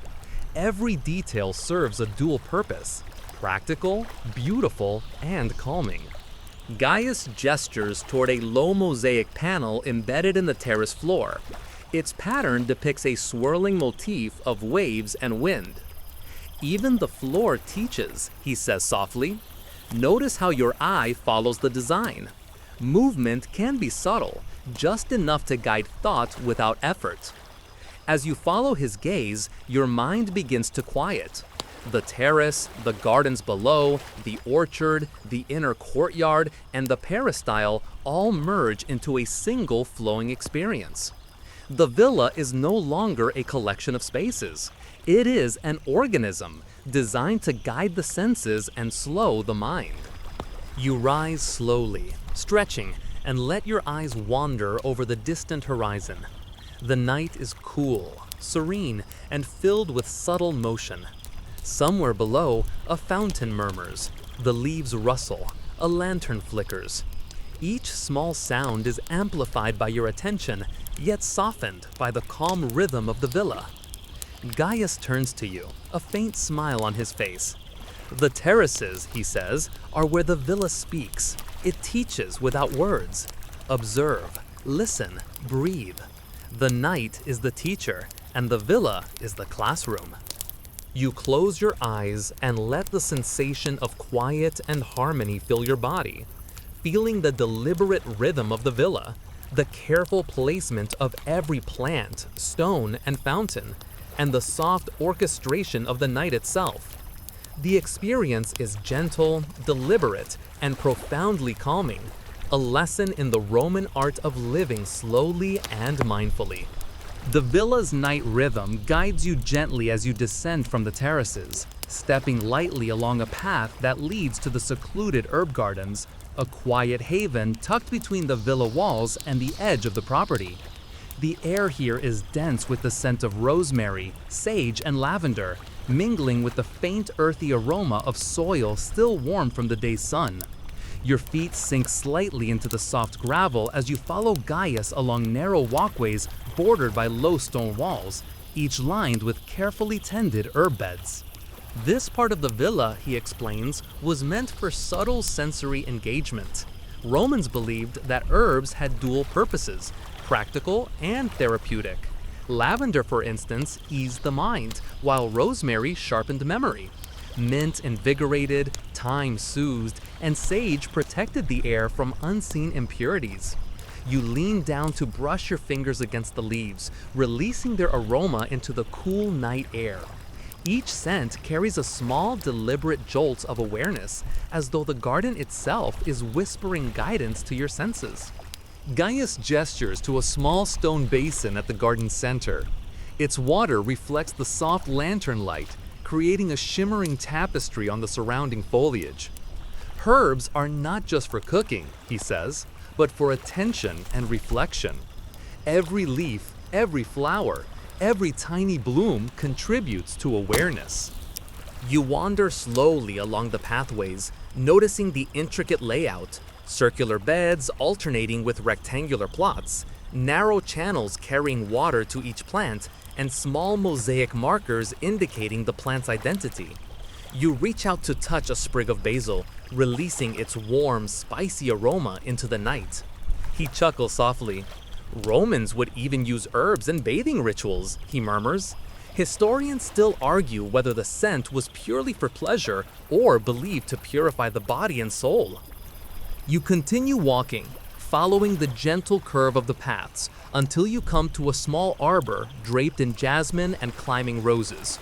Every detail serves a dual purpose: practical, beautiful, and calming. Gaius gestures toward a low mosaic panel embedded in the terrace floor. Its pattern depicts a swirling motif of waves and wind. Even the floor teaches, he says softly. Notice how your eye follows the design. Movement can be subtle, just enough to guide thought without effort. As you follow his gaze, your mind begins to quiet. The terrace, the gardens below, the orchard, the inner courtyard, and the peristyle all merge into a single flowing experience. The villa is no longer a collection of spaces. It is an organism designed to guide the senses and slow the mind. You rise slowly, stretching, and let your eyes wander over the distant horizon. The night is cool, serene, and filled with subtle motion. Somewhere below, a fountain murmurs, the leaves rustle, a lantern flickers. Each small sound is amplified by your attention, yet softened by the calm rhythm of the villa. Gaius turns to you, a faint smile on his face. The terraces, he says, are where the villa speaks. It teaches without words. Observe, listen, breathe. The night is the teacher, and the villa is the classroom. You close your eyes and let the sensation of quiet and harmony fill your body, feeling the deliberate rhythm of the villa, the careful placement of every plant, stone, and fountain, and the soft orchestration of the night itself. The experience is gentle, deliberate, and profoundly calming, a lesson in the Roman art of living slowly and mindfully. The villa's night rhythm guides you gently as you descend from the terraces, stepping lightly along a path that leads to the secluded herb gardens, a quiet haven tucked between the villa walls and the edge of the property. The air here is dense with the scent of rosemary, sage, and lavender, mingling with the faint earthy aroma of soil still warm from the day's sun. Your feet sink slightly into the soft gravel as you follow Gaius along narrow walkways bordered by low stone walls, each lined with carefully tended herb beds. This part of the villa, he explains, was meant for subtle sensory engagement. Romans believed that herbs had dual purposes, practical and therapeutic. Lavender, for instance, eased the mind, while rosemary sharpened memory. Mint invigorated, thyme soothed, and sage protected the air from unseen impurities. You lean down to brush your fingers against the leaves, releasing their aroma into the cool night air. Each scent carries a small, deliberate jolt of awareness, as though the garden itself is whispering guidance to your senses. Gaius gestures to a small stone basin at the garden's center. Its water reflects the soft lantern light, creating a shimmering tapestry on the surrounding foliage. Herbs are not just for cooking, he says, but for attention and reflection. Every leaf, every flower, every tiny bloom contributes to awareness. You wander slowly along the pathways, noticing the intricate layout, circular beds alternating with rectangular plots, narrow channels carrying water to each plant, and small mosaic markers indicating the plant's identity. You reach out to touch a sprig of basil, releasing its warm, spicy aroma into the night. He chuckles softly. Romans would even use herbs in bathing rituals, he murmurs. Historians still argue whether the scent was purely for pleasure or believed to purify the body and soul. You continue walking, following the gentle curve of the paths until you come to a small arbor draped in jasmine and climbing roses.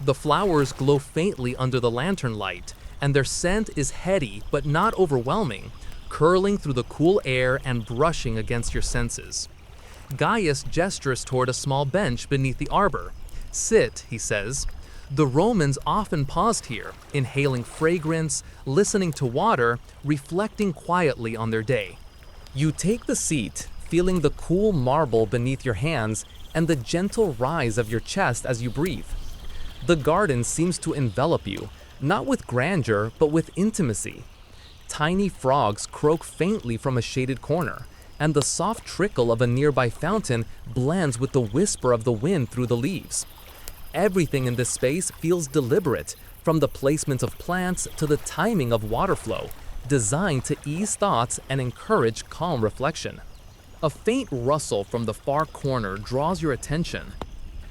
The flowers glow faintly under the lantern light, and their scent is heady but not overwhelming, curling through the cool air and brushing against your senses. Gaius gestures toward a small bench beneath the arbor. Sit, he says. The Romans often paused here, inhaling fragrance, listening to water, reflecting quietly on their day. You take the seat, feeling the cool marble beneath your hands and the gentle rise of your chest as you breathe. The garden seems to envelop you, not with grandeur, but with intimacy. Tiny frogs croak faintly from a shaded corner, and the soft trickle of a nearby fountain blends with the whisper of the wind through the leaves. Everything in this space feels deliberate, from the placement of plants to the timing of water flow, designed to ease thoughts and encourage calm reflection. A faint rustle from the far corner draws your attention.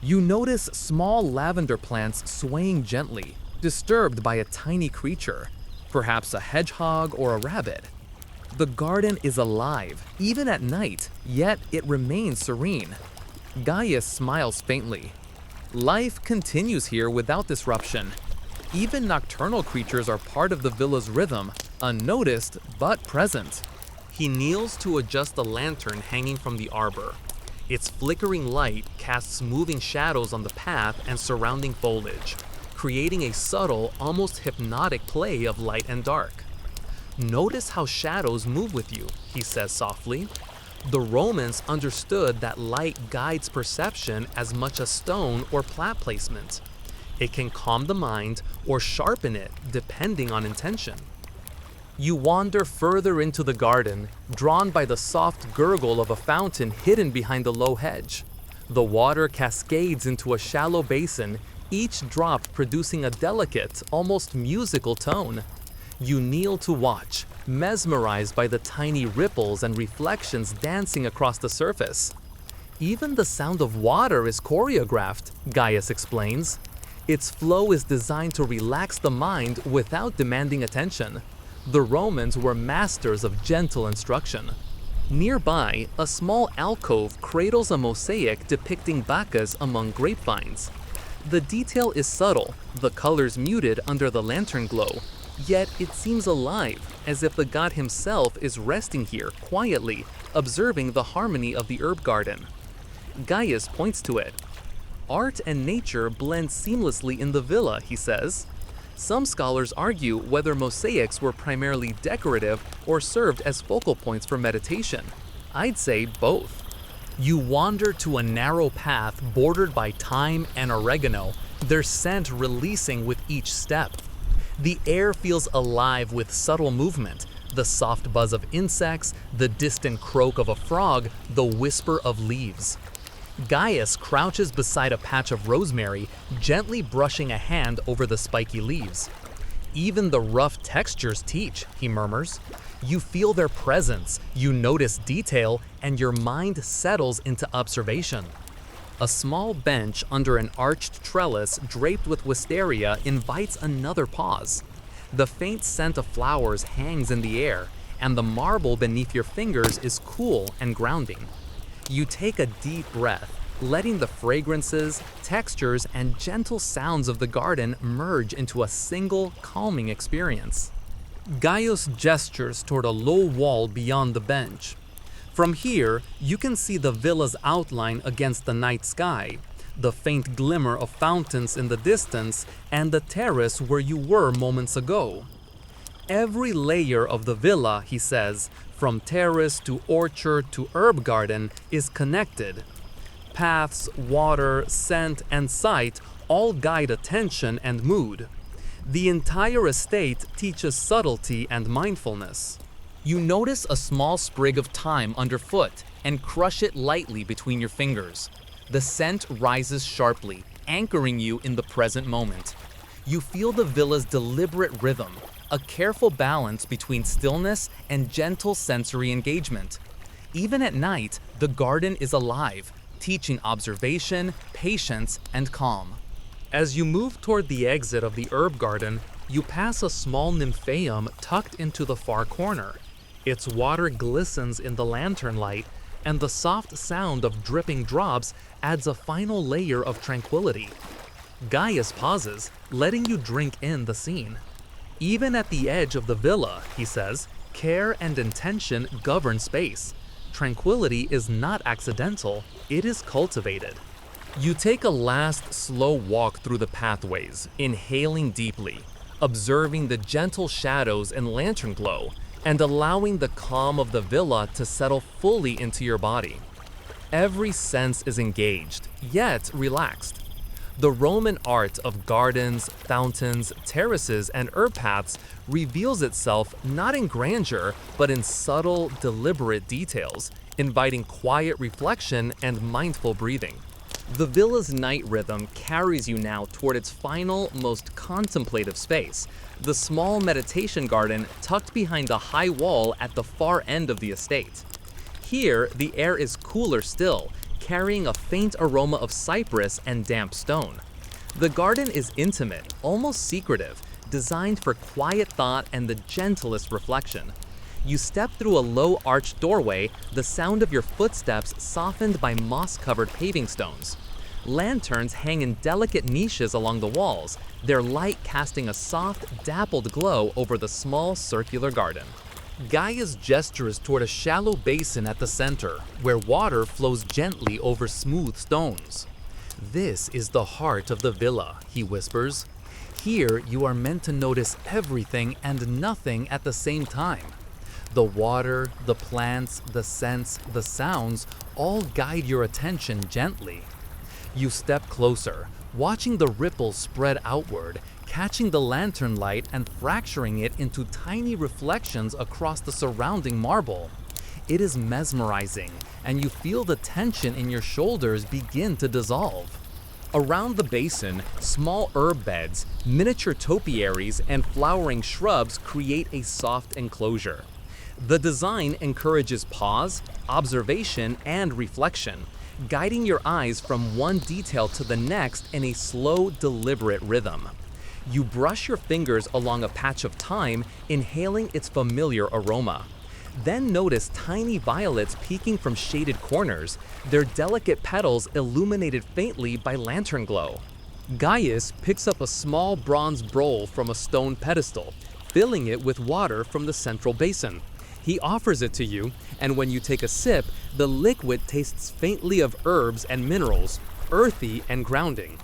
You notice small lavender plants swaying gently, disturbed by a tiny creature, perhaps a hedgehog or a rabbit. The garden is alive, even at night, yet it remains serene. Gaius smiles faintly. Life continues here without disruption. Even nocturnal creatures are part of the villa's rhythm, unnoticed but present. He kneels to adjust the lantern hanging from the arbor. Its flickering light casts moving shadows on the path and surrounding foliage, creating a subtle, almost hypnotic play of light and dark. Notice how shadows move with you, he says softly. The Romans understood that light guides perception as much as stone or plat placement. It can calm the mind or sharpen it depending on intention. You wander further into the garden, drawn by the soft gurgle of a fountain hidden behind a low hedge. The water cascades into a shallow basin, each drop producing a delicate, almost musical tone. You kneel to watch, mesmerized by the tiny ripples and reflections dancing across the surface. Even the sound of water is choreographed, Gaius explains. Its flow is designed to relax the mind without demanding attention. The Romans were masters of gentle instruction. Nearby, a small alcove cradles a mosaic depicting Bacchus among grapevines. The detail is subtle, the colors muted under the lantern glow, yet it seems alive, as if the god himself is resting here quietly, observing the harmony of the herb garden. Gaius points to it. Art and nature blend seamlessly in the villa, he says. Some scholars argue whether mosaics were primarily decorative or served as focal points for meditation. I'd say both. You wander to a narrow path bordered by thyme and oregano, their scent releasing with each step. The air feels alive with subtle movement, the soft buzz of insects, the distant croak of a frog, the whisper of leaves. Gaius crouches beside a patch of rosemary, gently brushing a hand over the spiky leaves. "Even the rough textures teach," he murmurs. "You feel their presence, you notice detail, and your mind settles into observation." A small bench under an arched trellis draped with wisteria invites another pause. The faint scent of flowers hangs in the air, and the marble beneath your fingers is cool and grounding. You take a deep breath, letting the fragrances, textures, and gentle sounds of the garden merge into a single, calming experience. Gaius gestures toward a low wall beyond the bench. From here, you can see the villa's outline against the night sky, the faint glimmer of fountains in the distance, and the terrace where you were moments ago. Every layer of the villa, he says, from terrace to orchard to herb garden, is connected. Paths, water, scent, and sight all guide attention and mood. The entire estate teaches subtlety and mindfulness. You notice a small sprig of thyme underfoot and crush it lightly between your fingers. The scent rises sharply, anchoring you in the present moment. You feel the villa's deliberate rhythm, a careful balance between stillness and gentle sensory engagement. Even at night, the garden is alive, teaching observation, patience, and calm. As you move toward the exit of the herb garden, you pass a small nymphaeum tucked into the far corner. Its water glistens in the lantern light, and the soft sound of dripping drops adds a final layer of tranquility. Gaius pauses, letting you drink in the scene. Even at the edge of the villa, he says, care and intention govern space. Tranquility is not accidental, it is cultivated. You take a last slow walk through the pathways, inhaling deeply, observing the gentle shadows and lantern glow, and allowing the calm of the villa to settle fully into your body. Every sense is engaged, yet relaxed. The Roman art of gardens, fountains, terraces, and herb paths reveals itself not in grandeur, but in subtle, deliberate details, inviting quiet reflection and mindful breathing. The villa's night rhythm carries you now toward its final, most contemplative space, the small meditation garden tucked behind the high wall at the far end of the estate. Here, the air is cooler still, carrying a faint aroma of cypress and damp stone. The garden is intimate, almost secretive, designed for quiet thought and the gentlest reflection. You step through a low arched doorway, the sound of your footsteps softened by moss-covered paving stones. Lanterns hang in delicate niches along the walls, their light casting a soft, dappled glow over the small circular garden. Gaius gestures toward a shallow basin at the center, where water flows gently over smooth stones. "This is the heart of the villa," he whispers. "Here you are meant to notice everything and nothing at the same time. The water, the plants, the scents, the sounds all guide your attention gently." You step closer, watching the ripples spread outward, catching the lantern light and fracturing it into tiny reflections across the surrounding marble. It is mesmerizing, and you feel the tension in your shoulders begin to dissolve. Around the basin, small herb beds, miniature topiaries, and flowering shrubs create a soft enclosure. The design encourages pause, observation, and reflection, guiding your eyes from one detail to the next in a slow, deliberate rhythm. You brush your fingers along a patch of thyme, inhaling its familiar aroma. Then notice tiny violets peeking from shaded corners, their delicate petals illuminated faintly by lantern glow. Gaius picks up a small bronze bowl from a stone pedestal, filling it with water from the central basin. He offers it to you, and when you take a sip, the liquid tastes faintly of herbs and minerals, earthy and grounding.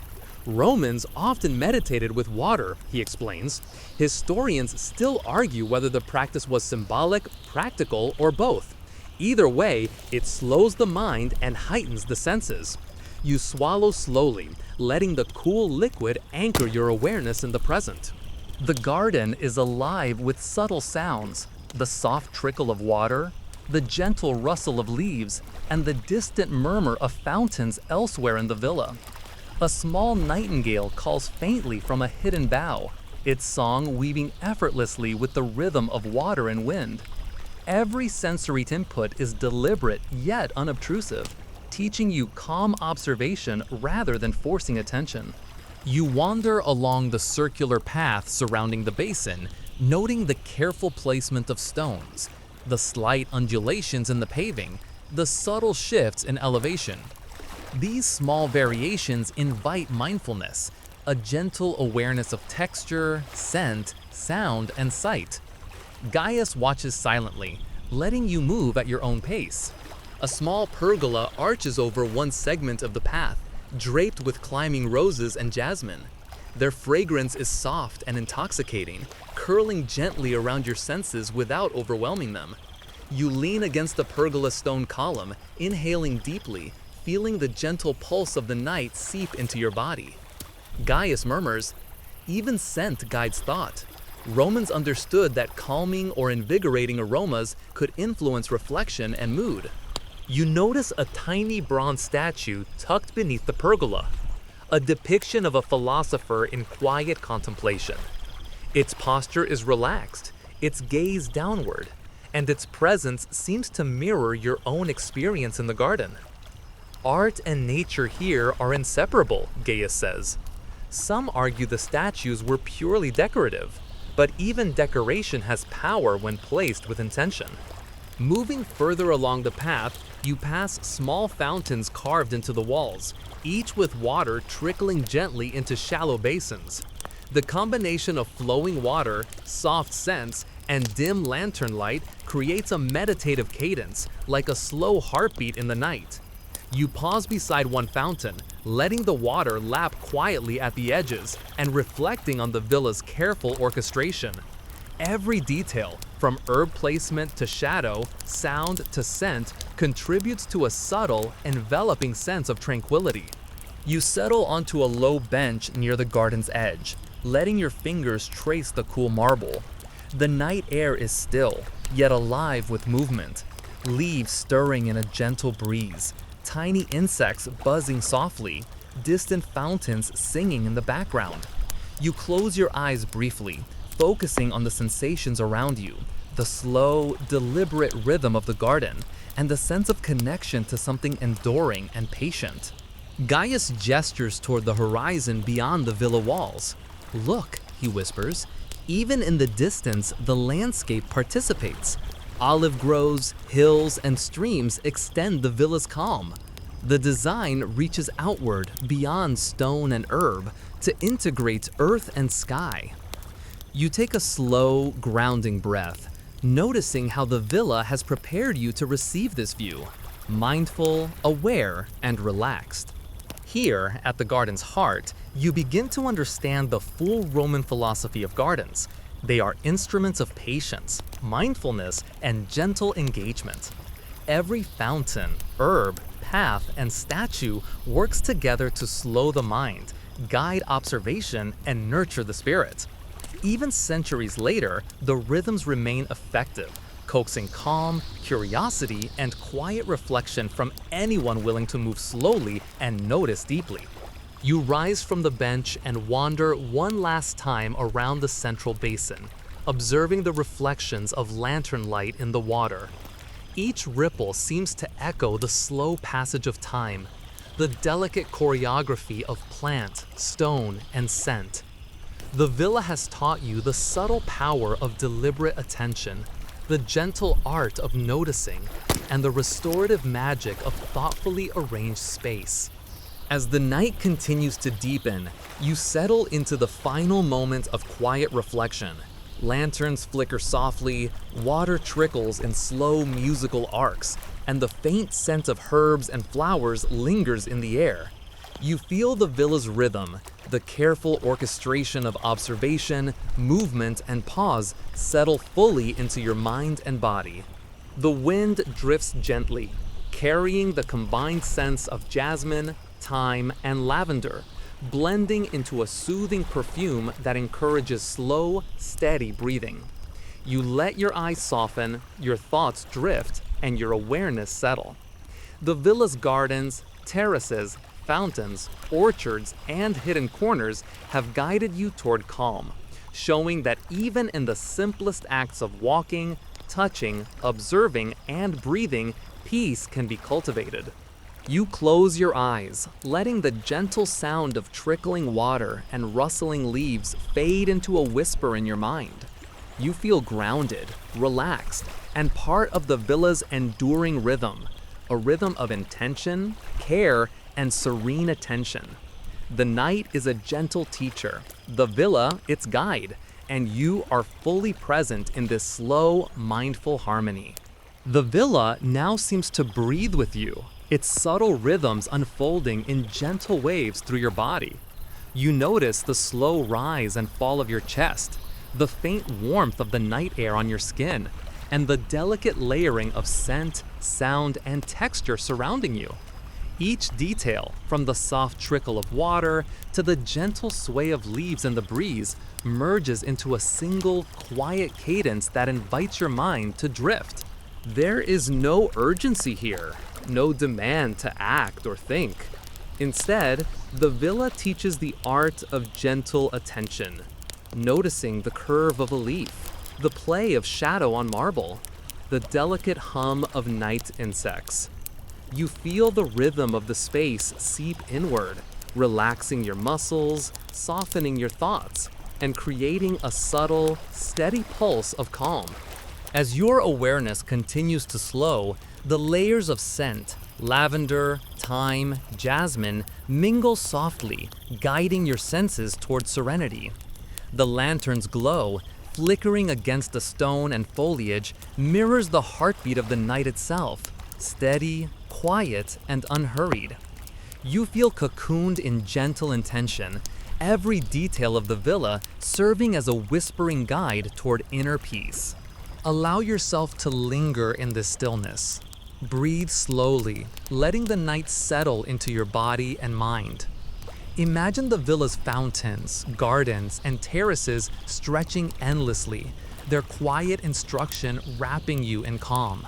Romans often meditated with water, he explains. Historians still argue whether the practice was symbolic, practical, or both. Either way, it slows the mind and heightens the senses. You swallow slowly, letting the cool liquid anchor your awareness in the present. The garden is alive with subtle sounds, the soft trickle of water, the gentle rustle of leaves, and the distant murmur of fountains elsewhere in the villa. A small nightingale calls faintly from a hidden bough, its song weaving effortlessly with the rhythm of water and wind. Every sensory input is deliberate yet unobtrusive, teaching you calm observation rather than forcing attention. You wander along the circular path surrounding the basin, noting the careful placement of stones, the slight undulations in the paving, the subtle shifts in elevation. These small variations invite mindfulness, a gentle awareness of texture, scent, sound, and sight. Gaius watches silently, letting you move at your own pace. A small pergola arches over one segment of the path, draped with climbing roses and jasmine. Their fragrance is soft and intoxicating, curling gently around your senses without overwhelming them. You lean against the pergola stone column, inhaling deeply, feeling the gentle pulse of the night seep into your body. Gaius murmurs, "Even scent guides thought." Romans understood that calming or invigorating aromas could influence reflection and mood. You notice a tiny bronze statue tucked beneath the pergola, a depiction of a philosopher in quiet contemplation. Its posture is relaxed, its gaze downward, and its presence seems to mirror your own experience in the garden. Art and nature here are inseparable, Gaius says. Some argue the statues were purely decorative, but even decoration has power when placed with intention. Moving further along the path, you pass small fountains carved into the walls, each with water trickling gently into shallow basins. The combination of flowing water, soft scents, and dim lantern light creates a meditative cadence, like a slow heartbeat in the night. You pause beside one fountain, letting the water lap quietly at the edges and reflecting on the villa's careful orchestration. Every detail, from herb placement to shadow, sound to scent, contributes to a subtle, enveloping sense of tranquility. You settle onto a low bench near the garden's edge, letting your fingers trace the cool marble. The night air is still, yet alive with movement. Leaves stirring in a gentle breeze, tiny insects buzzing softly, distant fountains singing in the background. You close your eyes briefly, focusing on the sensations around you, the slow, deliberate rhythm of the garden, and the sense of connection to something enduring and patient. Gaius gestures toward the horizon beyond the villa walls. "Look," he whispers, "even in the distance, the landscape participates. Olive groves, hills, and streams extend the villa's calm. The design reaches outward beyond stone and herb to integrate earth and sky." You take a slow, grounding breath, noticing how the villa has prepared you to receive this view, mindful, aware, and relaxed. Here, at the garden's heart, you begin to understand the full Roman philosophy of gardens. They are instruments of patience, mindfulness, and gentle engagement. Every fountain, herb, path, and statue works together to slow the mind, guide observation, and nurture the spirit. Even centuries later, the rhythms remain effective, coaxing calm, curiosity, and quiet reflection from anyone willing to move slowly and notice deeply. You rise from the bench and wander one last time around the central basin, observing the reflections of lantern light in the water. Each ripple seems to echo the slow passage of time, the delicate choreography of plant, stone, and scent. The villa has taught you the subtle power of deliberate attention, the gentle art of noticing, and the restorative magic of thoughtfully arranged space. As the night continues to deepen, you settle into the final moment of quiet reflection. Lanterns flicker softly, water trickles in slow musical arcs, and the faint scent of herbs and flowers lingers in the air. You feel the villa's rhythm, the careful orchestration of observation, movement, and pause settle fully into your mind and body. The wind drifts gently, carrying the combined scents of jasmine, thyme, and lavender, blending into a soothing perfume that encourages slow, steady breathing. You let your eyes soften, your thoughts drift, and your awareness settle. The villa's gardens, terraces, fountains, orchards, and hidden corners have guided you toward calm, showing that even in the simplest acts of walking, touching, observing, and breathing, peace can be cultivated. You close your eyes, letting the gentle sound of trickling water and rustling leaves fade into a whisper in your mind. You feel grounded, relaxed, and part of the villa's enduring rhythm, a rhythm of intention, care, and serene attention. The night is a gentle teacher, the villa its guide, and you are fully present in this slow, mindful harmony. The villa now seems to breathe with you, its subtle rhythms unfolding in gentle waves through your body. You notice the slow rise and fall of your chest, the faint warmth of the night air on your skin, and the delicate layering of scent, sound, and texture surrounding you. Each detail, from the soft trickle of water to the gentle sway of leaves in the breeze, merges into a single, quiet cadence that invites your mind to drift. There is no urgency here, no demand to act or think. Instead, the villa teaches the art of gentle attention, noticing the curve of a leaf, the play of shadow on marble, the delicate hum of night insects. You feel the rhythm of the space seep inward, relaxing your muscles, softening your thoughts, and creating a subtle, steady pulse of calm. As your awareness continues to slow, the layers of scent, lavender, thyme, jasmine, mingle softly, guiding your senses toward serenity. The lantern's glow, flickering against the stone and foliage, mirrors the heartbeat of the night itself, steady, quiet, and unhurried. You feel cocooned in gentle intention, every detail of the villa serving as a whispering guide toward inner peace. Allow yourself to linger in this stillness. Breathe slowly, letting the night settle into your body and mind. Imagine the villa's fountains, gardens, and terraces stretching endlessly, their quiet instruction wrapping you in calm.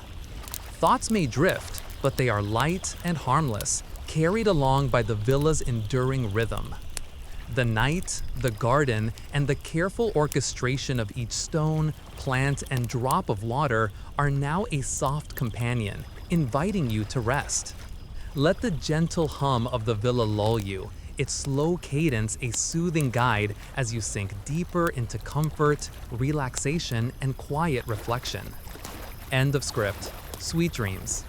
Thoughts may drift, but they are light and harmless, carried along by the villa's enduring rhythm. The night, the garden, and the careful orchestration of each stone, plant, and drop of water are now a soft companion, inviting you to rest. Let the gentle hum of the villa lull you, its slow cadence a soothing guide as you sink deeper into comfort, relaxation, and quiet reflection. End of script. Sweet dreams.